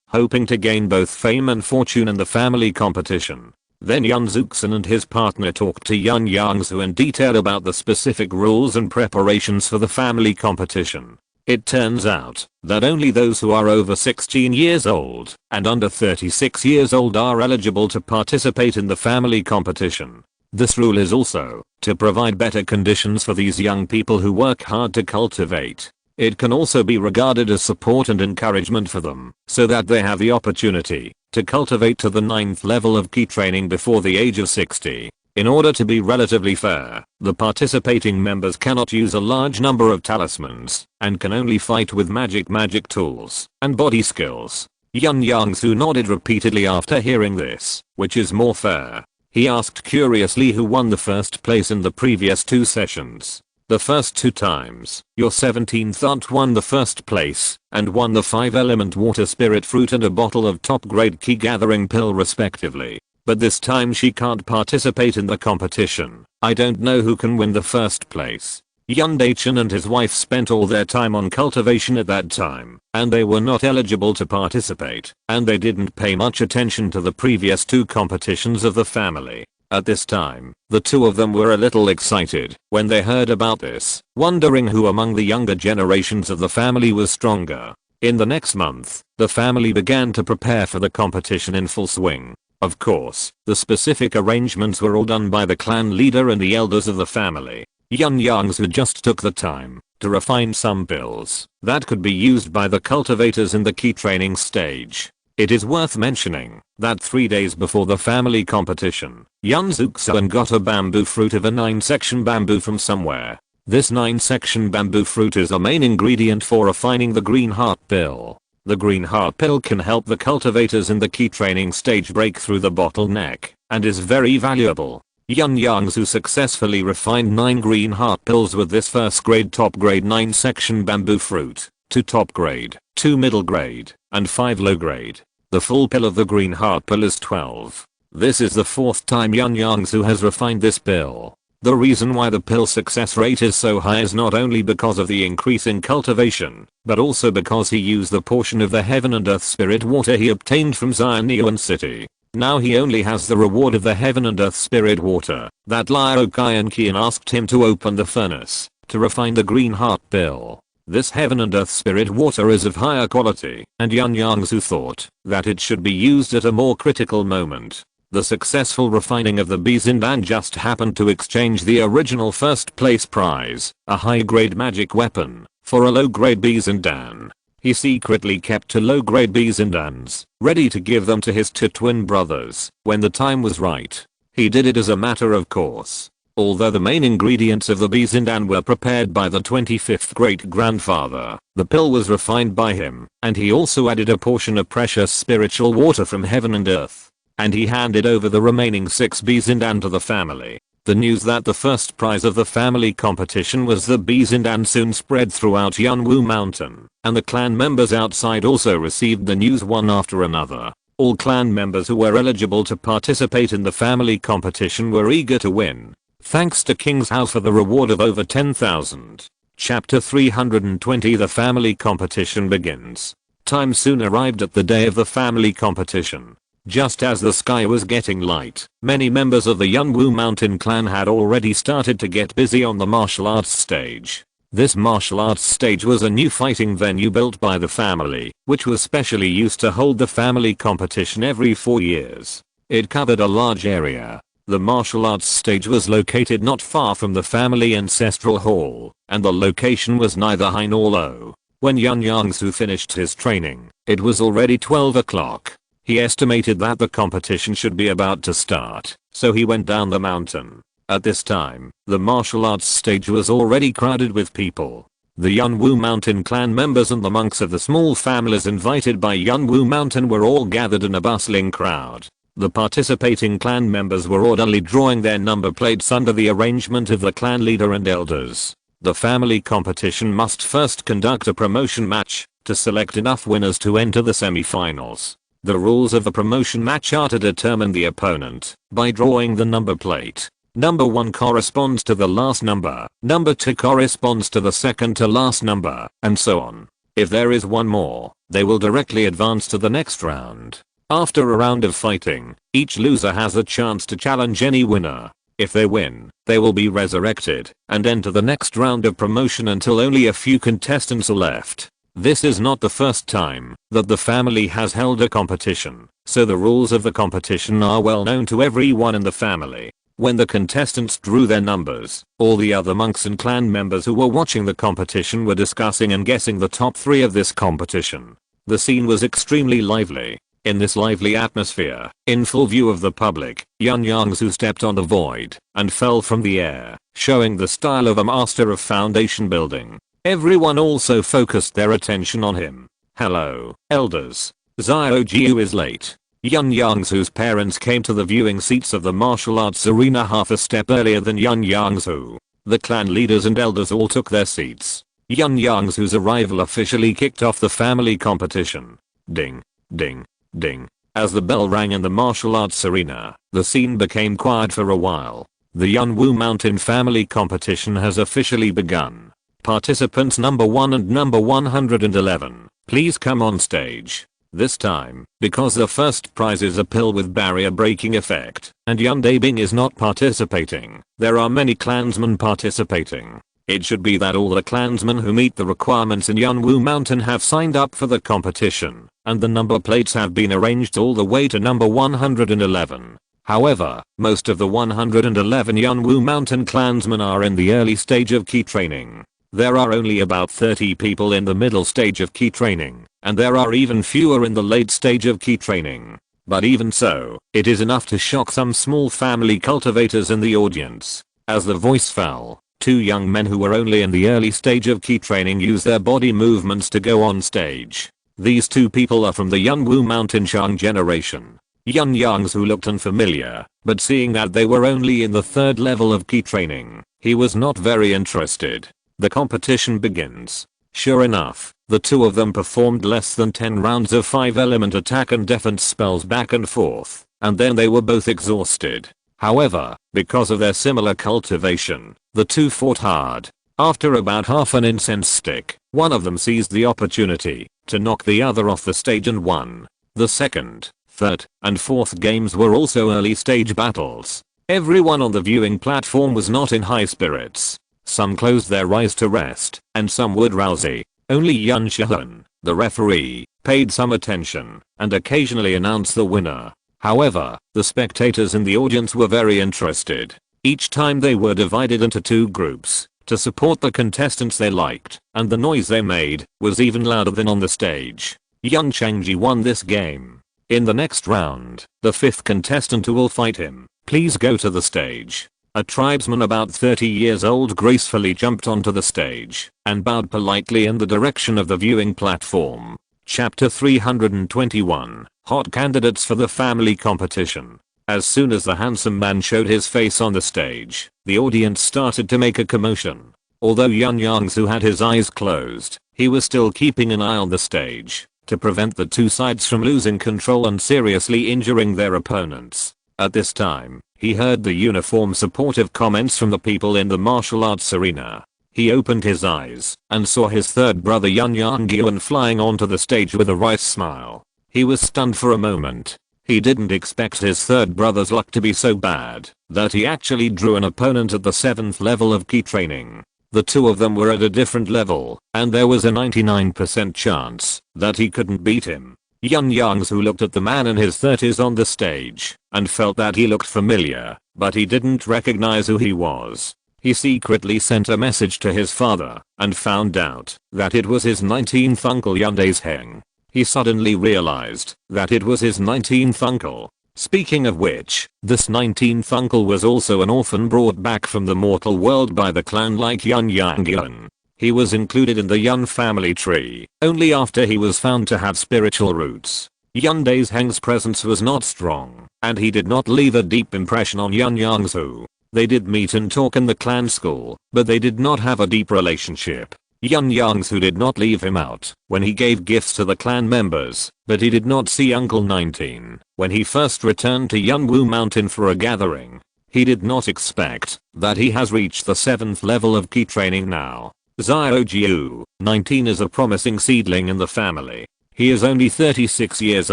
hoping to gain both fame and fortune in the family competition. Then Yunzhu and his partner talked to Yun Yongzhu in detail about the specific rules and preparations for the family competition. It turns out that only those who are over 16 years old and under 36 years old are eligible to participate in the family competition. This rule is also to provide better conditions for these young people who work hard to cultivate. It can also be regarded as support and encouragement for them, so that they have the opportunity to cultivate to the 9th level of key training before the age of 60. In order to be relatively fair, the participating members cannot use a large number of talismans, and can only fight with magic tools, and body skills. Yun Yongzhu nodded repeatedly after hearing this, which is more fair. He asked curiously who won the first place in the previous 2 sessions. The first 2 times, your 17th aunt won the first place, and won the 5-element water spirit fruit and a bottle of top-grade key gathering pill respectively. But this time she can't participate in the competition. I don't know who can win the first place. Yun Dachan and his wife spent all their time on cultivation at that time, and they were not eligible to participate, and they didn't pay much attention to the previous 2 competitions of the family. At this time, the 2 of them were a little excited when they heard about this, wondering who among the younger generations of the family was stronger. In the next month, the family began to prepare for the competition in full swing. Of course, the specific arrangements were all done by the clan leader and the elders of the family. Yun Yongzhu just took the time to refine some pills that could be used by the cultivators in the key training stage. It is worth mentioning that 3 days before the family competition, Yunzhu got a bamboo fruit of a 9-section bamboo from somewhere. This 9-section bamboo fruit is a main ingredient for refining the green heart pill. The green heart pill can help the cultivators in the key training stage break through the bottleneck, and is very valuable. Yun Yongzhu successfully refined 9 green heart pills with this first grade top grade 9-section bamboo fruit, 2 top grade, 2 middle grade, and 5 low grade. The full pill of the green heart pill is 12. This is the 4th time Yun Yongzhu has refined this pill. The reason why the pill success rate is so high is not only because of the increase in cultivation, but also because he used the portion of the heaven and earth spirit water he obtained from Xianyuan City. Now he only has the reward of the heaven and earth spirit water that Liao Qian asked him to open the furnace to refine the green heart pill. This heaven and earth spirit water is of higher quality, and Yun Yongzhu thought that it should be used at a more critical moment. The successful refining of the Bizindan just happened to exchange the original first place prize, a high-grade magic weapon, for a low-grade Bizindan. He secretly kept 2 low-grade Bizindans, ready to give them to his 2 twin brothers when the time was right. He did it as a matter of course. Although the main ingredients of the Bizindan were prepared by the 25th great-grandfather, the pill was refined by him, and he also added a portion of precious spiritual water from heaven and earth. And he handed over the remaining 6 Bizindan to the family. The news that the first prize of the family competition was the Bizindan soon spread throughout Yunwu Mountain, and the clan members outside also received the news one after another. All clan members who were eligible to participate in the family competition were eager to win. Thanks to King's House for the reward of over 10,000. Chapter 320. The family competition begins. Time soon arrived at the day of the family competition. Just as the sky was getting light, many members of the Yunwu Mountain clan had already started to get busy on the martial arts stage. This martial arts stage was a new fighting venue built by the family, which was specially used to hold the family competition every 4 years. It covered a large area. The martial arts stage was located not far from the family ancestral hall, and the location was neither high nor low. When Yun Yongzhu finished his training, it was already 12 o'clock. He estimated that the competition should be about to start, so he went down the mountain. At this time, the martial arts stage was already crowded with people. The Yunwu Mountain clan members and the monks of the small families invited by Yunwu Mountain were all gathered in a bustling crowd. The participating clan members were orderly drawing their number plates under the arrangement of the clan leader and elders. The family competition must first conduct a promotion match to select enough winners to enter the semi-finals. The rules of the promotion match are to determine the opponent by drawing the number plate. Number 1 corresponds to the last number, number 2 corresponds to the second to last number, and so on. If there is one more, they will directly advance to the next round. After a round of fighting, each loser has a chance to challenge any winner. If they win, they will be resurrected and enter the next round of promotion until only a few contestants are left. This is not the first time that the family has held a competition, so the rules of the competition are well known to everyone in the family. When the contestants drew their numbers, all the other monks and clan members who were watching the competition were discussing and guessing the top 3 of this competition. The scene was extremely lively. In this lively atmosphere, in full view of the public, Yun Yongzhu stepped on the void and fell from the air, showing the style of a master of foundation building. Everyone also focused their attention on him. Hello, elders. Xiao Jiu is late. Yun Yongzhu's parents came to the viewing seats of the martial arts arena half a step earlier than Yun Yongzhu. The clan leaders and elders all took their seats. Yun Yongzhu's arrival officially kicked off the family competition. Ding, ding, ding. As the bell rang in the martial arts arena, the scene became quiet for a while. The Yunwu Mountain family competition has officially begun. Participants number 1 and number 111, please come on stage. This time, because the first prize is a pill with barrier breaking effect, and Yun Dabing is not participating, there are many clansmen participating. It should be that all the clansmen who meet the requirements in Yunwu Mountain have signed up for the competition, and the number plates have been arranged all the way to number 111. However, most of the 111 Yunwu Mountain clansmen are in the early stage of key training. There are only about 30 people in the middle stage of key training, and there are even fewer in the late stage of key training. But even so, it is enough to shock some small family cultivators in the audience. As the voice fell, 2 young men who were only in the early stage of key training used their body movements to go on stage. These 2 people are from the Yunwu Mountain Shang generation. Yun Yongzhu looked unfamiliar, but seeing that they were only in the 3rd level of key training, he was not very interested. The competition begins. Sure enough, the 2 of them performed less than 10 rounds of 5-element attack and defense spells back and forth, and then they were both exhausted. However, because of their similar cultivation, the 2 fought hard. After about half an incense stick, one of them seized the opportunity to knock the other off the stage and won. The 2nd, 3rd, and 4th games were also early stage battles. Everyone on the viewing platform was not in high spirits. Some closed their eyes to rest, and some were drowsy. Only Yun Shihun, the referee, paid some attention, and occasionally announced the winner. However, the spectators in the audience were very interested. Each time they were divided into 2 groups to support the contestants they liked, and the noise they made was even louder than on the stage. Yun Changji won this game. In the next round, the 5th contestant who will fight him, please go to the stage. A tribesman about 30 years old gracefully jumped onto the stage and bowed politely in the direction of the viewing platform. Chapter 321, Hot Candidates for the Family Competition. As soon as the handsome man showed his face on the stage, the audience started to make a commotion. Although Yun Yongzhu had his eyes closed, he was still keeping an eye on the stage to prevent the 2 sides from losing control and seriously injuring their opponents. At this time, he heard the uniform supportive comments from the people in the martial arts arena. He opened his eyes and saw his third brother Yun Yongzhu flying onto the stage with a wry smile. He was stunned for a moment. He didn't expect his third brother's luck to be so bad that he actually drew an opponent at the 7th level of key training. The two of them were at a different level, and there was a 99% chance that he couldn't beat him. Yun Yongzhu looked at the man in his 30s on the stage and felt that he looked familiar, but he didn't recognize who he was. He secretly sent a message to his father and found out that it was his 19th uncle Yun Yongzhu. He suddenly realized that it was his 19th uncle. Speaking of which, this 19th uncle was also an orphan brought back from the mortal world by the clan like Yun Yongzhu. He was included in the Yun family tree only after he was found to have spiritual roots. Yun Yongzhu's presence was not strong, and he did not leave a deep impression on Yun Yongzhu. They did meet and talk in the clan school, but they did not have a deep relationship. Yun Yongzhu did not leave him out when he gave gifts to the clan members, but he did not see Uncle 19 when he first returned to Yunwu Mountain for a gathering. He did not expect that he has reached the 7th level of key training now. Xiaojiu, 19, is a promising seedling in the family. He is only 36 years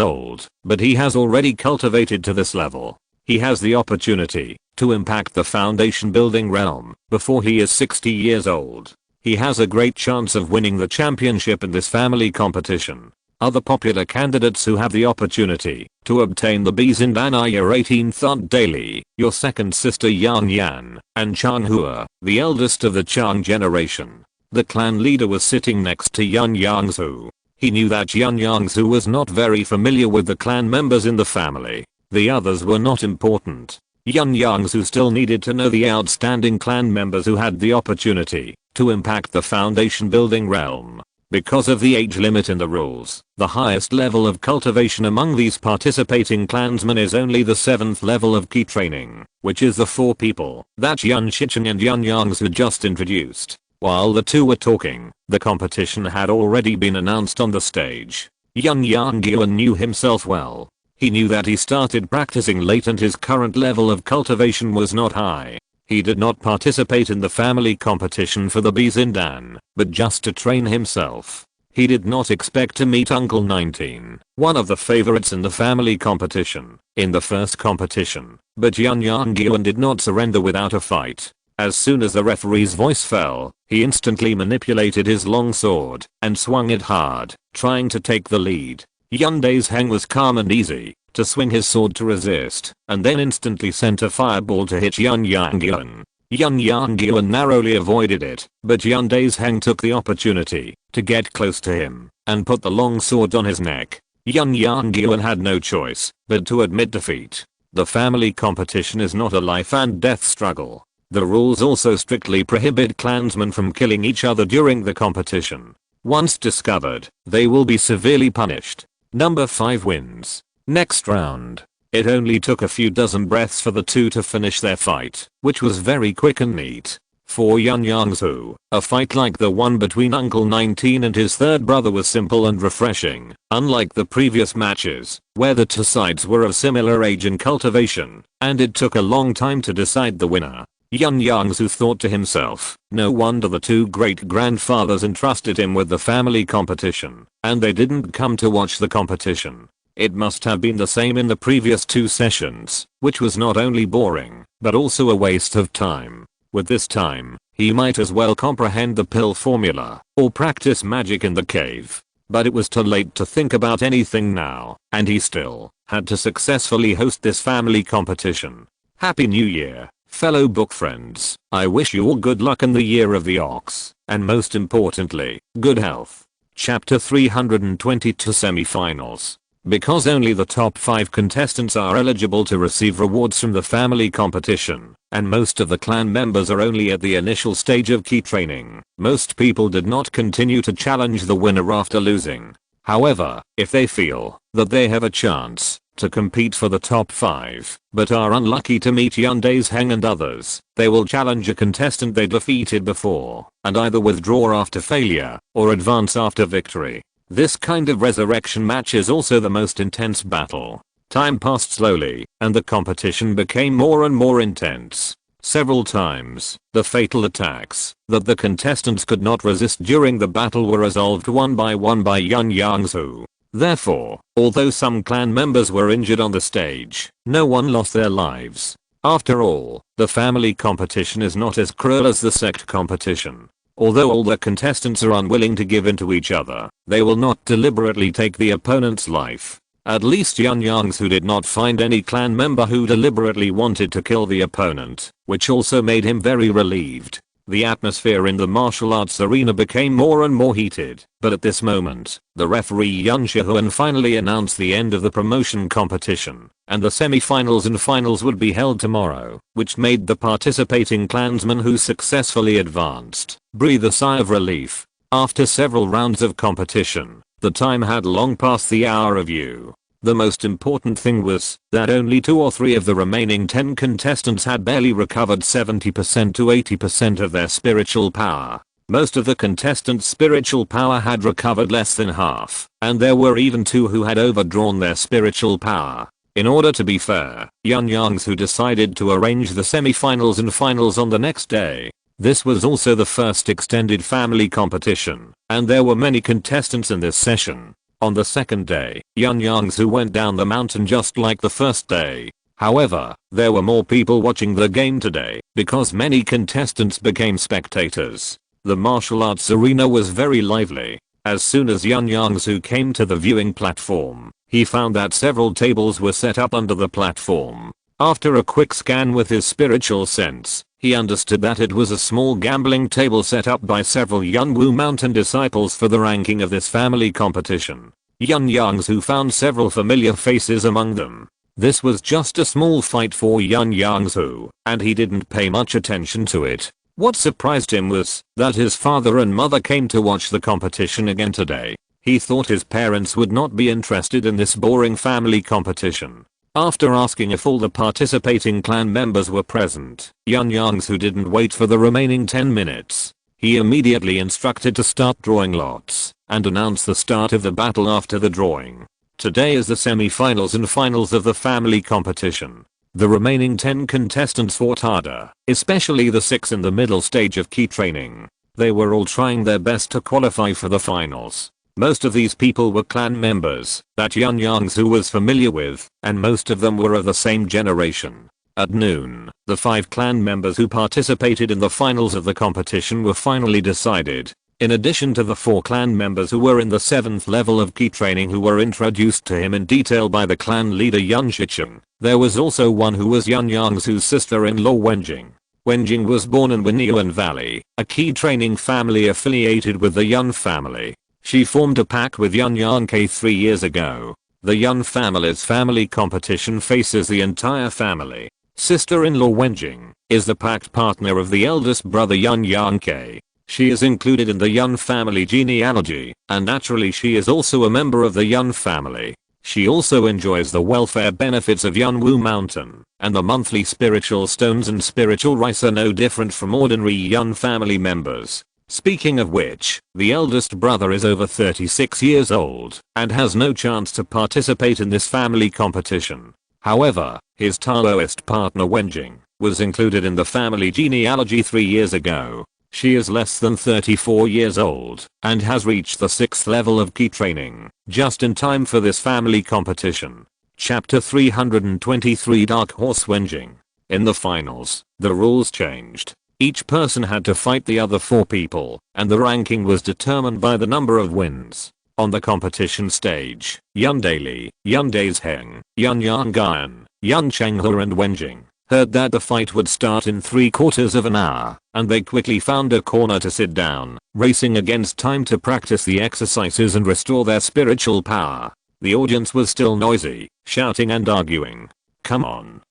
old, but he has already cultivated to this level. He has the opportunity to impact the foundation building realm before he is 60 years old. He has a great chance of winning the championship in this family competition. Other popular candidates who have the opportunity to obtain the Bizindan are your 18th Aunt Daily, your second sister Yan Yan, and Chang Hua, the eldest of the Chang generation. The clan leader was sitting next to Yun Yongzhu. He knew that Yun Yongzhu was not very familiar with the clan members in the family. The others were not important. Yun Yongzhu still needed to know the outstanding clan members who had the opportunity to impact the foundation building realm. Because of the age limit in the rules, the highest level of cultivation among these participating clansmen is only the 7th level of key training, which is the 4 people that Yun Shichen and Yun Yongzhu just introduced. While the two were talking, the competition had already been announced on the stage. Yun Yongzhu knew himself well. He knew that he started practicing late and his current level of cultivation was not high. He did not participate in the family competition for the Bizindan, but just to train himself. He did not expect to meet Uncle 19, one of the favorites in the family competition, in the first competition, but Yun Yongzhu did not surrender without a fight. As soon as the referee's voice fell, he instantly manipulated his long sword and swung it hard, trying to take the lead. Yun Yongzhu was calm and easy to swing his sword to resist, and then instantly sent a fireball to hit Yun Yongzhu. Yun Yongzhu narrowly avoided it, but Yun Yongzhu took the opportunity to get close to him and put the long sword on his neck. Yun Yongzhu had no choice but to admit defeat. The family competition is not a life and death struggle. The rules also strictly prohibit clansmen from killing each other during the competition. Once discovered, they will be severely punished. Number 5 wins. Next round. It only took a few dozen breaths for the two to finish their fight, which was very quick and neat. For Yun Yongzhu, a fight like the one between Uncle 19 and his third brother was simple and refreshing, unlike the previous matches, where the two sides were of similar age and cultivation, and it took a long time to decide the winner. Yun Yongzhu thought to himself, no wonder the two great-grandfathers entrusted him with the family competition, and they didn't come to watch the competition. It must have been the same in the previous 2 sessions, which was not only boring, but also a waste of time. With this time, he might as well comprehend the pill formula, or practice magic in the cave. But it was too late to think about anything now, and he still had to successfully host this family competition. Happy New Year, fellow book friends. I wish you all good luck in the year of the ox, and most importantly, good health. Chapter 322 Semi-Finals. Because only the top 5 contestants are eligible to receive rewards from the family competition, and most of the clan members are only at the initial stage of key training, most people did not continue to challenge the winner after losing. However, if they feel that they have a chance to compete for the top 5, but are unlucky to meet Yun Yongzhu and others, they will challenge a contestant they defeated before, and either withdraw after failure, or advance after victory. This kind of resurrection match is also the most intense battle. Time passed slowly, and the competition became more and more intense. Several times, the fatal attacks that the contestants could not resist during the battle were resolved one by Yun Yongzhu. Therefore, although some clan members were injured on the stage, no one lost their lives. After all, the family competition is not as cruel as the sect competition. Although all the contestants are unwilling to give in to each other, they will not deliberately take the opponent's life. At least Yun Yongzhu did not find any clan member who deliberately wanted to kill the opponent, which also made him very relieved. The atmosphere in the martial arts arena became more and more heated, but at this moment, the referee Yun Shihuan finally announced the end of the promotion competition, and the semi-finals and finals would be held tomorrow, which made the participating clansmen who successfully advanced breathe a sigh of relief. After several rounds of competition, the time had long passed the hour of U. The most important thing was that only 2 or 3 of the remaining 10 contestants had barely recovered 70% to 80% of their spiritual power. Most of the contestants' spiritual power had recovered less than half, and there were even 2 who had overdrawn their spiritual power. In order to be fair, Yun Yongzhu decided to arrange the semi-finals and finals on the next day. This was also the first extended family competition, and there were many contestants in this session. On the second day, Yun Yongzhu went down the mountain just like the first day. However, there were more people watching the game today because many contestants became spectators. The martial arts arena was very lively. As soon as Yun Yongzhu came to the viewing platform, he found that several tables were set up under the platform. After a quick scan with his spiritual sense, he understood that it was a small gambling table set up by several Yunwu Mountain disciples for the ranking of this family competition. Yun Yongzhu found several familiar faces among them. This was just a small fight for Yun Yongzhu, and he didn't pay much attention to it. What surprised him was that his father and mother came to watch the competition again today. He thought his parents would not be interested in this boring family competition. After asking if all the participating clan members were present, Yun Yongzhu didn't wait for the remaining 10 minutes. He immediately instructed to start drawing lots, and announced the start of the battle after the drawing. Today is the semi-finals and finals of the family competition. The remaining 10 contestants fought harder, especially the 6 in the middle stage of key training. They were all trying their best to qualify for the finals. Most of these people were clan members that Yun Yongzhu was familiar with, and most of them were of the same generation. At noon, the 5 clan members who participated in the finals of the competition were finally decided. In addition to the 4 clan members who were in the 7th level of key training who were introduced to him in detail by the clan leader Yun Shicheng, there was also one who was Yun Yongzhu's sister-in-law Wenjing. Wenjing was born in Wenyuan Valley, a key training family affiliated with the Yun family. She formed a pact with Yun Yongke 3 years ago. The Yun family's family competition faces the entire family. Sister-in-law Wenjing is the pact partner of the eldest brother Yun Yongke. She is included in the Yun family genealogy, and naturally she is also a member of the Yun family. She also enjoys the welfare benefits of Yunwu Mountain, and the monthly spiritual stones and spiritual rice are no different from ordinary Yun family members. Speaking of which, the eldest brother is over 36 years old and has no chance to participate in this family competition. However, his Taoist partner Wenjing was included in the family genealogy 3 years ago. She is less than 34 years old and has reached the 6th level of key training, just in time for this family competition. Chapter 323 Dark Horse Wenjing. In the finals, the rules changed. Each person had to fight the other 4 people, and the ranking was determined by the number of wins. On the competition stage, Yun Daili, Yun Daisheng, Yun Yonggan, Yun Chenghe and Wenjing heard that the fight would start in 3/4 of an hour, and they quickly found a corner to sit down, racing against time to practice the exercises and restore their spiritual power. The audience was still noisy, shouting and arguing. Come on,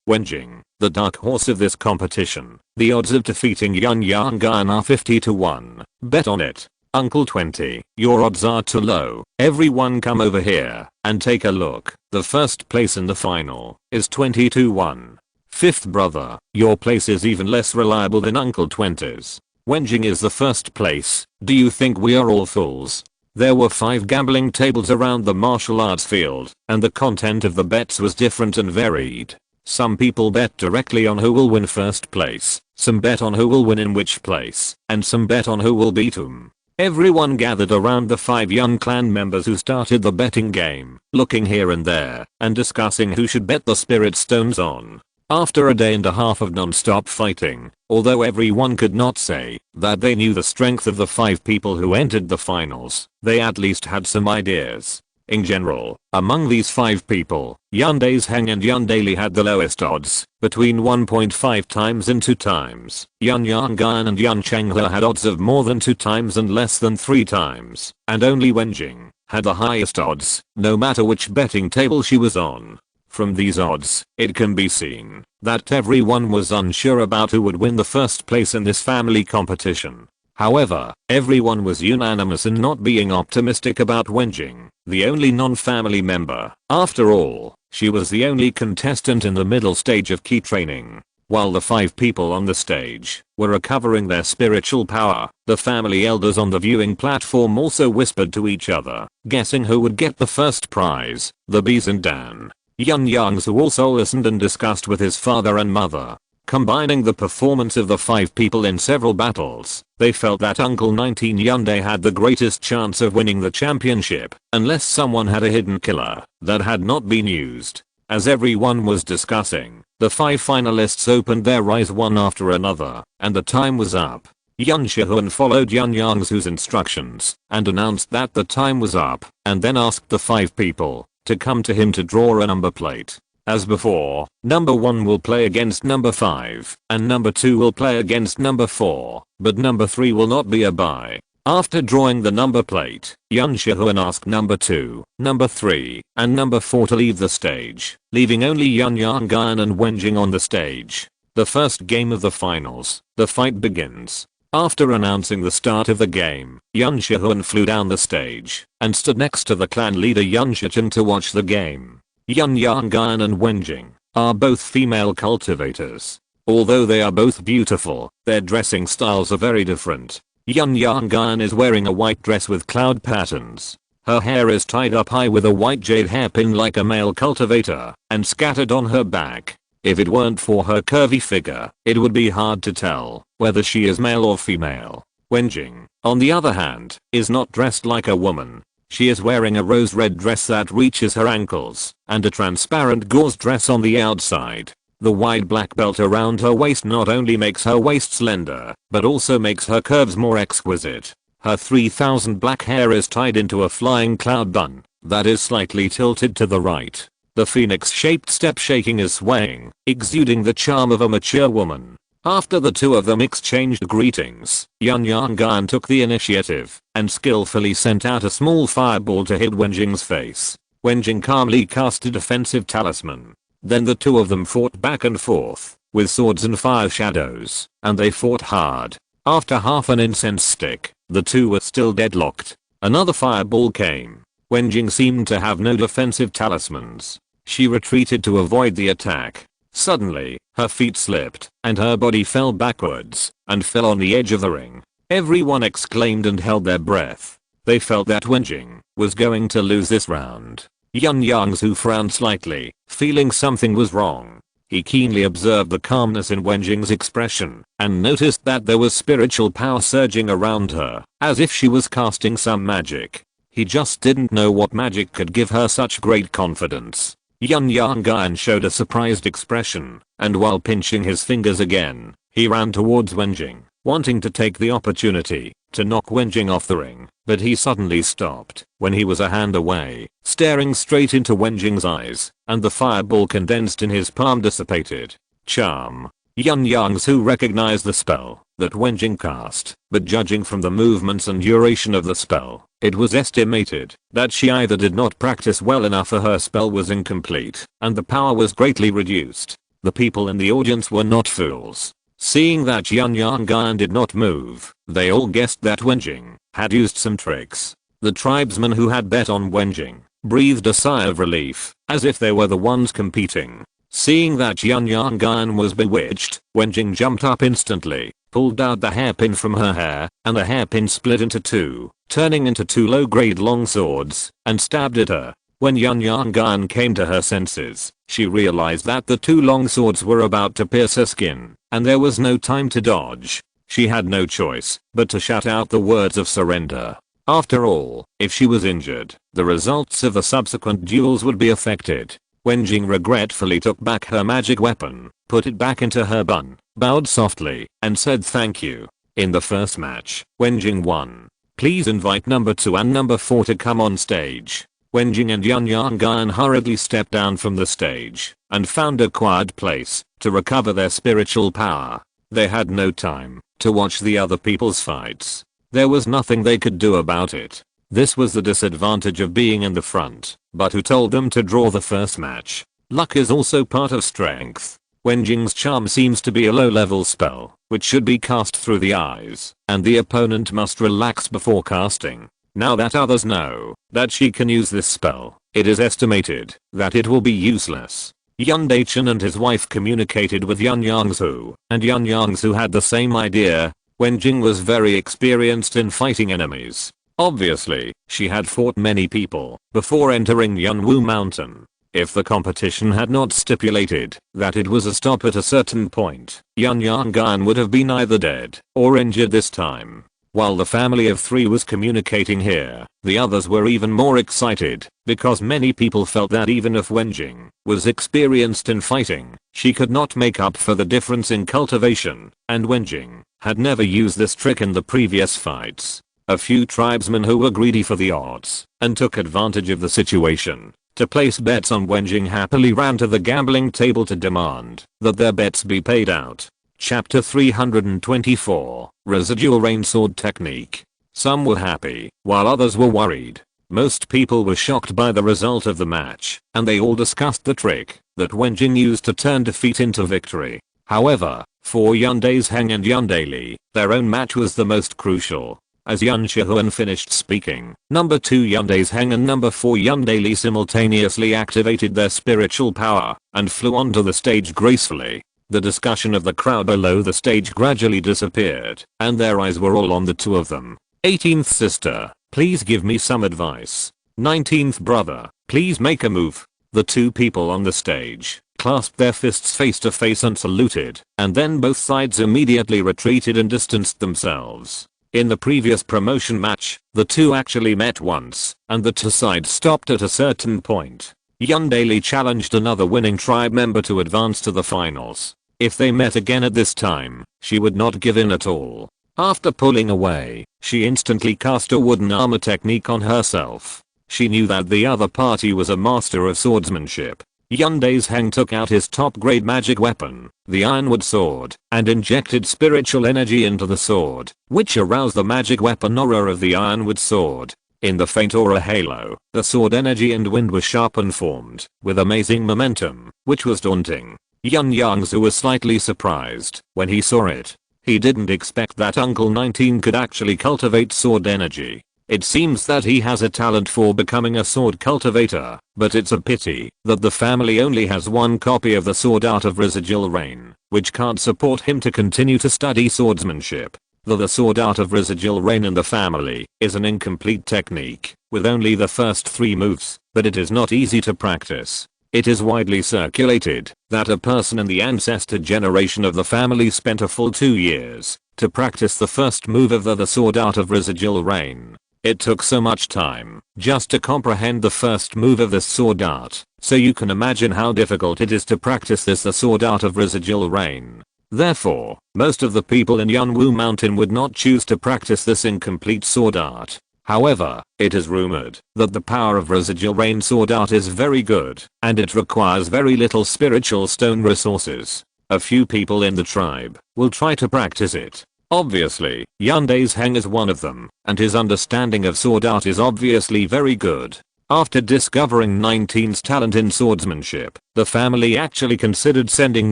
Wenjing, the dark horse of this competition. The odds of defeating Yun Yonggan are 50 to 1. Bet on it. Uncle 20, your odds are too low. Everyone come over here and take a look. The first place in the final is 20 to 1. Fifth brother, your place is even less reliable than Uncle 20's. Wenjing is the first place. Do you think we are all fools? There were 5 gambling tables around the martial arts field, and the content of the bets was different and varied. Some people bet directly on who will win first place, some bet on who will win in which place, and some bet on who will beat whom. Everyone gathered around the 5 Yun clan members who started the betting game, looking here and there, and discussing who should bet the spirit stones on. After a day and a half of non-stop fighting, although everyone could not say that they knew the strength of the 5 people who entered the finals, they at least had some ideas. In general, among these 5 people, Yun Daesheng and Yun Daily had the lowest odds, between 1.5 times and 2 times. Yun Yongzhu and Yun Chenghe had odds of more than 2 times and less than 3 times, and only Wenjing had the highest odds, no matter which betting table she was on. From these odds, it can be seen that everyone was unsure about who would win the first place in this family competition. However, everyone was unanimous in not being optimistic about Wenjing, the only non-family member. After all, she was the only contestant in the middle stage of key training. While the 5 people on the stage were recovering their spiritual power, the family elders on the viewing platform also whispered to each other, guessing who would get the first prize. The Bees and Dan. Yun Yongzhu also listened and discussed with his father and mother. Combining the performance of the 5 people in several battles, they felt that Uncle 19 Yunde had the greatest chance of winning the championship, unless someone had a hidden killer that had not been used. As everyone was discussing, the 5 finalists opened their eyes one after another, and the time was up. Yun Shihuan followed Yun Yongzhu's instructions, and announced that the time was up, and then asked the 5 people to come to him to draw a number plate. As before, number 1 will play against number 5, and number 2 will play against number 4, but number 3 will not be a bye. After drawing the number plate, Yun Shihuan asked number 2, number 3, and number 4 to leave the stage, leaving only Yun Yongzhu and Wenjing on the stage. The first game of the finals, the fight begins. After announcing the start of the game, Yun Shihuan flew down the stage and stood next to the clan leader Yun Shichen to watch the game. Yun Yongzhu and Wenjing are both female cultivators. Although they are both beautiful, their dressing styles are very different. Yun Yongzhu is wearing a white dress with cloud patterns. Her hair is tied up high with a white jade hairpin like a male cultivator and scattered on her back. If it weren't for her curvy figure, it would be hard to tell whether she is male or female. Wenjing, on the other hand, is not dressed like a woman. She is wearing a rose red dress that reaches her ankles, and a transparent gauze dress on the outside. The wide black belt around her waist not only makes her waist slender, but also makes her curves more exquisite. Her 3000 black hair is tied into a flying cloud bun that is slightly tilted to the right. The phoenix-shaped step shaking is swaying, exuding the charm of a mature woman. After the two of them exchanged greetings, Yun Yongzhu took the initiative and skillfully sent out a small fireball to hit Wenjing's face. Wenjing calmly cast a defensive talisman. Then the two of them fought back and forth with swords and fire shadows, and they fought hard. After half an incense stick, the two were still deadlocked. Another fireball came. Wenjing seemed to have no defensive talismans. She retreated to avoid the attack. Suddenly, her feet slipped, and her body fell backwards, and fell on the edge of the ring. Everyone exclaimed and held their breath. They felt that Wenjing was going to lose this round. Yun Yongzhu frowned slightly, feeling something was wrong. He keenly observed the calmness in Wenjing's expression, and noticed that there was spiritual power surging around her, as if she was casting some magic. He just didn't know what magic could give her such great confidence. Yun Yongzhu showed a surprised expression, and while pinching his fingers again, he ran towards Wenjing, wanting to take the opportunity to knock Wenjing off the ring, but he suddenly stopped when he was a hand away, staring straight into Wenjing's eyes, and the fireball condensed in his palm dissipated. Charm. Yun Yongzhu recognized the spell that Wenjing cast, but judging from the movements and duration of the spell, it was estimated that she either did not practice well enough or her spell was incomplete, and the power was greatly reduced. The people in the audience were not fools. Seeing that Yun Yongzhu did not move, they all guessed that Wenjing had used some tricks. The tribesmen who had bet on Wenjing breathed a sigh of relief, as if they were the ones competing. Seeing that Yun Yongzhu was bewitched, Wenjing jumped up instantly. pulled out the hairpin from her hair, and the hairpin split into two, turning into two low-grade long swords, and stabbed at her. When Yun Yongzhu came to her senses, she realized that the two long swords were about to pierce her skin, and there was no time to dodge. She had no choice but to shout out the words of surrender. After all, if she was injured, the results of the subsequent duels would be affected. Wenjing regretfully took back her magic weapon, put it back into her bun, bowed softly, and said thank you. In the first match, Wenjing won. Please invite number 2 and number 4 to come on stage. Wenjing and Yun Yongzhu hurriedly stepped down from the stage and found a quiet place to recover their spiritual power. They had no time to watch the other people's fights. There was nothing they could do about it. This was the disadvantage of being in the front. But who told them to draw the first match? Luck is also part of strength. Wenjing's charm seems to be a low-level spell, which should be cast through the eyes, and the opponent must relax before casting. Now that others know that she can use this spell, it is estimated that it will be useless. Yun Dachan and his wife communicated with Yun Yongzhu, and Yun Yongzhu had the same idea. Wenjing was very experienced in fighting enemies. Obviously, she had fought many people before entering Yunwu Mountain. If the competition had not stipulated that it was a stop at a certain point, Yun Yongzhu would have been either dead or injured this time. While the family of 3 was communicating here, the others were even more excited because many people felt that even if Wenjing was experienced in fighting, she could not make up for the difference in cultivation, and Wenjing had never used this trick in the previous fights. A few tribesmen who were greedy for the odds and took advantage of the situation to place bets on Wenjing happily ran to the gambling table to demand that their bets be paid out. Chapter 324, Residual Rain Sword Technique. Some were happy, while others were worried. Most people were shocked by the result of the match, and they all discussed the trick that Wenjing used to turn defeat into victory. However, for Yun Dazheng and Yun Daili, their own match was the most crucial. As Yun Shihuan finished speaking, number 2 Yun Dazheng and number 4 Yun Daili simultaneously activated their spiritual power and flew onto the stage gracefully. The discussion of the crowd below the stage gradually disappeared, and their eyes were all on the two of them. 18th sister, please give me some advice. 19th brother, please make a move. The two people on the stage clasped their fists face to face and saluted, and then both sides immediately retreated and distanced themselves. In the previous promotion match, the two actually met once, and the two sides stopped at a certain point. Yun Daili challenged another winning tribe member to advance to the finals. If they met again at this time, she would not give in at all. After pulling away, she instantly cast a wooden armor technique on herself. She knew that the other party was a master of swordsmanship. Yun Dazheng took out his top-grade magic weapon, the Ironwood Sword, and injected spiritual energy into the sword, which aroused the magic weapon aura of the Ironwood Sword. In the faint aura halo, the sword energy and wind were sharp and formed, with amazing momentum, which was daunting. Yun Yongzhu was slightly surprised when he saw it. He didn't expect that Uncle 19 could actually cultivate sword energy. It seems that he has a talent for becoming a sword cultivator, but it's a pity that the family only has one copy of the Sword Art of Residual Rain, which can't support him to continue to study swordsmanship. The Sword Art of Residual Rain in the family is an incomplete technique, with only the first 3 moves, but it is not easy to practice. It is widely circulated that a person in the ancestor generation of the family spent a full 2 years to practice the first move of the Sword Art of Residual Rain. It took so much time just to comprehend the first move of this sword art, so you can imagine how difficult it is to practice the Sword Art of Residual Rain. Therefore, most of the people in Yunwu Mountain would not choose to practice this incomplete sword art. However, it is rumored that the power of Residual Rain sword art is very good, and it requires very little spiritual stone resources. A few people in the tribe will try to practice it. Obviously, Yun Dazheng is one of them, and his understanding of sword art is obviously very good. After discovering 19's talent in swordsmanship, the family actually considered sending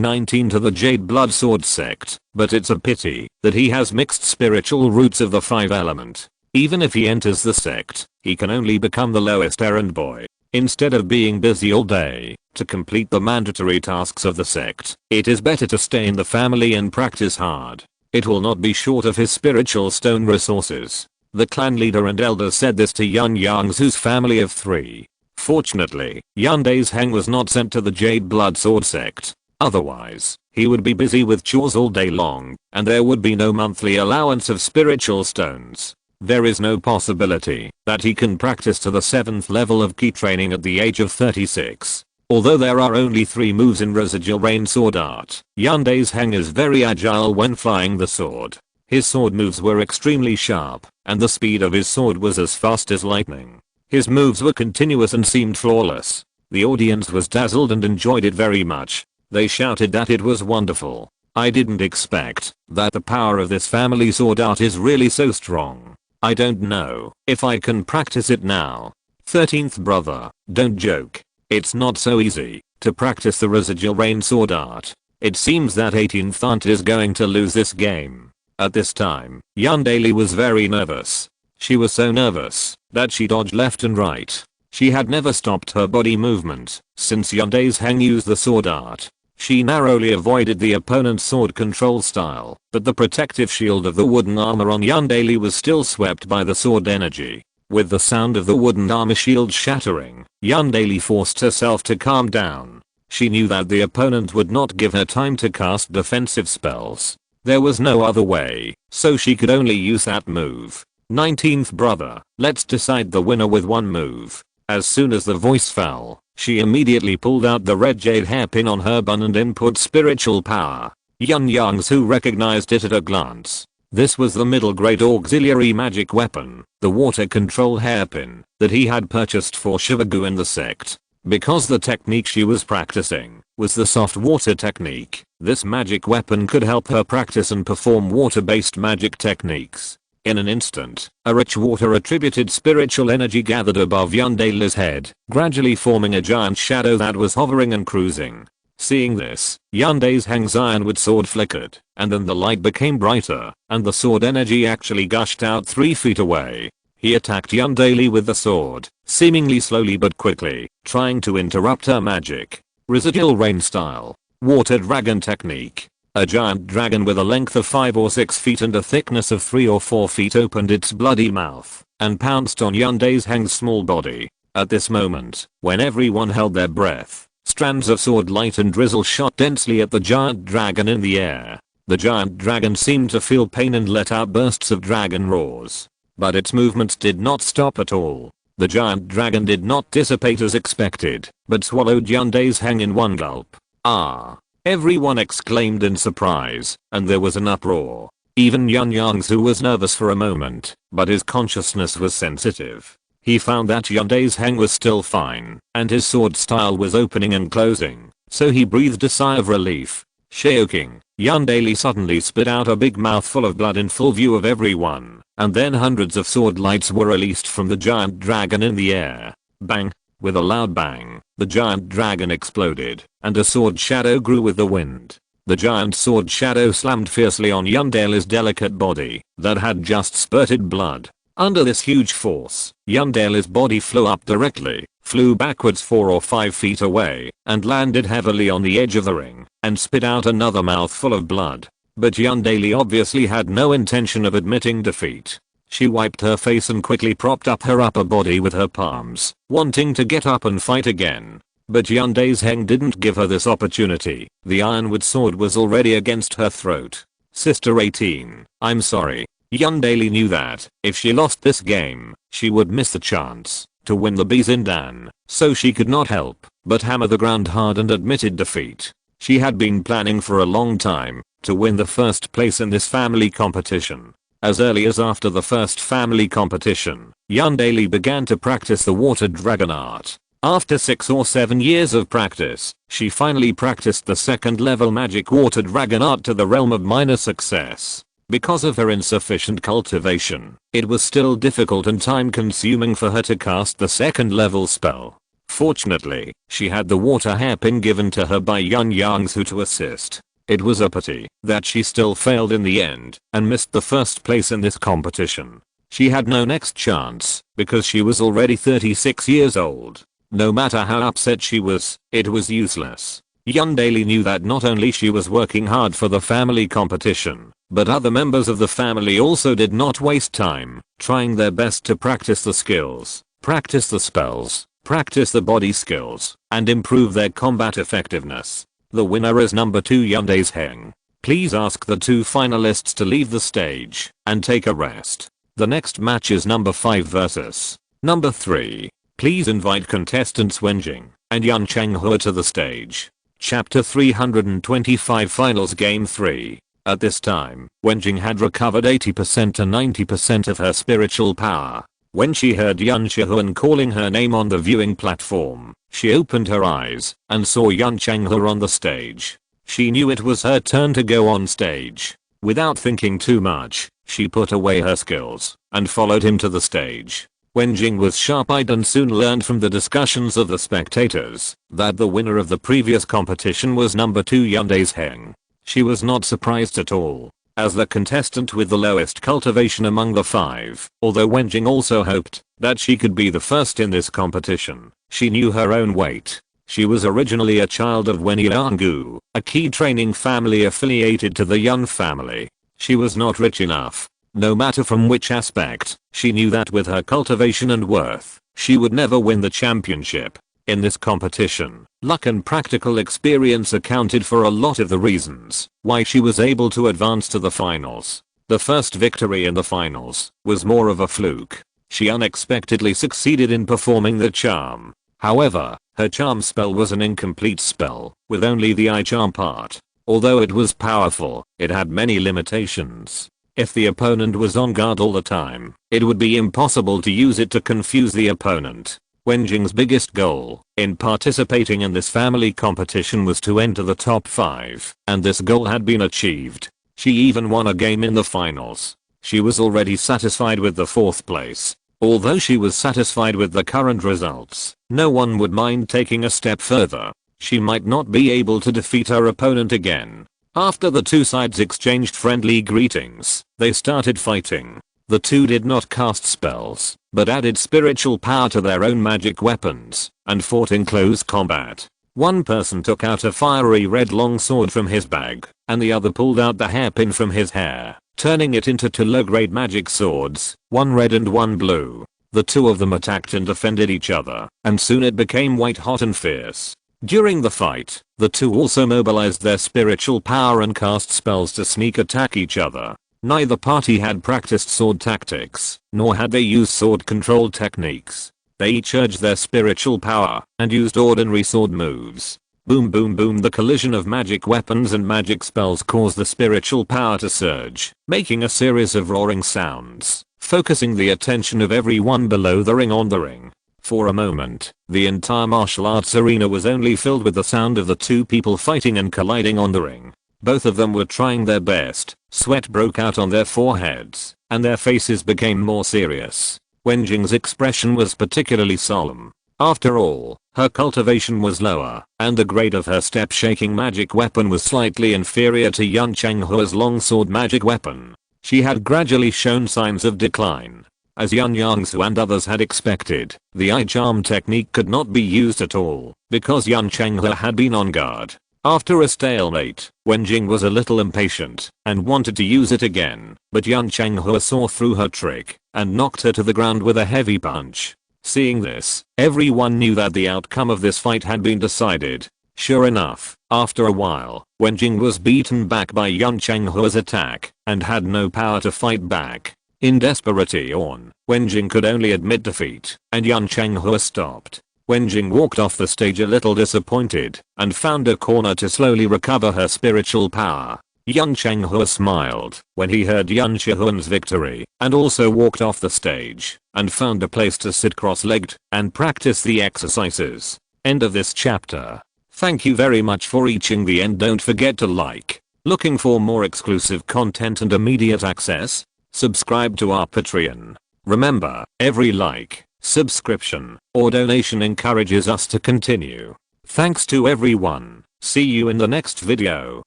19 to the Jade Blood Sword sect, but it's a pity that he has mixed spiritual roots of the 5 element. Even if he enters the sect, he can only become the lowest errand boy. Instead of being busy all day to complete the mandatory tasks of the sect, it is better to stay in the family and practice hard. It will not be short of his spiritual stone resources. The clan leader and elder said this to Yun Yongzhu's family of 3. Fortunately, Yun Daisheng was not sent to the Jade Blood Sword sect. Otherwise, he would be busy with chores all day long, and there would be no monthly allowance of spiritual stones. There is no possibility that he can practice to the 7th level of key training at the age of 36. Although there are only 3 moves in residual rain sword art, Yun Daisheng is very agile when flying the sword. His sword moves were extremely sharp, and the speed of his sword was as fast as lightning. His moves were continuous and seemed flawless. The audience was dazzled and enjoyed it very much. They shouted that it was wonderful. I didn't expect that the power of this family sword art is really so strong. I don't know if I can practice it now. 13th brother, don't joke. It's not so easy to practice the residual rain sword art. It seems that 18th aunt is going to lose this game. At this time, Yun Daily was very nervous. She was so nervous that she dodged left and right. She had never stopped her body movement since Yun Daisheng used the sword art. She narrowly avoided the opponent's sword control style, but the protective shield of the wooden armor on Yun Daily was still swept by the sword energy. With the sound of the wooden armor shield shattering, Yun Daily forced herself to calm down. She knew that the opponent would not give her time to cast defensive spells. There was no other way, so she could only use that move. 19th brother, let's decide the winner with one move. As soon as the voice fell, she immediately pulled out the red jade hairpin on her bun and input spiritual power. Yun Yongzhu recognized it at a glance. This was the middle grade auxiliary magic weapon, the water control hairpin, that he had purchased for Shivagu in the sect. Because the technique she was practicing was the soft water technique, this magic weapon could help her practice and perform water-based magic techniques. In an instant, a rich water attributed spiritual energy gathered above Yun Daily's head, gradually forming a giant shadow that was hovering and cruising. Seeing this, Yun Daisheng's ironwood sword flickered, and then the light became brighter, and the sword energy actually gushed out 3 feet away. He attacked Yun Daily with the sword, seemingly slowly but quickly, trying to interrupt her magic. Residual rain style. Water dragon technique. A giant dragon with a length of 5 or 6 feet and a thickness of 3 or 4 feet opened its bloody mouth and pounced on Yun Daisheng's small body. At this moment, when everyone held their breath, strands of sword light and drizzle shot densely at the giant dragon in the air. The giant dragon seemed to feel pain and let out bursts of dragon roars. But its movements did not stop at all. The giant dragon did not dissipate as expected, but swallowed Yun Daisheng in one gulp. Ah! Everyone exclaimed in surprise, and there was an uproar. Even Yun Yongzhu was nervous for a moment, but his consciousness was sensitive. He found that Yun Daisheng was still fine, and his sword style was opening and closing, so he breathed a sigh of relief. Shaking, Yun Daily suddenly spit out a big mouthful of blood in full view of everyone, and then hundreds of sword lights were released from the giant dragon in the air. Bang! With a loud bang, the giant dragon exploded, and a sword shadow grew with the wind. The giant sword shadow slammed fiercely on Yun Daily's delicate body that had just spurted blood. Under this huge force, Yun Daily's body flew up directly, flew backwards 4 or 5 feet away, and landed heavily on the edge of the ring, and spit out another mouthful of blood. But Yun Daily obviously had no intention of admitting defeat. She wiped her face and quickly propped up her upper body with her palms, wanting to get up and fight again. But Yun Daisheng didn't give her this opportunity. The ironwood sword was already against her throat. Sister 18, I'm sorry. Yun Daily knew that if she lost this game, she would miss the chance to win the Bizindan, so she could not help but hammer the ground hard and admitted defeat. She had been planning for a long time to win the first place in this family competition. As early as after the first family competition, Yun Daily began to practice the water dragon art. After 6 or 7 years of practice, she finally practiced the 2nd level magic water dragon art to the realm of minor success. Because of her insufficient cultivation, it was still difficult and time consuming for her to cast the 2nd level spell. Fortunately, she had the water hairpin given to her by Yun Yongzhu to assist. It was a pity that she still failed in the end and missed the first place in this competition. She had no next chance because she was already 36 years old. No matter how upset she was, it was useless. Yun Daily knew that not only she was working hard for the family competition, But other members of the family also did not waste time, trying their best to practice the skills, practice the spells, practice the body skills, and improve their combat effectiveness. The winner is number 2 Yun Heng. Please ask the 2 finalists to leave the stage and take a rest. The next match is number 5 versus number 3. Please invite contestants Wenjing and Yun Changhua to the stage. Chapter 325 Finals Game 3. At this time, Wenjing had recovered 80% to 90% of her spiritual power. When she heard Yun Changhua calling her name on the viewing platform, she opened her eyes and saw Yun Changhua on the stage. She knew it was her turn to go on stage. Without thinking too much, she put away her skills and followed him to the stage. Wenjing was sharp-eyed and soon learned from the discussions of the spectators that the winner of the previous competition was number 2 Yun Heng. She was not surprised at all, as the contestant with the lowest cultivation among the 5, although Wenjing also hoped that she could be the first in this competition. She knew her own weight. She was originally a child of Yun Yongzhu, a key training family affiliated to the Yun family. She was not rich enough. No matter from which aspect, she knew that with her cultivation and worth, she would never win the championship. In this competition, luck and practical experience accounted for a lot of the reasons why she was able to advance to the finals. The first victory in the finals was more of a fluke. She unexpectedly succeeded in performing the charm. However, her charm spell was an incomplete spell, with only the eye charm part. Although it was powerful, it had many limitations. If the opponent was on guard all the time, it would be impossible to use it to confuse the opponent. Wenjing's biggest goal in participating in this family competition was to enter the top 5, and this goal had been achieved. She even won a game in the finals. She was already satisfied with the 4th place. Although she was satisfied with the current results, no one would mind taking a step further. She might not be able to defeat her opponent again. After the 2 sides exchanged friendly greetings, they started fighting. The 2 did not cast spells, but added spiritual power to their own magic weapons, and fought in close combat. One person took out a fiery red longsword from his bag, and the other pulled out the hairpin from his hair, turning it into 2 low-grade magic swords, one red and one blue. The 2 of them attacked and defended each other, and soon it became white-hot and fierce. During the fight, the 2 also mobilized their spiritual power and cast spells to sneak attack each other. Neither party had practiced sword tactics, nor had they used sword control techniques. They each urged their spiritual power and used ordinary sword moves. Boom boom boom, the collision of magic weapons and magic spells caused the spiritual power to surge, making a series of roaring sounds, focusing the attention of everyone below the ring on the ring. For a moment, the entire martial arts arena was only filled with the sound of the 2 people fighting and colliding on the ring. Both of them were trying their best. Sweat broke out on their foreheads, and their faces became more serious. Wenjing's expression was particularly solemn. After all, her cultivation was lower, and the grade of her step-shaking magic weapon was slightly inferior to Yun Changhua's longsword magic weapon. She had gradually shown signs of decline. As Yun Yongzhu and others had expected, the eye charm technique could not be used at all, because Yun Changhua had been on guard. After a stalemate, Wenjing was a little impatient and wanted to use it again, but Yun Changhua saw through her trick and knocked her to the ground with a heavy punch. Seeing this, everyone knew that the outcome of this fight had been decided. Sure enough, after a while, Wenjing was beaten back by Yun Changhua's attack and had no power to fight back. In desperation, Wenjing could only admit defeat, and Yun Changhua stopped. Wenjing walked off the stage a little disappointed and found a corner to slowly recover her spiritual power. Yun Changhua smiled when he heard Yun Chanhua's victory and also walked off the stage and found a place to sit cross-legged and practice the exercises. End of this chapter. Thank you very much for reaching the end. Don't forget to like. Looking for more exclusive content and immediate access? Subscribe to our Patreon. Remember, every like, subscription, or donation encourages us to continue. Thanks to everyone. See you in the next video.